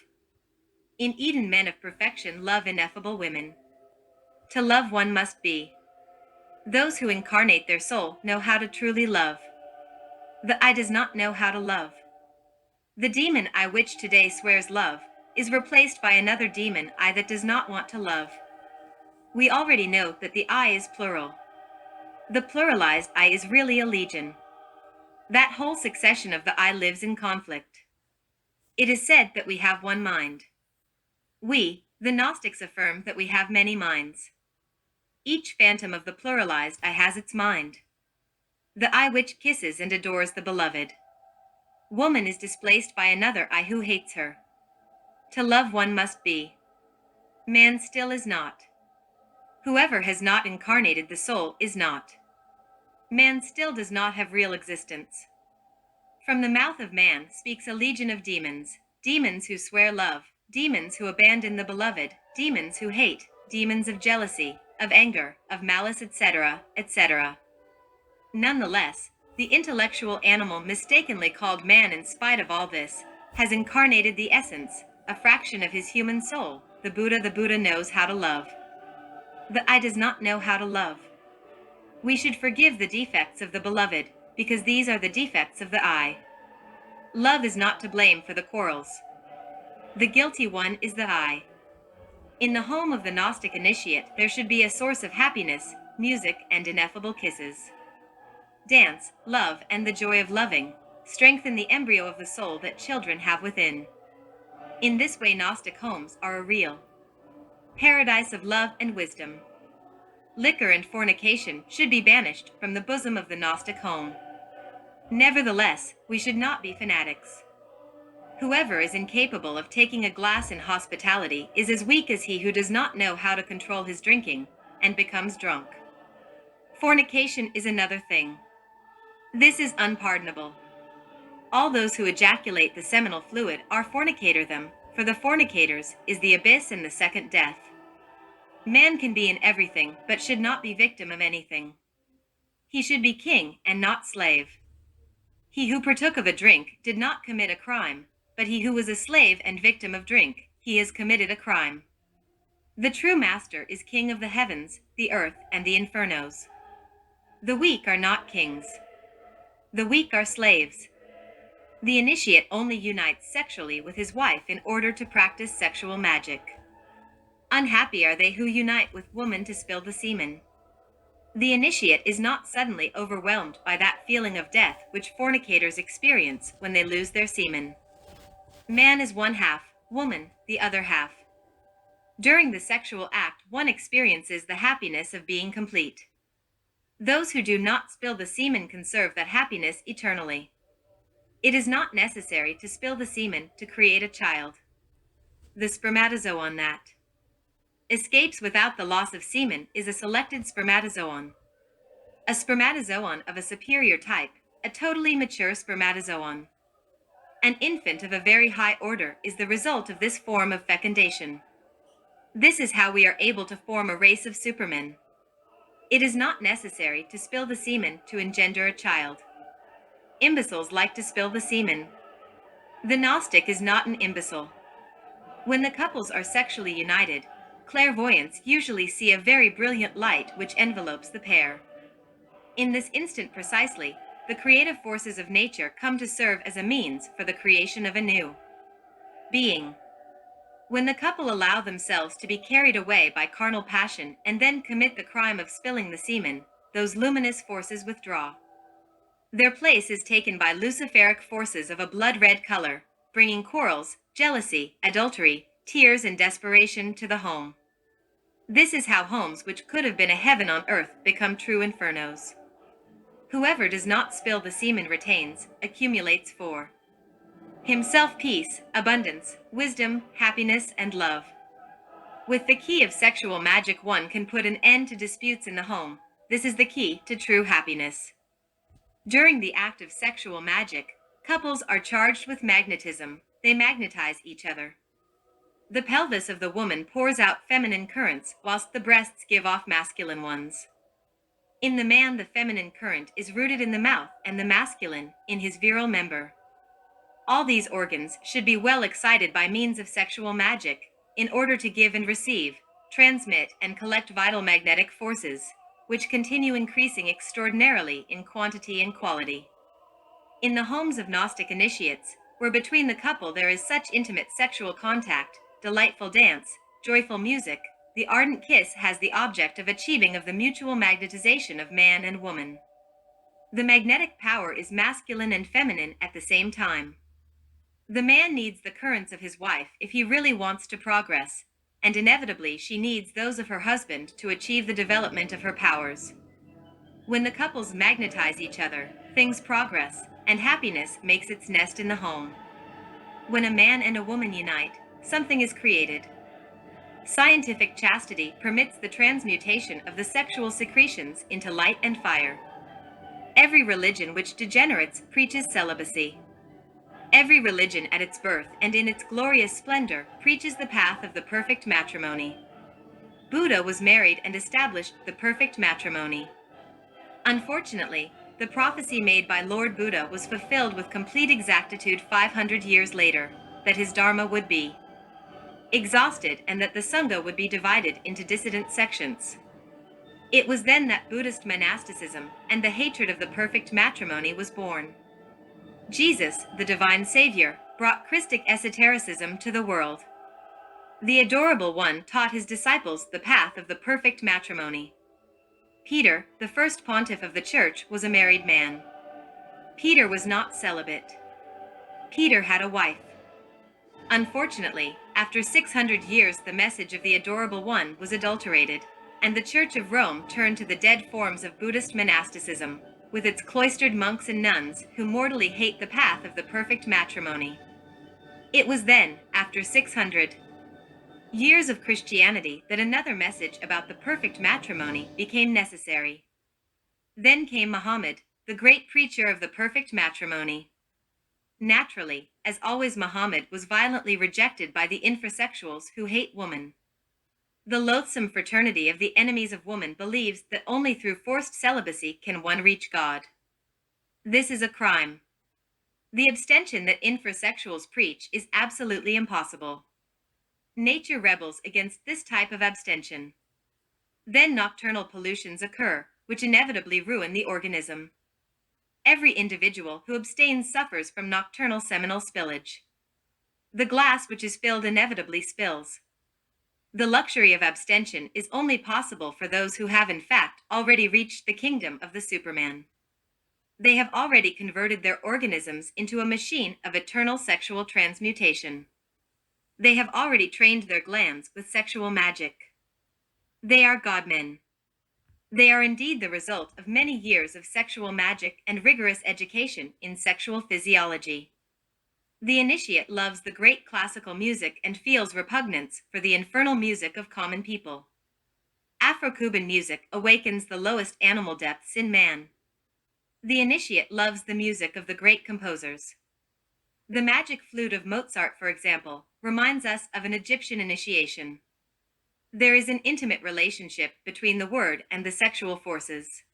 In Eden, men of perfection love ineffable women. To love one must be. Those who incarnate their soul know how to truly love. The I does not know how to love. The demon I which today swears love is replaced by another demon I that does not want to love. We already know that the I is plural. The pluralized I is really a legion. That whole succession of the I lives in conflict. It is said that we have one mind. We, the Gnostics, affirm that we have many minds. Each phantom of the pluralized I has its mind. The I which kisses and adores the beloved. Woman is displaced by another I who hates her. To love one must be. Man still is not. Whoever has not incarnated the soul is not. Man still does not have real existence. From the mouth of man speaks a legion of demons, demons who swear love, demons who abandon the beloved, demons who hate, demons of jealousy, of anger, of malice, etc., etc. Nonetheless, the intellectual animal mistakenly called man, in spite of all this, has incarnated the essence, a fraction of his human soul, the Buddha. The Buddha knows how to love. The I does not know how to love. We should forgive the defects of the beloved, because these are the defects of the I. Love is not to blame for the quarrels. The guilty one is the I. In the home of the Gnostic initiate, there should be a source of happiness, music, and ineffable kisses. Dance, love, and the joy of loving strengthen the embryo of the soul that children have within. In this way, Gnostic homes are a real paradise of love and wisdom. Liquor and fornication should be banished from the bosom of the Gnostic home. Nevertheless, we should not be fanatics. Whoever is incapable of taking a glass in hospitality is as weak as he who does not know how to control his drinking and becomes drunk. Fornication is another thing. This is unpardonable. All those who ejaculate the seminal fluid are fornicator them, for the fornicators is the abyss and the second death. Man can be in everything, but should not be victim of anything. He should be king and not slave. He who partook of a drink did not commit a crime, but he who was a slave and victim of drink, he has committed a crime. The true master is king of the heavens, the earth, and the infernos. The weak are not kings. The weak are slaves. The initiate only unites sexually with his wife in order to practice sexual magic. Unhappy are they who unite with woman to spill the semen. The initiate is not suddenly overwhelmed by that feeling of death which fornicators experience when they lose their semen. Man is one half, woman the other half. During the sexual act, one experiences the happiness of being complete. Those who do not spill the semen conserve that happiness eternally. It is not necessary to spill the semen to create a child. The spermatozoon that escapes without the loss of semen is a selected spermatozoon. A spermatozoon of a superior type, a totally mature spermatozoon. An infant of a very high order is the result of this form of fecundation. This is how we are able to form a race of supermen. It is not necessary to spill the semen to engender a child. Imbeciles like to spill the semen. The Gnostic is not an imbecile. When the couples are sexually united, clairvoyants usually see a very brilliant light which envelopes the pair. In this instant precisely, the creative forces of nature come to serve as a means for the creation of a new being. When the couple allow themselves to be carried away by carnal passion and then commit the crime of spilling the semen, those luminous forces withdraw. Their place is taken by luciferic forces of a blood-red color, bringing quarrels, jealousy, adultery, tears, and desperation to the home. This is how homes which could have been a heaven on earth become true infernos. Whoever does not spill the semen retains, accumulates for himself peace, abundance, wisdom, happiness, and love. With the key of sexual magic, one can put an end to disputes in the home. This is the key to true happiness. During the act of sexual magic, couples are charged with magnetism. They magnetize each other. The pelvis of the woman pours out feminine currents, whilst the breasts give off masculine ones. In the man, the feminine current is rooted in the mouth, and the masculine in his virile member. All these organs should be well excited by means of sexual magic, in order to give and receive, transmit and collect vital magnetic forces, which continue increasing extraordinarily in quantity and quality. In the homes of Gnostic initiates, where between the couple there is such intimate sexual contact, delightful dance, joyful music, the ardent kiss has the object of achieving of the mutual magnetization of man and woman. The magnetic power is masculine and feminine at the same time. The man needs the currents of his wife if he really wants to progress, and inevitably she needs those of her husband to achieve the development of her powers. When the couples magnetize each other, things progress, and happiness makes its nest in the home. When a man and a woman unite, something is created. Scientific chastity permits the transmutation of the sexual secretions into light and fire. Every religion which degenerates preaches celibacy. Every religion at its birth and in its glorious splendor preaches the path of the perfect matrimony. Buddha was married and established the perfect matrimony. Unfortunately, the prophecy made by Lord Buddha was fulfilled with complete exactitude 500 years later, that his Dharma would be exhausted and that the Sangha would be divided into dissident sections. It was then that Buddhist monasticism and the hatred of the perfect matrimony was born. Jesus, the divine Savior, brought Christic esotericism to the world. The Adorable One taught his disciples the path of the perfect matrimony. Peter, the first pontiff of the Church, was a married man. Peter was not celibate. Peter had a wife. Unfortunately, after 600 years the message of the Adorable One was adulterated, and the Church of Rome turned to the dead forms of Buddhist monasticism, with its cloistered monks and nuns who mortally hate the path of the perfect matrimony. It was then, after 600 years of Christianity, that another message about the perfect matrimony became necessary. Then came Muhammad, the great preacher of the perfect matrimony. Naturally, as always, Muhammad was violently rejected by the infrasexuals who hate woman. The loathsome fraternity of the enemies of woman believes that only through forced celibacy can one reach God. This is a crime. The abstention that infrasexuals preach is absolutely impossible. Nature rebels against this type of abstention. Then nocturnal pollutions occur, which inevitably ruin the organism. every individual who abstains suffers from nocturnal seminal spillage. The glass which is filled inevitably spills. The luxury of abstention is only possible for those who have in fact already reached the kingdom of the Superman. They have already converted their organisms into a machine of eternal sexual transmutation. They have already trained their glands with sexual magic. They are God-men. They are indeed the result of many years of sexual magic and rigorous education in sexual physiology. The initiate loves the great classical music and feels repugnance for the infernal music of common people. Afro-Cuban music awakens the lowest animal depths in man. The initiate loves the music of the great composers. The magic flute of Mozart, for example, reminds us of an Egyptian initiation. There is an intimate relationship between the word and the sexual forces.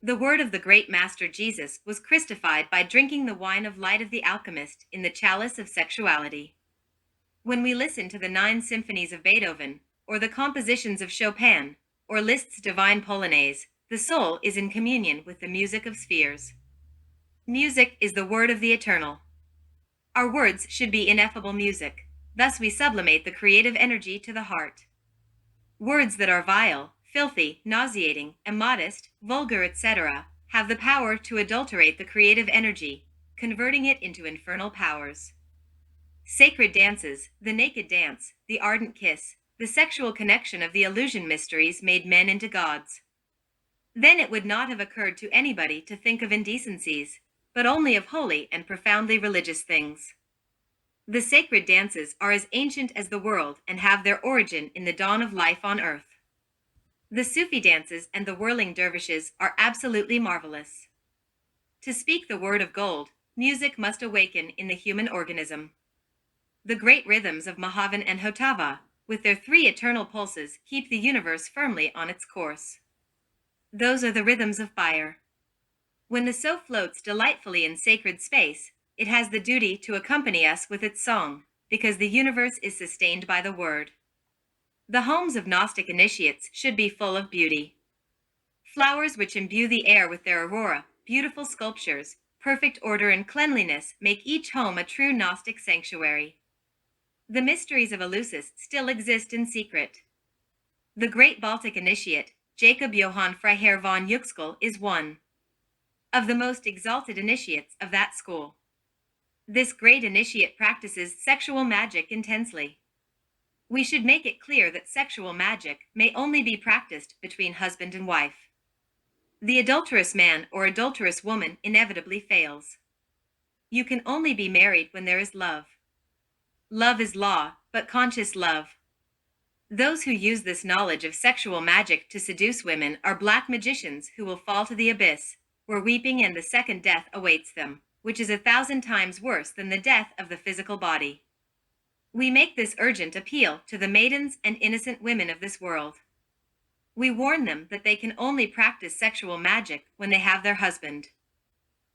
The word of the great master Jesus was Christified by drinking the wine of light of the alchemist in the chalice of sexuality. When we listen to the 9 symphonies of Beethoven, or the compositions of Chopin, or Liszt's divine Polonaise, the soul is in communion with the music of spheres. Music is the word of the eternal. Our words should be ineffable music, thus we sublimate the creative energy to the heart. Words that are vile, filthy, nauseating, immodest, vulgar, etc., have the power to adulterate the creative energy, converting it into infernal powers. Sacred dances, the naked dance, the ardent kiss, the sexual connection of the illusion mysteries made men into gods. Then it would not have occurred to anybody to think of indecencies, but only of holy and profoundly religious things. The sacred dances are as ancient as the world and have their origin in the dawn of life on earth. The Sufi dances and the whirling dervishes are absolutely marvelous. To speak the word of gold, music must awaken in the human organism. The great rhythms of Mahavan and Hotava, with their 3 eternal pulses, keep the universe firmly on its course. Those are the rhythms of fire. When the soul floats delightfully in sacred space, it has the duty to accompany us with its song, because the universe is sustained by the word. The homes of Gnostic initiates should be full of beauty. Flowers which imbue the air with their aurora, beautiful sculptures, perfect order and cleanliness make each home a true Gnostic sanctuary. The mysteries of Eleusis still exist in secret. The great Baltic initiate, Jacob Johann Freiherr von Uexküll, is one of the most exalted initiates of that school. This great initiate practices sexual magic intensely. We should make it clear that sexual magic may only be practiced between husband and wife. The adulterous man or adulterous woman inevitably fails. You can only be married when there is love. Love is law, but conscious love. Those who use this knowledge of sexual magic to seduce women are black magicians who will fall to the abyss, where weeping and the second death awaits them, which is 1,000 times worse than the death of the physical body. We make this urgent appeal to the maidens and innocent women of this world. We warn them that they can only practice sexual magic when they have their husband.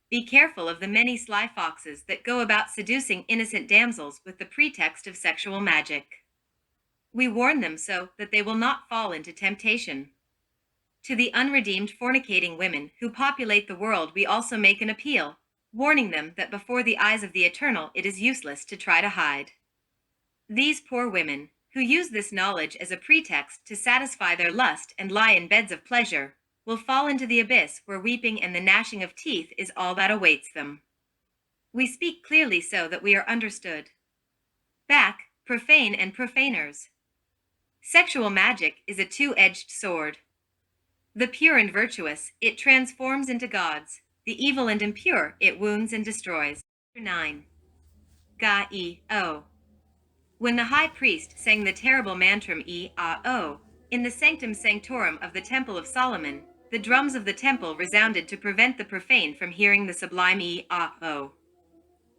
Be careful of the many sly foxes that go about seducing innocent damsels with the pretext of sexual magic. We warn them so that they will not fall into temptation. To the unredeemed fornicating women who populate the world we also make an appeal, warning them that before the eyes of the eternal it is useless to try to hide. These poor women, who use this knowledge as a pretext to satisfy their lust and lie in beds of pleasure, will fall into the abyss where weeping and the gnashing of teeth is all that awaits them. We speak clearly so that we are understood. Back, profane and profaners. Sexual magic is a 2-edged sword. The pure and virtuous, it transforms into gods. The evil and impure, it wounds and destroys. 9. Ga-e-o. When the high priest sang the terrible mantram E-A-O in the sanctum sanctorum of the Temple of Solomon, the drums of the temple resounded to prevent the profane from hearing the sublime E-A-O.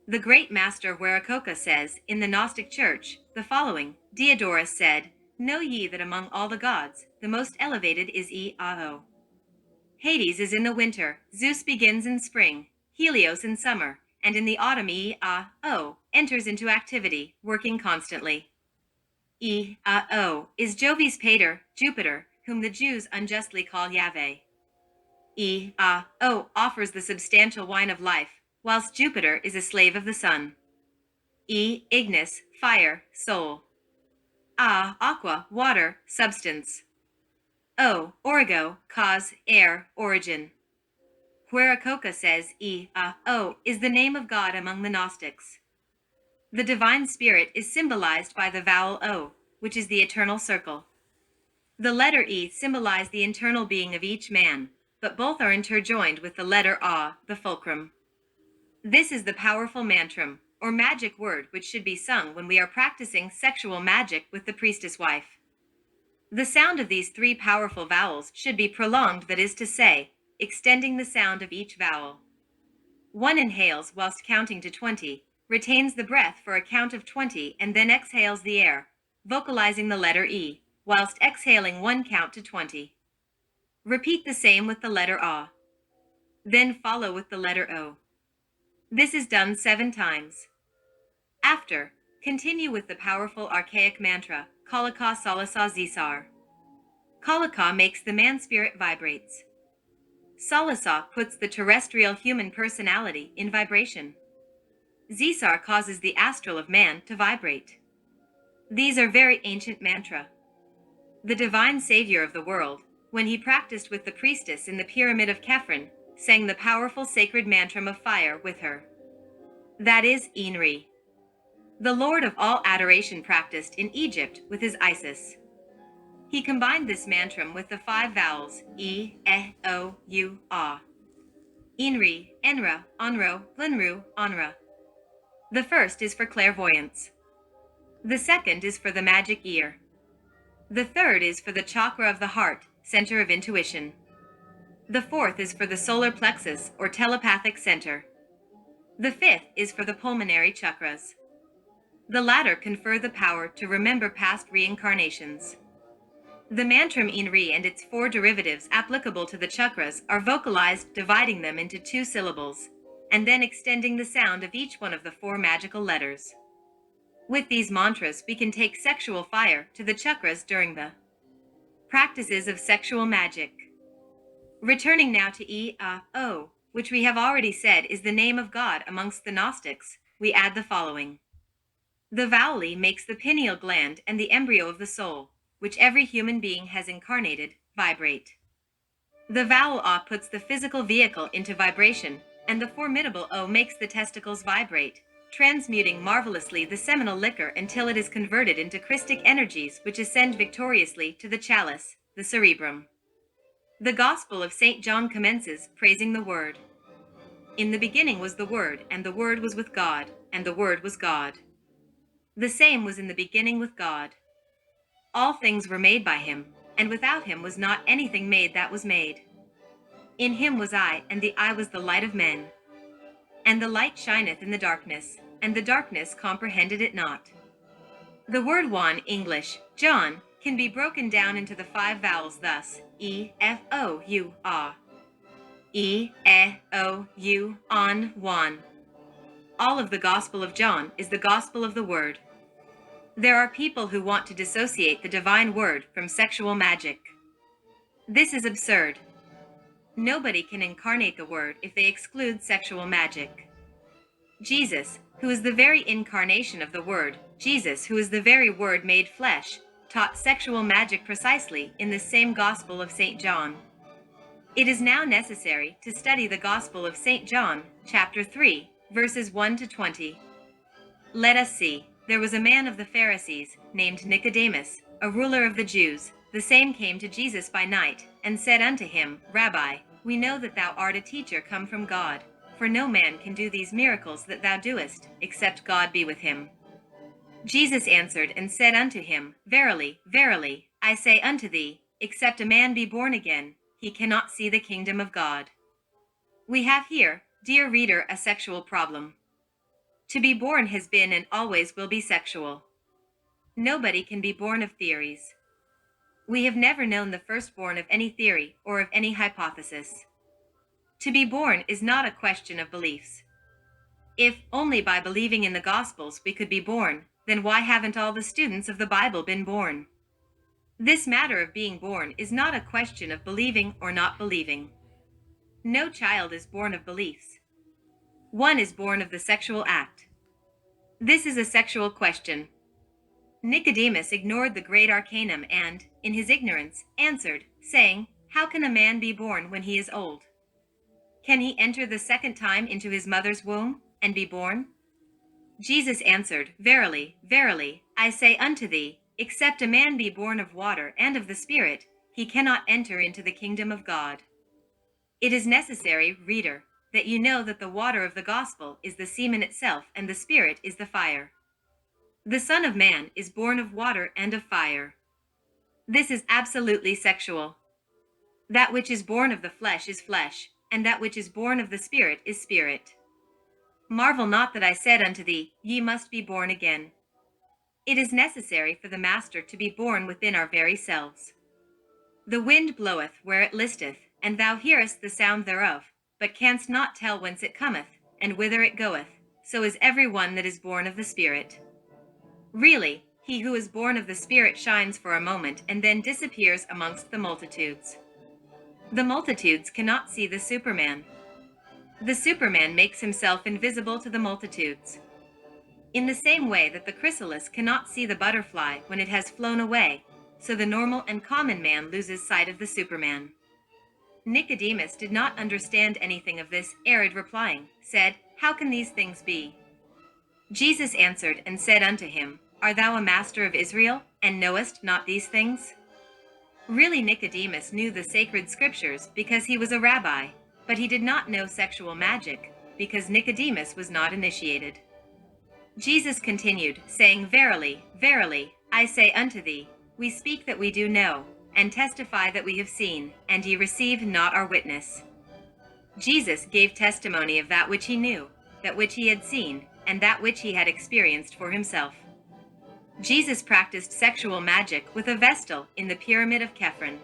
The great master Huaracoca says, in the Gnostic Church, the following: Diodorus said, "Know ye that among all the gods, the most elevated is E-A-O. Hades is in the winter, Zeus begins in spring, Helios in summer, and in the autumn E-A-O enters into activity, working constantly. E-A-O is Jovis pater, Jupiter, whom the Jews unjustly call Yahweh. offers the substantial wine of life, whilst Jupiter is a slave of the sun. Ignis, fire, soul. Aqua, water, substance. Origo, cause, air, origin. Huaracoca says is the name of God among the Gnostics. The divine spirit is symbolized by the vowel O, which is the eternal circle. The letter E symbolize the internal being of each man, but both are interjoined with the letter A, the fulcrum. This is the powerful mantram, or magic word, which should be sung when we are practicing sexual magic with the priestess wife. The sound of these three powerful vowels should be prolonged, that is to say, extending the sound of each vowel. One inhales whilst counting to 20, retains the breath for a count of 20, and then exhales the air, vocalizing the letter E, whilst exhaling one count to 20. Repeat the same with the letter A. Then follow with the letter O. This is done 7 times. After, continue with the powerful archaic mantra, Kalaka Salasa Zisar. Kalaka makes the man-spirit vibrates. Salasa puts the terrestrial human personality in vibration. Zisar causes the astral of man to vibrate. These are very ancient mantra. The divine savior of the world, when he practiced with the priestess in the pyramid of Khephren, sang the powerful sacred mantram of fire with her. That is Inri. The Lord of all adoration practiced in Egypt with his Isis. He combined this mantram with the 5 vowels E, O, U, A. Inri, Enra, Onro, Linru, Onra. The first is for clairvoyance. The second is for the magic ear. The third is for the chakra of the heart, center of intuition. The fourth is for the solar plexus, or telepathic center. The fifth is for the pulmonary chakras. The latter confer the power to remember past reincarnations. The mantram Inri and its 4 derivatives applicable to the chakras are vocalized, dividing them into 2 syllables, and then extending the sound of each one of the 4 magical letters. With these mantras, we can take sexual fire to the chakras during the practices of sexual magic. Returning now to O, which we have already said is the name of God amongst the Gnostics, we add the following. The vowel E makes the pineal gland and the embryo of the soul, which every human being has incarnated, vibrate. The vowel A puts the physical vehicle into vibration, and the formidable O makes the testicles vibrate, transmuting marvelously the seminal liquor until it is converted into Christic energies which ascend victoriously to the chalice, the cerebrum. The Gospel of St. John commences praising the Word. In the beginning was the Word, and the Word was with God, and the Word was God. The same was in the beginning with God. All things were made by him, and without him was not anything made that was made. In him was I, and the I was the light of men. And the light shineth in the darkness, and the darkness comprehended it not. The word one, English, John, can be broken down into the 5 vowels thus, E, F, O, U, A. E, O, U, on, one. All of the Gospel of John is the Gospel of the Word. There are people who want to dissociate the divine word from sexual magic. This is absurd. Nobody can incarnate the word if they exclude sexual magic. Jesus, who is the very incarnation of the Word, Jesus, who is the very Word made flesh, taught sexual magic precisely in this same Gospel of St. John. It is now necessary to study the Gospel of St. John, chapter 3, verses 1 to 20. Let us see. There was a man of the Pharisees, named Nicodemus, a ruler of the Jews. The same came to Jesus by night, and said unto him, Rabbi, we know that thou art a teacher come from God. For no man can do these miracles that thou doest, except God be with him. Jesus answered and said unto him, Verily, verily, I say unto thee, except a man be born again, he cannot see the kingdom of God. We have here, dear reader, a sexual problem. To be born has been and always will be sexual. Nobody can be born of theories. We have never known the firstborn of any theory or of any hypothesis. To be born is not a question of beliefs. If only by believing in the Gospels we could be born, then why haven't all the students of the Bible been born? This matter of being born is not a question of believing or not believing. No child is born of beliefs. One is born of the sexual act. This is a sexual question. Nicodemus ignored the great arcanum and, in his ignorance, answered, saying, "How can a man be born when he is old? Can he enter the second time into his mother's womb, and be born?" Jesus answered, "Verily, verily, I say unto thee, except a man be born of water and of the Spirit, he cannot enter into the kingdom of God." It is necessary, reader, that you know that the water of the gospel is the semen itself and the Spirit is the fire. The Son of Man is born of water and of fire. This is absolutely sexual. That which is born of the flesh is flesh, and that which is born of the Spirit is spirit. Marvel not that I said unto thee, Ye must be born again. It is necessary for the Master to be born within our very selves. The wind bloweth where it listeth, and thou hearest the sound thereof, but canst not tell whence it cometh, and whither it goeth. So is every one that is born of the Spirit. Really, he who is born of the Spirit shines for a moment and then disappears amongst the multitudes. The multitudes cannot see the Superman. The Superman makes himself invisible to the multitudes. In the same way that the chrysalis cannot see the butterfly when it has flown away, so the normal and common man loses sight of the Superman. Nicodemus did not understand anything of this, arid replying, said, "How can these things be?" Jesus answered and said unto him, "Art thou a master of Israel, and knowest not these things?" Really, Nicodemus knew the sacred scriptures because he was a rabbi, but he did not know sexual magic, because Nicodemus was not initiated. Jesus continued, saying, "Verily, verily, I say unto thee, we speak that we do know, and testify that we have seen, and ye receive not our witness." Jesus gave testimony of that which he knew, that which he had seen, and that which he had experienced for himself. Jesus practiced sexual magic with a vestal in the pyramid of Kephren.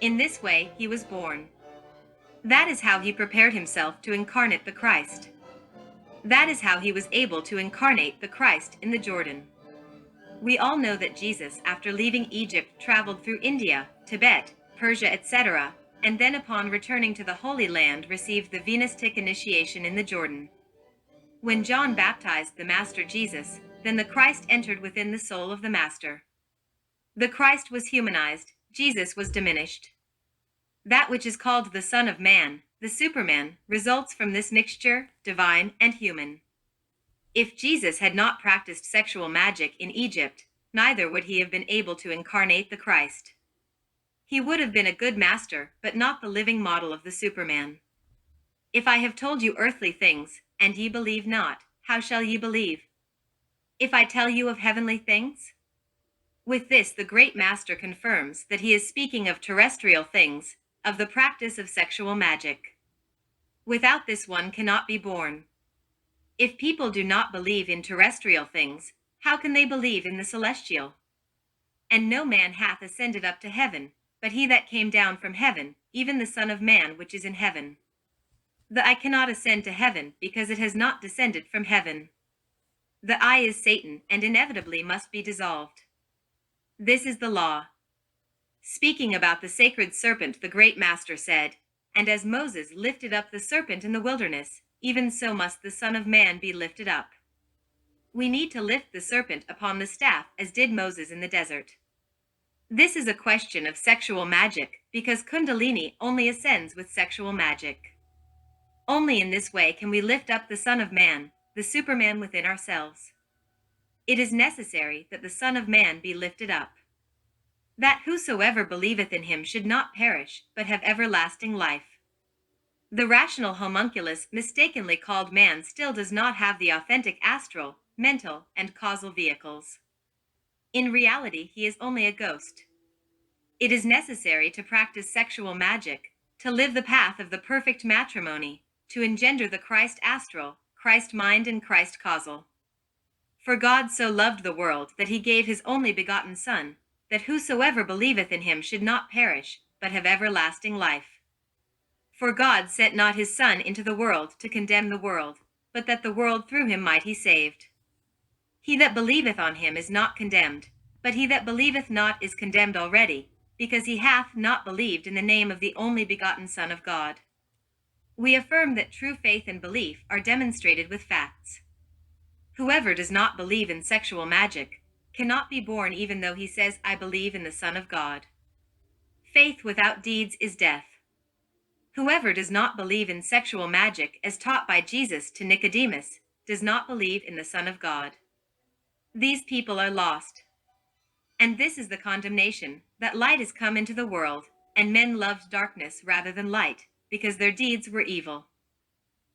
In this way he was born. That is how he prepared himself to incarnate the Christ. That is how he was able to incarnate the Christ in the Jordan. We all know that Jesus, after leaving Egypt, traveled through India, Tibet, Persia, etc., and then upon returning to the Holy Land received the Venistic initiation in the Jordan. When John baptized the Master Jesus, then the Christ entered within the soul of the Master. The Christ was humanized, Jesus was diminished. That which is called the Son of Man, the Superman, results from this mixture, divine and human. If Jesus had not practiced sexual magic in Egypt, neither would he have been able to incarnate the Christ. He would have been a good master, but not the living model of the Superman. If I have told you earthly things, and ye believe not, how shall ye believe? If I tell you of heavenly things? With this the great master confirms that he is speaking of terrestrial things, of the practice of sexual magic. Without this one cannot be born. If people do not believe in terrestrial things, how can they believe in the celestial? And no man hath ascended up to heaven, but he that came down from heaven, even the Son of Man which is in heaven. The eye cannot ascend to heaven, because it has not descended from heaven. The eye is Satan, and inevitably must be dissolved. This is the law. Speaking about the sacred serpent, the great master said, "And as Moses lifted up the serpent in the wilderness, even so must the Son of Man be lifted up." We need to lift the serpent upon the staff as did Moses in the desert. This is a question of sexual magic, because Kundalini only ascends with sexual magic. Only in this way can we lift up the Son of Man, the Superman within ourselves. It is necessary that the Son of Man be lifted up. That whosoever believeth in him should not perish, but have everlasting life. The rational homunculus mistakenly called man still does not have the authentic astral, mental, and causal vehicles. In reality, he is only a ghost. It is necessary to practice sexual magic, to live the path of the perfect matrimony, to engender the Christ astral, Christ mind, and Christ causal. For God so loved the world that he gave his only begotten Son, that whosoever believeth in him should not perish, but have everlasting life. For God sent not his Son into the world to condemn the world, but that the world through him might be saved. He that believeth on him is not condemned, but he that believeth not is condemned already, because he hath not believed in the name of the only begotten Son of God. We affirm that true faith and belief are demonstrated with facts. Whoever does not believe in sexual magic cannot be born even though he says, I believe in the Son of God. Faith without deeds is death. Whoever does not believe in sexual magic as taught by Jesus to Nicodemus does not believe in the Son of God. These people are lost. And this is the condemnation, that light is come into the world, and men loved darkness rather than light, because their deeds were evil.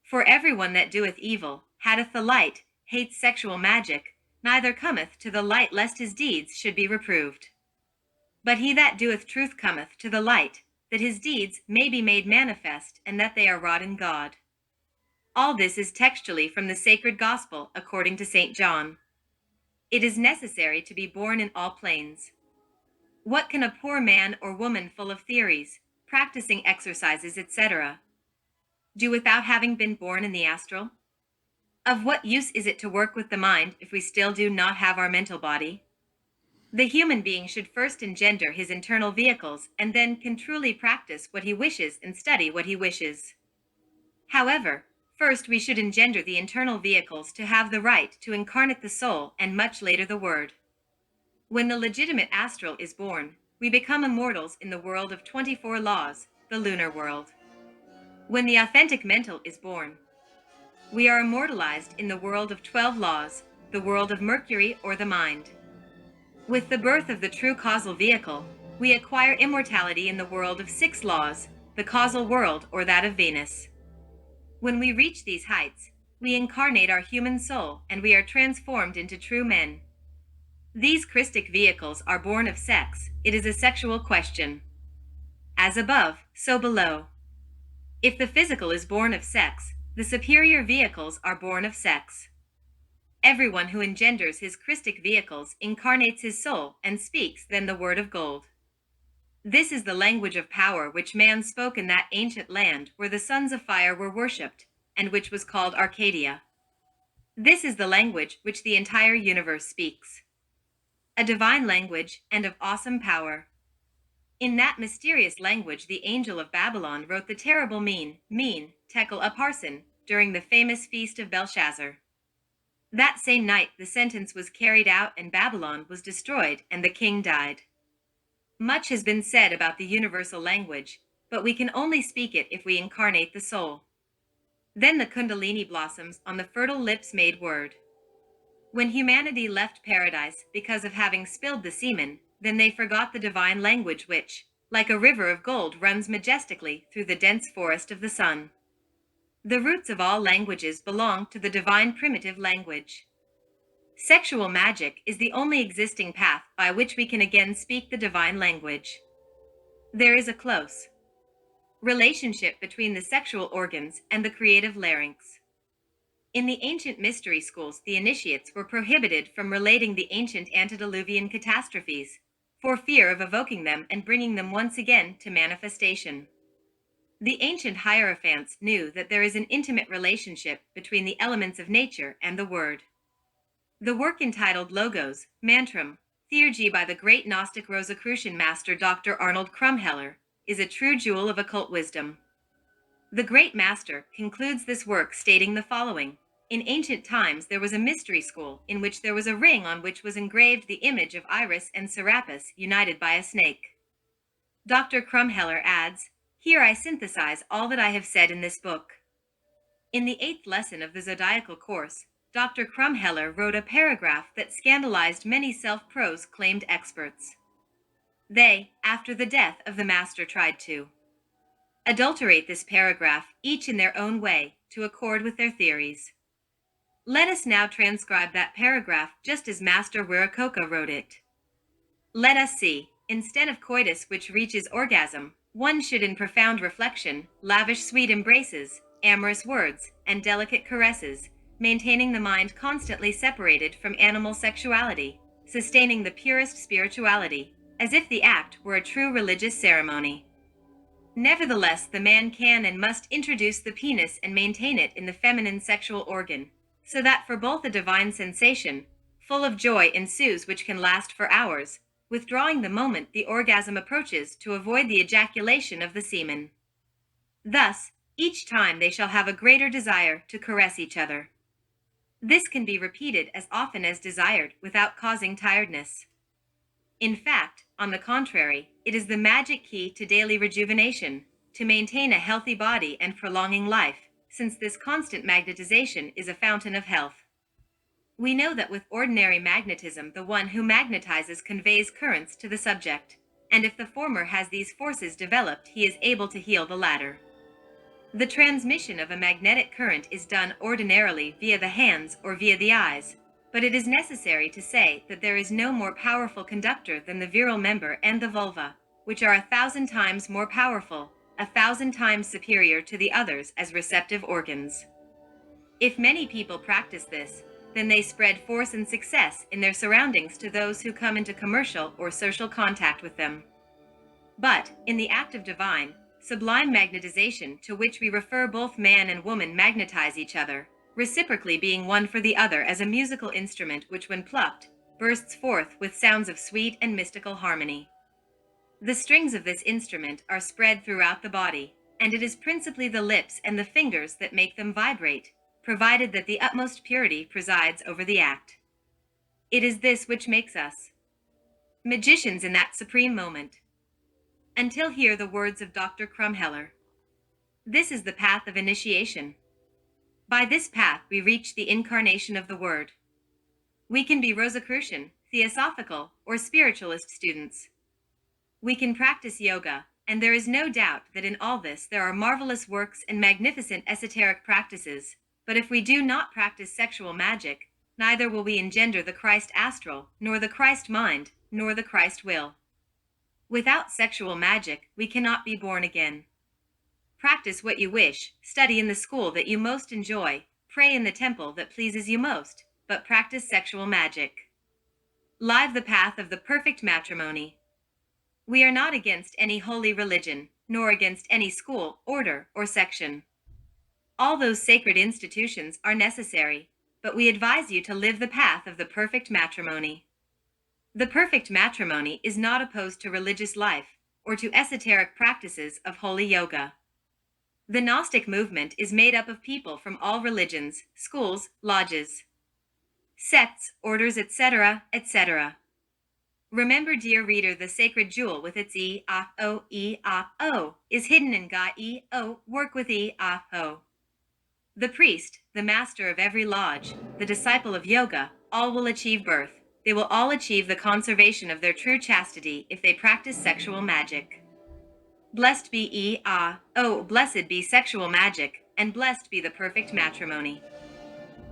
For everyone that doeth evil hateth the light, hates sexual magic, neither cometh to the light lest his deeds should be reproved. But he that doeth truth cometh to the light, that his deeds may be made manifest, and that they are wrought in God. All this is textually from the sacred gospel according to St. John. It is necessary to be born in all planes. What can a poor man or woman full of theories, practicing exercises, etc., do without having been born in the astral? Of what use is it to work with the mind if we still do not have our mental body? The human being should first engender his internal vehicles and then can truly practice what he wishes and study what he wishes. However, first we should engender the internal vehicles to have the right to incarnate the soul and much later the word. When the legitimate astral is born, we become immortals in the world of 24 laws, the lunar world. When the authentic mental is born, we are immortalized in the world of 12 laws, the world of Mercury or the mind. With the birth of the true causal vehicle, we acquire immortality in the world of 6 laws, the causal world or that of Venus. When we reach these heights, we incarnate our human soul and we are transformed into true men. These Christic vehicles are born of sex. It is a sexual question. As above, so below. If the physical is born of sex, the superior vehicles are born of sex. Everyone who engenders his Christic vehicles incarnates his soul and speaks then the word of gold. This is the language of power which man spoke in that ancient land where the sons of fire were worshipped, and which was called Arcadia. This is the language which the entire universe speaks. A divine language and of awesome power. In that mysterious language the angel of Babylon wrote the terrible mean, tekel upharsin, during the famous feast of Belshazzar. That same night the sentence was carried out and Babylon was destroyed and the king died. Much has been said about the universal language, but we can only speak it if we incarnate the soul. Then the Kundalini blossoms on the fertile lips made word. When humanity left paradise because of having spilled the semen, then they forgot the divine language which, like a river of gold, runs majestically through the dense forest of the sun. The roots of all languages belong to the divine primitive language. Sexual magic is the only existing path by which we can again speak the divine language. There is a close relationship between the sexual organs and the creative larynx. In the ancient mystery schools, the initiates were prohibited from relating the ancient antediluvian catastrophes, for fear of evoking them and bringing them once again to manifestation. The ancient hierophants knew that there is an intimate relationship between the elements of nature and the word. The work entitled Logos, Mantram, Theurgy by the great Gnostic Rosicrucian master Dr. Arnold Krumheller, is a true jewel of occult wisdom. The great master concludes this work stating the following. In ancient times there was a mystery school in which there was a ring on which was engraved the image of Iris and Serapis united by a snake. Dr. Krumheller adds, here I synthesize all that I have said in this book. In the 8th lesson of the Zodiacal course, Dr. Krumheller wrote a paragraph that scandalized many self-proclaimed experts. They, after the death of the master, tried to adulterate this paragraph, each in their own way, to accord with their theories. Let us now transcribe that paragraph just as Master Wiracocha wrote it. Let us see, instead of coitus which reaches orgasm, one should in profound reflection, lavish sweet embraces, amorous words, and delicate caresses, maintaining the mind constantly separated from animal sexuality, sustaining the purest spirituality, as if the act were a true religious ceremony. Nevertheless, the man can and must introduce the penis and maintain it in the feminine sexual organ, so that for both a divine sensation, full of joy ensues which can last for hours, withdrawing the moment the orgasm approaches to avoid the ejaculation of the semen. Thus, Each time they shall have a greater desire to caress each other. This can be repeated as often as desired without causing tiredness. In fact, on the contrary, it is the magic key to daily rejuvenation, to maintain a healthy body and prolonging life, since this constant magnetization is a fountain of health. We know that with ordinary magnetism, the one who magnetizes conveys currents to the subject, and if the former has these forces developed, he is able to heal the latter. The transmission of a magnetic current is done ordinarily via the hands or via the eyes, but it is necessary to say that there is no more powerful conductor than the virile member and the vulva, which are 1,000 times more powerful, 1,000 times superior to the others as receptive organs. If many people practice this, then they spread force and success in their surroundings to those who come into commercial or social contact with them. But, in the act of divine, sublime magnetization to which we refer, both man and woman magnetize each other, reciprocally being one for the other as a musical instrument which, when plucked, bursts forth with sounds of sweet and mystical harmony. The strings of this instrument are spread throughout the body, and it is principally the lips and the fingers that make them vibrate, provided that the utmost purity presides over the act. It is this which makes us magicians in that supreme moment. Until hear the words of Dr. Krumheller. This is the path of initiation. By this path we reach the incarnation of the Word. We can be Rosicrucian, Theosophical, or Spiritualist students. We can practice yoga, and there is no doubt that in all this there are marvelous works and magnificent esoteric practices, but if we do not practice sexual magic, neither will we engender the Christ astral, nor the Christ mind, nor the Christ will. Without sexual magic, we cannot be born again. Practice what you wish, study in the school that you most enjoy, pray in the temple that pleases you most, but practice sexual magic. Live the path of the perfect matrimony. We are not against any holy religion, nor against any school, order, or section. All those sacred institutions are necessary, but we advise you to live the path of the perfect matrimony. The perfect matrimony is not opposed to religious life or to esoteric practices of holy yoga. The Gnostic movement is made up of people from all religions, schools, lodges, sects, orders, etc., etc. Remember, dear reader, the sacred jewel with its E-A-O is hidden in Ga-E-O, work with E-A-O. The priest, the master of every lodge, the disciple of yoga, all will achieve birth. They will all achieve the conservation of their true chastity if they practice sexual magic. Blessed be E-A-O, blessed be sexual magic, and blessed be the perfect matrimony.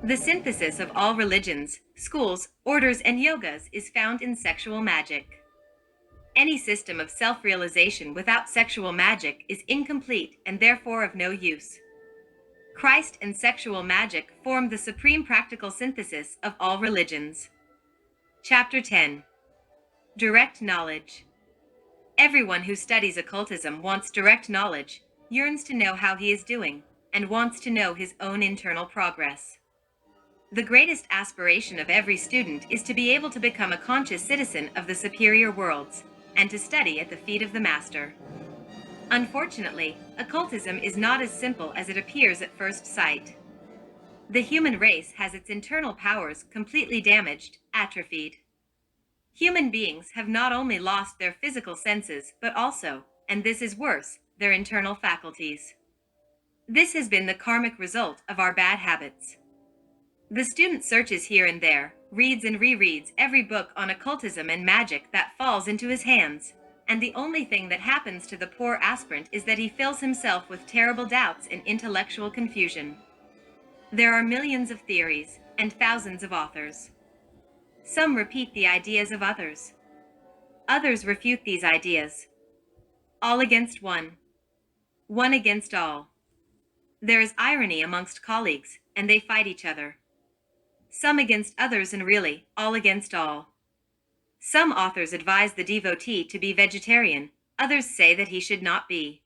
The synthesis of all religions, schools, orders, and yogas is found in sexual magic. Any system of self-realization without sexual magic is incomplete and therefore of no use. Christ and sexual magic form the supreme practical synthesis of all religions. Chapter 10. Direct Knowledge. Everyone who studies occultism wants direct knowledge, yearns to know how he is doing, and wants to know his own internal progress. The greatest aspiration of every student is to be able to become a conscious citizen of the superior worlds, and to study at the feet of the Master. Unfortunately, occultism is not as simple as it appears at first sight. The human race has its internal powers completely damaged, atrophied. Human beings have not only lost their physical senses, but also, and this is worse, their internal faculties. This has been the karmic result of our bad habits. The student searches here and there, reads and rereads every book on occultism and magic that falls into his hands, and the only thing that happens to the poor aspirant is that he fills himself with terrible doubts and intellectual confusion. There are millions of theories and thousands of authors. Some repeat the ideas of others. Others refute these ideas. All against one. One against all. There is irony amongst colleagues, and they fight each other. Some against others, and really, all against all. Some authors advise the devotee to be vegetarian, others say that he should not be.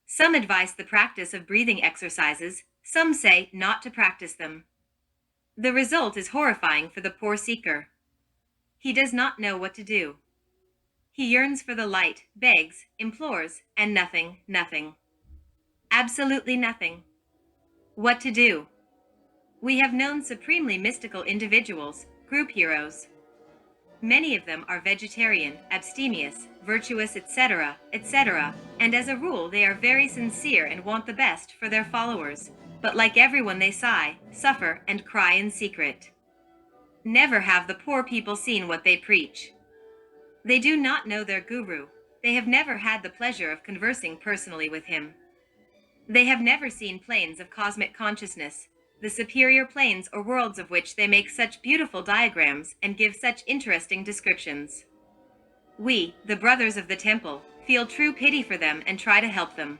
Some advise the practice of breathing exercises, some say not to practice them. The result is horrifying for the poor seeker. He does not know what to do. He yearns for the light, begs, implores, and nothing, nothing. Absolutely nothing. What to do? We have known supremely mystical individuals, group heroes. Many of them are vegetarian, abstemious, virtuous, etc., etc., and as a rule they are very sincere and want the best for their followers, but like everyone they sigh, suffer, and cry in secret. Never have the poor people seen what they preach. They do not know their guru. They have never had the pleasure of conversing personally with him. They have never seen planes of cosmic consciousness, the superior planes or worlds of which they make such beautiful diagrams and give such interesting descriptions. We, the brothers of the temple, feel true pity for them and try to help them.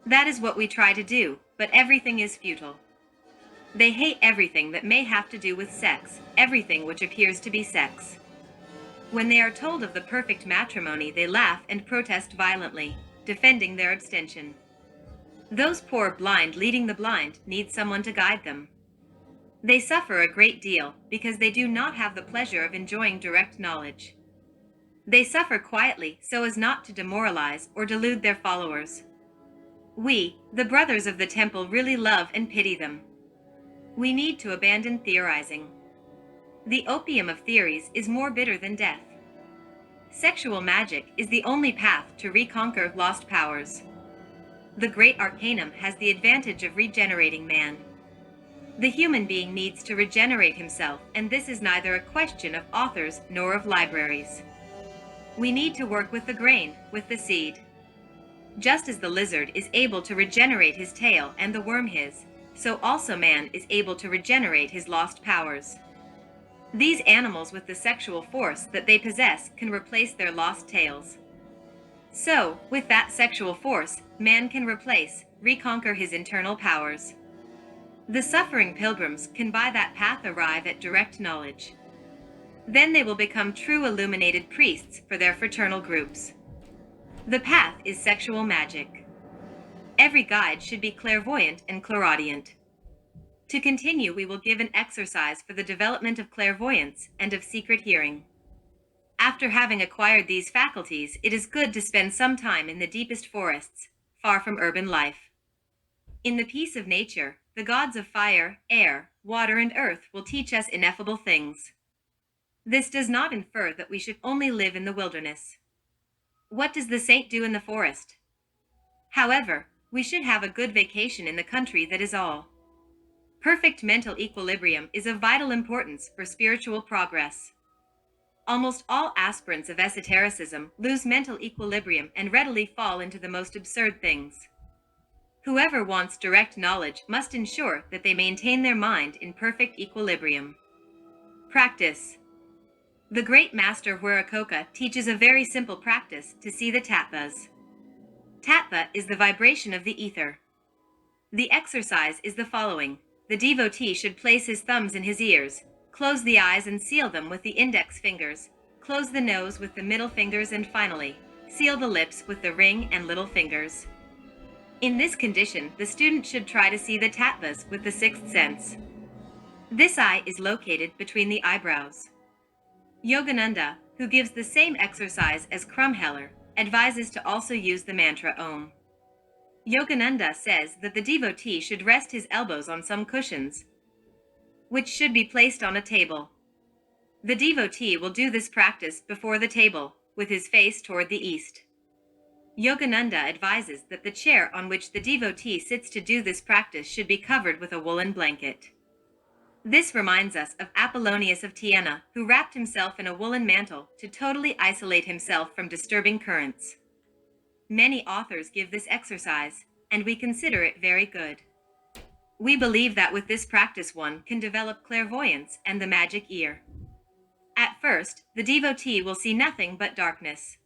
That is what we try to do, but everything is futile. They hate everything that may have to do with sex, everything which appears to be sex. When they are told of the perfect matrimony, they laugh and protest violently, defending their abstention. Those poor blind leading the blind need someone to guide them. They suffer a great deal because they do not have the pleasure of enjoying direct knowledge. They suffer quietly so as not to demoralize or delude their followers. We, the brothers of the temple, really love and pity them. We need to abandon theorizing. The opium of theories is more bitter than death. Sexual magic is the only path to reconquer lost powers. The great arcanum has the advantage of regenerating man. The human being needs to regenerate himself, and this is neither a question of authors nor of libraries. We need to work with the grain, with the seed. Just as the lizard is able to regenerate his tail and the worm his, so also man is able to regenerate his lost powers. These animals with the sexual force that they possess can replace their lost tails. So, with that sexual force, man can reconquer his internal powers. The suffering pilgrims can by that path arrive at direct knowledge. Then they will become true illuminated priests for their fraternal groups. The path is sexual magic. Every guide should be clairvoyant and clairaudient. To continue, we will give an exercise for the development of clairvoyance and of secret hearing. After having acquired these faculties, it is good to spend some time in the deepest forests, far from urban life. In the peace of nature, the gods of fire, air, water, and earth will teach us ineffable things. This does not infer that we should only live in the wilderness. What does the saint do in the forest? However, we should have a good vacation in the country, that is all. Perfect mental equilibrium is of vital importance for spiritual progress. Almost all aspirants of esotericism lose mental equilibrium and readily fall into the most absurd things. Whoever wants direct knowledge must ensure that they maintain their mind in perfect equilibrium. Practice. The great master Huaracocha teaches a very simple practice to see the tattvas. Tattva is the vibration of the ether. The exercise is the following. The devotee should place his thumbs in his ears, close the eyes and seal them with the index fingers, close the nose with the middle fingers, and finally, seal the lips with the ring and little fingers. In this condition, the student should try to see the tattvas with the sixth sense. This eye is located between the eyebrows. Yogananda, who gives the same exercise as Krumheller, advises to also use the mantra Om. Yogananda says that the devotee should rest his elbows on some cushions, which should be placed on a table. The devotee will do this practice before the table, with his face toward the east. Yogananda advises that the chair on which the devotee sits to do this practice should be covered with a woolen blanket. This reminds us of Apollonius of Tyana, who wrapped himself in a woolen mantle to totally isolate himself from disturbing currents. Many authors give this exercise, and we consider it very good. We believe that with this practice one can develop clairvoyance and the magic ear. At first, the devotee will see nothing but darkness.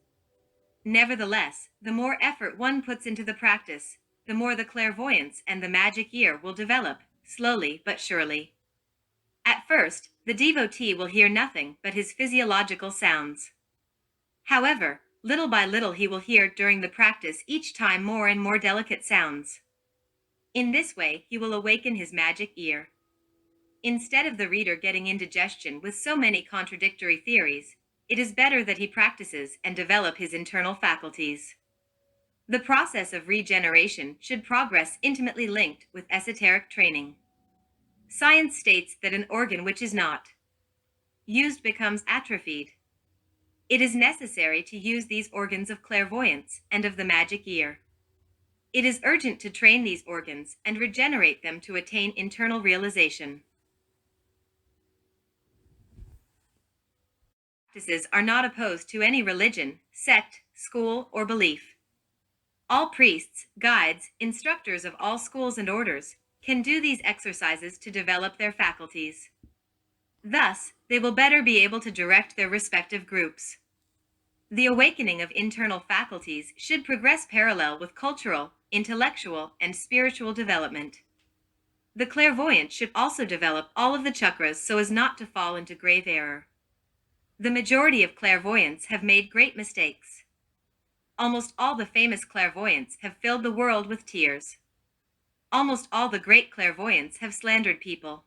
Nevertheless, the more effort one puts into the practice, the more the clairvoyance and the magic ear will develop, slowly but surely. At first, the devotee will hear nothing but his physiological sounds. However, little by little he will hear during the practice each time more and more delicate sounds. In this way, he will awaken his magic ear. Instead of the reader getting indigestion with so many contradictory theories, it is better that he practices and develop his internal faculties. The process of regeneration should progress intimately linked with esoteric training. Science states that an organ which is not used becomes atrophied. It is necessary to use these organs of clairvoyance and of the magic ear. It is urgent to train these organs and regenerate them to attain internal realization. Practices are not opposed to any religion, sect, school, or belief. All priests, guides, instructors of all schools and orders can do these exercises to develop their faculties. Thus, they will better be able to direct their respective groups. The awakening of internal faculties should progress parallel with cultural, intellectual, and spiritual development. The clairvoyant should also develop all of the chakras so as not to fall into grave error. The majority of clairvoyants have made great mistakes. Almost all the famous clairvoyants have filled the world with tears. Almost all the great clairvoyants have slandered people.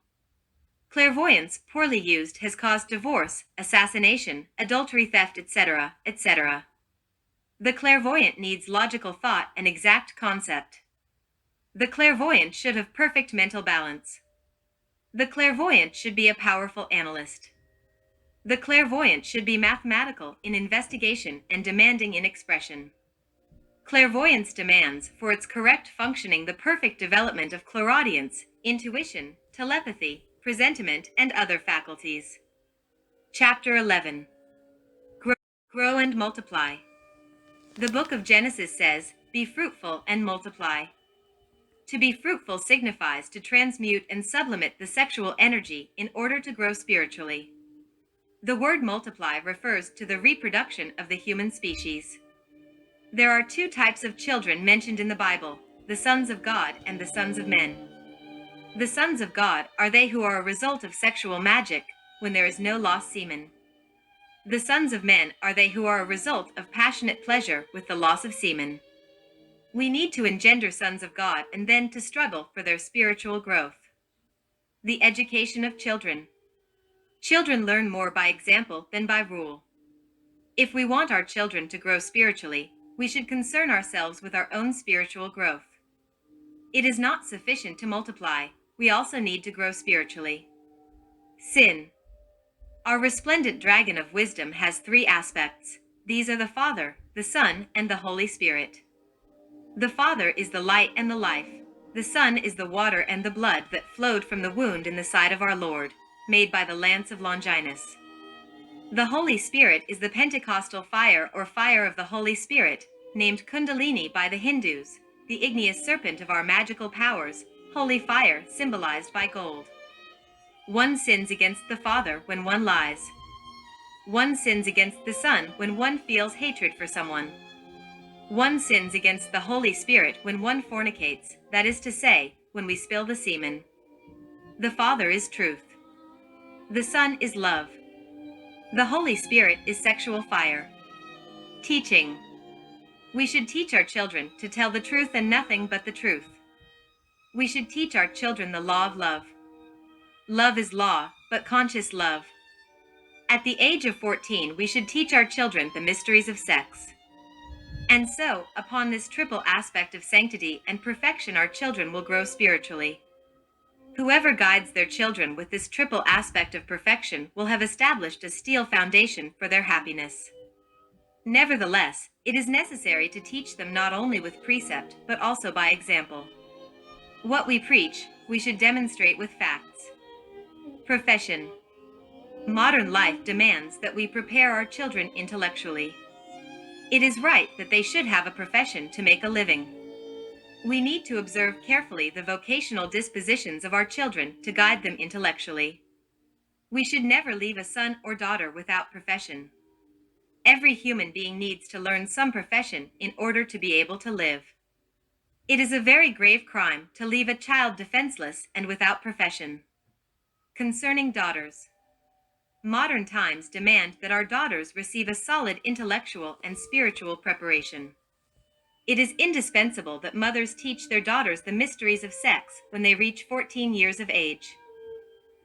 Clairvoyance, poorly used, has caused divorce, assassination, adultery, theft, etc., etc. The clairvoyant needs logical thought and exact concept. The clairvoyant should have perfect mental balance. The clairvoyant should be a powerful analyst. The clairvoyant should be mathematical in investigation and demanding in expression. Clairvoyance demands, for its correct functioning, the perfect development of clairaudience, intuition, telepathy, presentiment, and other faculties. Chapter 11. Grow and multiply. The book of Genesis says, "Be fruitful and multiply." To be fruitful signifies to transmute and sublimate the sexual energy in order to grow spiritually. The word multiply refers to the reproduction of the human species. There are two types of children mentioned in the Bible, the sons of God and the sons of men. The sons of God are they who are a result of sexual magic, when there is no lost semen. The sons of men are they who are a result of passionate pleasure with the loss of semen. We need to engender sons of God and then to struggle for their spiritual growth. The education of children. Children learn more by example than by rule. If we want our children to grow spiritually, we should concern ourselves with our own spiritual growth. It is not sufficient to multiply, we also need to grow spiritually. Sin. Our resplendent dragon of wisdom has three aspects. These are the Father, the Son, and the Holy Spirit. The Father is the light and the life. The Son is the water and the blood that flowed from the wound in the side of our Lord, made by the lance of Longinus. The Holy Spirit is the Pentecostal fire or fire of the Holy Spirit, named Kundalini by the Hindus, the igneous serpent of our magical powers, holy fire symbolized by gold. One sins against the Father when one lies. One sins against the Son when one feels hatred for someone. One sins against the Holy Spirit when one fornicates, that is to say, when we spill the semen. The Father is truth. The Son is love. The Holy Spirit is sexual fire. Teaching. We should teach our children to tell the truth and nothing but the truth. We should teach our children the law of love. Love is law, but conscious love. At the age of 14, we should teach our children the mysteries of sex. And so, upon this triple aspect of sanctity and perfection, our children will grow spiritually. Whoever guides their children with this triple aspect of perfection will have established a steel foundation for their happiness. Nevertheless, it is necessary to teach them not only with precept, but also by example. What we preach, we should demonstrate with facts. Profession. Modern life demands that we prepare our children intellectually. It is right that they should have a profession to make a living. We need to observe carefully the vocational dispositions of our children to guide them intellectually. We should never leave a son or daughter without profession. Every human being needs to learn some profession in order to be able to live. It is a very grave crime to leave a child defenseless and without profession. Concerning daughters. Modern times demand that our daughters receive a solid intellectual and spiritual preparation. It is indispensable that mothers teach their daughters the mysteries of sex when they reach 14 years of age.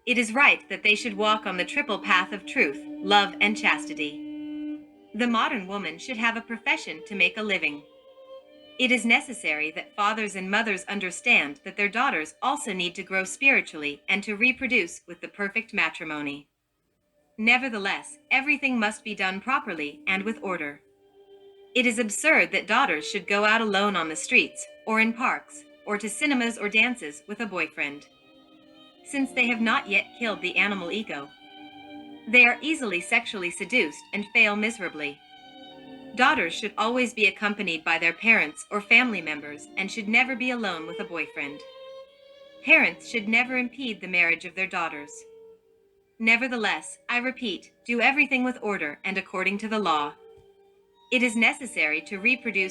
It is right that they should walk on the triple path of truth, love, and chastity. The modern woman should have a profession to make a living. It is necessary that fathers and mothers understand that their daughters also need to grow spiritually and to reproduce with the perfect matrimony. Nevertheless, everything must be done properly and with order. It is absurd that daughters should go out alone on the streets, or in parks, or to cinemas or dances with a boyfriend. Since they have not yet killed the animal ego, they are easily sexually seduced and fail miserably. Daughters should always be accompanied by their parents or family members and should never be alone with a boyfriend. Parents should never impede the marriage of their daughters. Nevertheless, I repeat, do everything with order and according to the law. It is necessary to reproduce